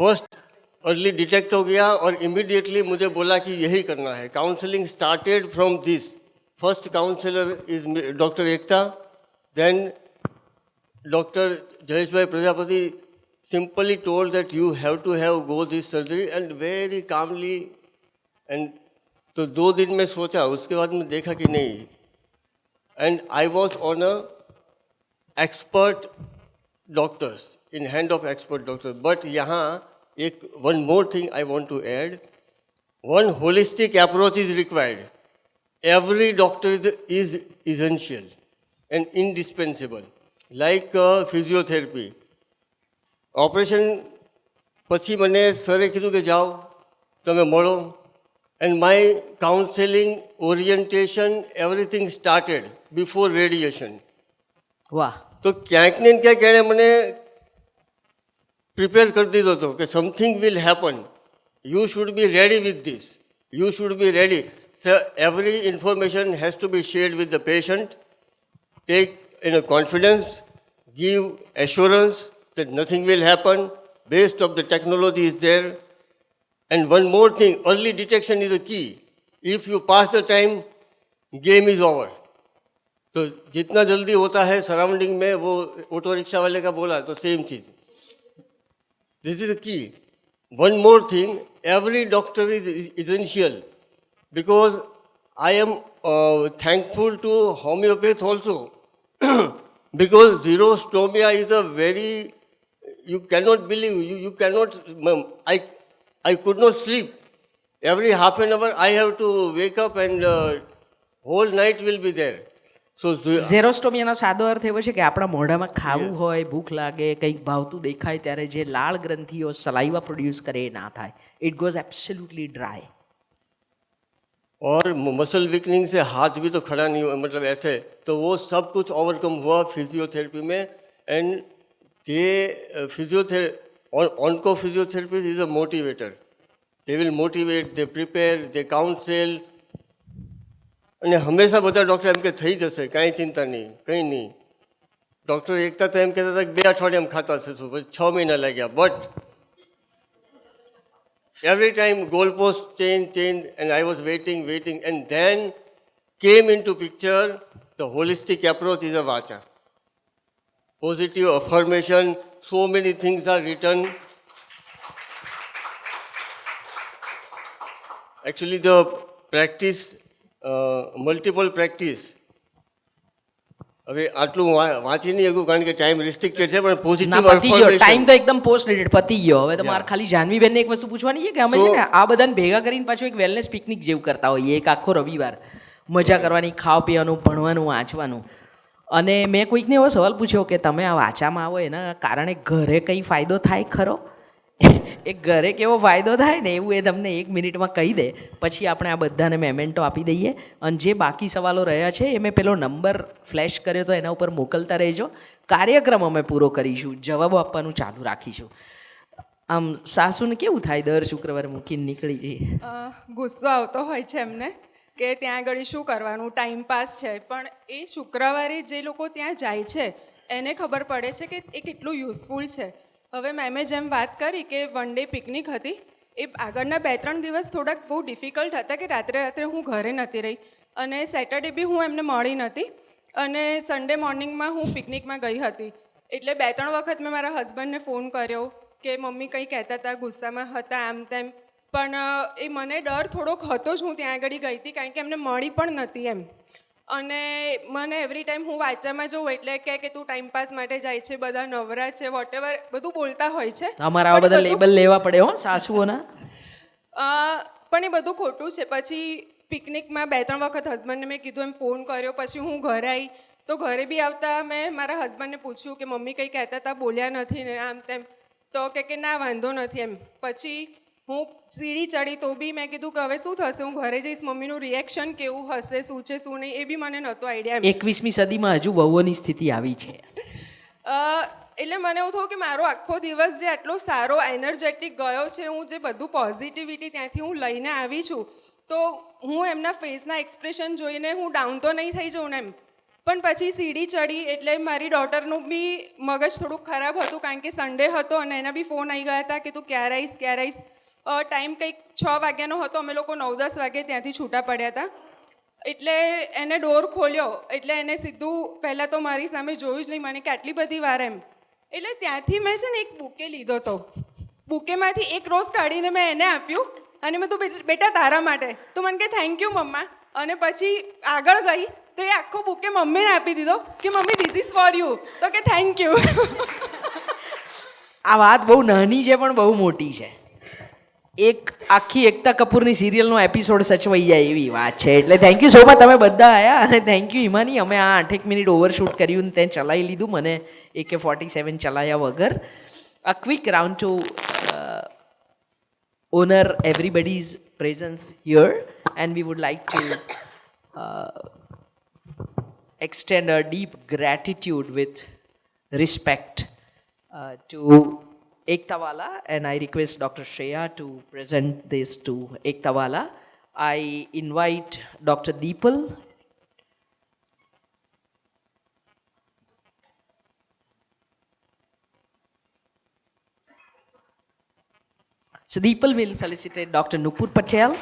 First early detect हो गया और immediately मुझे बोला कि यही करना है. Counselling started from this. First counsellor is doctor Ekta, then doctor Jayesh bhai Prajapati simply told that you have to go this surgery and very calmly. and तो 2 दिन में सोचा, उसके बाद में देखा कि नहीं. and I was on a expert doctors, in hand of expert doctors. but यहाँ one more thing I want to add. One holistic approach is required. Every doctor is essential and indispensable. Like physiotherapy. Operation પછી મને સરે કીધું કે જાઓ તમે મળો. And my counseling, orientation, everything started before radiation. વાહ. તો ક્યાંક ને ક્યાંક એણે મને પ્રિપેર કરી દીધો હતો કે something will happen, you should be ready with this, you should be ready. So every information has to be shared with the patient. Take in a confidence, give assurance that nothing will happen, best of the technology is there. And one more thing, early detection is the key. If you pass the time, game is over. तो जितना जल्दी होता है surrounding में, वो auto rickshaw वाले का बोला तो सेम चीज. This is the key. One more thing, every doctor is essential because I am thankful to homeopath also. Because xerostomia is a very, you cannot believe, you cannot, I could not sleep. Every half an hour I have to wake up and whole night will be there. So ઝેરોસ્ટોમિયાનો સાદો અર્થ એવો છે કે આપણા મોઢામાં ખાવું હોય, ભૂખ લાગે, કંઈક ભાવતું દેખાય ત્યારે જે લાળ ગ્રંથિઓ સલાઈવા પ્રોડ્યુસ કરે એ ના થાય. It goes absolutely dry. और मसल वीकनिंग से हाथ भी तो खड़ा नहीं हुआ, मतलब ऐसे, तो वो सब कुछ ओवरकम हुआ फिजियोथेरेपी में. And they onco physiotherapy is a motivator. They will motivate, they prepare, they counsel. અને હંમેશા બધા ડૉક્ટર એમ કે થઈ જશે, કાંઈ ચિંતા નહીં, કંઈ નહીં. ડૉક્ટર એકતા તો એમ કહેતા હતા કે 2 અઠવાડિયામાં ખાતા થશું, પછી 6 મહિના લાગ્યા. But every time goalpost change, and I was waiting, and then came into picture the holistic approach is a vacha. Positive affirmation, so many things are written. Actually the practice, multiple practice. હવે આટલું વાંચી નહીં શકું કારણ કે time restricted છે, પણ positive time તો એકદમ પોસ્ટ ડેટેડ પતી ગયો. હવે તો મારે ખાલી જાનવીબેનને એક વસ્તુ પૂછવાની છે કે અમે છે ને આ બધાને ભેગા કરીને પાછું એક વેલનેસ પિકનિક જેવું કરતા હોઈએ, એક આખો રવિવાર મજા કરવાની, ખાવા પીવાનું, ભણવાનું, વાંચવાનું. અને મેં કોઈકને એવો સવાલ પૂછ્યો કે તમે આ વાંચામાં આવો એના કારણે ઘરે કંઈ ફાયદો થાય ખરો? એ ઘરે કેવો ફાયદો થાય ને એવું એ તમને 1 મિનિટમાં કહી દે, પછી આપણે આ બધાને મેમેન્ટો આપી દઈએ. અને જે બાકી સવાલો રહ્યા છે એ મેં પેલો નંબર ફ્લેશ કર્યો તો એના ઉપર મોકલતા રહેજો. કાર્યક્રમ અમે પૂરો કરીશું, જવાબો આપવાનું ચાલુ રાખીશું. આમ સાસુને કેવું થાય દર શુક્રવારે મૂકીને નીકળી જઈએ? ગુસ્સો આવતો હોય છે એમને કે ત્યાં આગળ શું કરવાનું, ટાઈમ પાસ છે. પણ એ શુક્રવારે જે લોકો ત્યાં જાય છે એને ખબર પડે છે કે એ કેટલું યુઝફુલ છે. હવે મેમે જેમ વાત કરી કે વન ડે પિકનિક હતી, એ આગળના 2-3 દિવસ થોડાક બહુ ડિફિકલ્ટ હતા કે રાત્રે હું ઘરે નહોતી રહી, અને સેટરડે બી હું એમને મળી નહોતી, અને સન્ડે મોર્નિંગમાં હું પિકનિકમાં ગઈ હતી. એટલે 2-3 વખત મેં મારા હસબન્ડને ફોન કર્યો કે મમ્મી કંઈ કહેતા હતા, ગુસ્સામાં હતા, આમ તેમ. પણ એ મને ડર થોડોક હતો જ, હું ત્યાં આગળ ગઈ હતી કારણ કે એમને મળી પણ નહોતી એમ. અને મને એવરી ટાઈમ હું વાંચામાં જોઉં એટલે કે તું ટાઈમ પાસ માટે જાય છે, બધા નવરા છે, વોટેવર બધું બોલતા હોય છે. અમારા આવા બધા લેબલ લેવા પડે હો સાસુઓના. પણ એ બધું ખોટું છે. પછી પિકનિકમાં 2-3 વખત હસબન્ડને મેં કીધું, એમ ફોન કર્યો. પછી હું ઘરે આવી તો ઘરે બી આવતા મેં મારા હસબન્ડને પૂછ્યું કે મમ્મી કંઈ કહેતા હતા, બોલ્યા નથી ને આમ તેમ. તો કે ના વાંધો નથી એમ. પછી હું સીડી ચડી તો બી મેં કીધું કે હવે શું થશે, હું ઘરે જઈશ, મમ્મીનું રિએક્શન કેવું હશે, શું છે શું નહીં, એ બી મને નહોતો આઈડિયા. 21મી સદીમાં હજુ વહુઓની સ્થિતિ આવી છે. એટલે મને એવું થયું કે મારો આખો દિવસ જે આટલો સારો એનર્જેટિક ગયો છે, હું જે બધું પોઝિટિવિટી ત્યાંથી હું લઈને આવી છું, તો હું એમના ફેસના એક્સપ્રેશન જોઈને હું ડાઉન તો નહીં થઈ જાઉં ને એમ. પણ પછી સીડી ચડી એટલે મારી ડોટરનું બી મગજ થોડુંક ખરાબ હતું કારણ કે સન્ડે હતો અને એના બી ફોન આવી ગયા હતા કે તું ક્યારે આવીશ. ટાઈમ કંઈક 6 વાગ્યાનો હતો, અમે લોકો 9-10 વાગે ત્યાંથી છૂટા પડ્યા હતા. એટલે એને ડોર ખોલ્યો એટલે એને સીધું પહેલાં તો મારી સામે જોયું જ નહીં, મને કે આટલી બધી વાર એમ. એટલે ત્યાંથી મેં છે ને એક બુકે લીધો હતો, બુકેમાંથી એક રોઝ કાઢીને મેં એને આપ્યું અને મેં તો બેટા તારા માટે. તો મને કે થેન્ક યુ મમ્મા. અને પછી આગળ ગઈ તો એ આખો બુકે મમ્મીને આપી દીધો કે mummy this is for you. તો કે થેન્ક યુ. આ વાત બહુ નાની છે પણ બહુ મોટી છે. એક આખી એકતા કપૂરની સિરિયલનો એપિસોડ સચવાઈ જાય એવી વાત છે. એટલે થેન્ક યુ સો મચ તમે બધા આવ્યા, અને થેન્ક યુ હિમાની. અમે આ 8 મિનિટ ઓવરશૂટ કર્યું ને તે ચલાવી લીધું, મને AK-47 ચલાવ્યા વગર. A quick round to honor everybody's presence here, and we would like to extend a deep gratitude with respect to Ekta Wala, and I request Dr. Shreya to present this to Ekta Wala. I invite Dr. Deepal. So Deepal will felicitate Dr. Nupur Patel.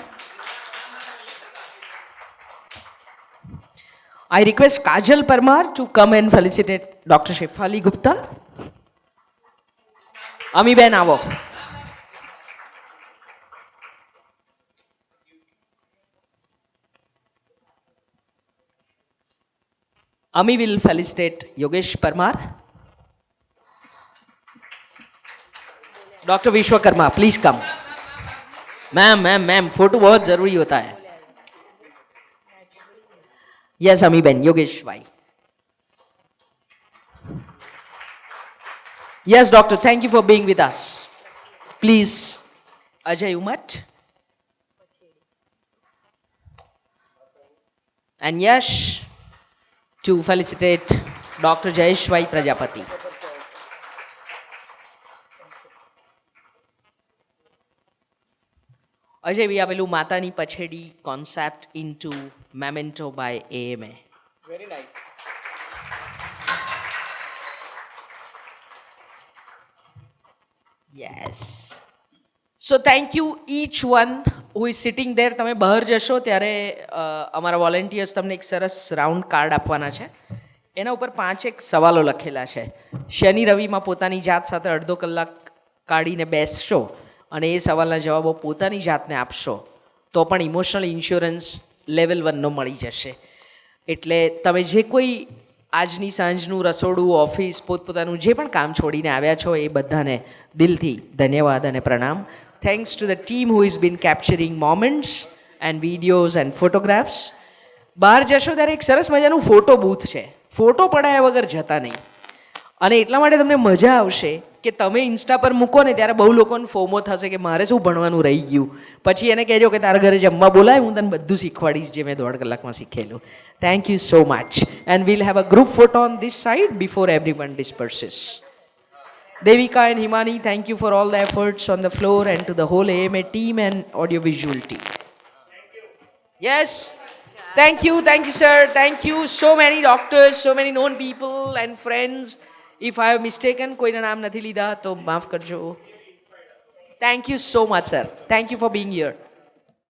I request Kajal Parmar to come and felicitate Dr. Shefali Gupta. Ami Ben આવો. Ami will felicitate Yogesh Parmar. Doctor Vishwakarma please come. Ma'am photo बहुत जरूरी होता है. Yes Ami ben, Yogesh bhai. Yes doctor, thank you for being with us. Please Ajay Umat and Yash to felicitate Dr. Jayesh Vai Prajapati. Ajay bhai આપેલું માતાની પછેડી concept into memento by AMA. Very nice. Yes. So thank you each one who is sitting there. તમે બહાર જશો ત્યારે અમારા volunteers તમને એક સરસ રાઉન્ડ કાર્ડ આપવાના છે. એના ઉપર 5 સવાલો લખેલા છે. શનિ રવિમાં પોતાની જાત સાથે અડધો કલાક કાઢીને બેસશો અને એ સવાલના જવાબો પોતાની જાતને આપશો તો પણ ઇમોશનલ ઇન્સ્યોરન્સ લેવલ 1નો મળી જશે. એટલે તમે જે કોઈ આજની સાંજનું રસોડું, ઓફિસ, પોતપોતાનું જે પણ કામ છોડીને આવ્યા છો એ બધાને દિલથી ધન્યવાદ અને પ્રણામ. Thanks to the team who is bin capturing moments and videos and photographs. બહાર જશો ત્યારે એક સરસ મજાનું ફોટો બૂથ છે. ફોટો પડાયા વગર જતા નહીં. અને એટલા માટે તમને મજા આવશે કે તમે ઇન્સ્ટા પર મૂકો ને ત્યારે બહુ લોકોને ફોમો થશે કે મારે શું ભણવાનું રહી ગયું. પછી એને કહેજો કે તારા ઘરે જમવા બોલાય, હું તને બધું શીખવાડીશ જે મેં 1.5 કલાકમાં શીખેલું. Thank you so much. And we'll have a group photo on this side before everyone disperses. Devika and Himani, thank you for all the efforts on the floor and to the whole AMA team and audiovisual team. Yes. Thank you, sir. Thank you. So many doctors, so many known people and friends. If I have mistaken, કોઈના નામ નથી લીધા તો માફ કરજો. Thank you so much, sir. Thank you for being here.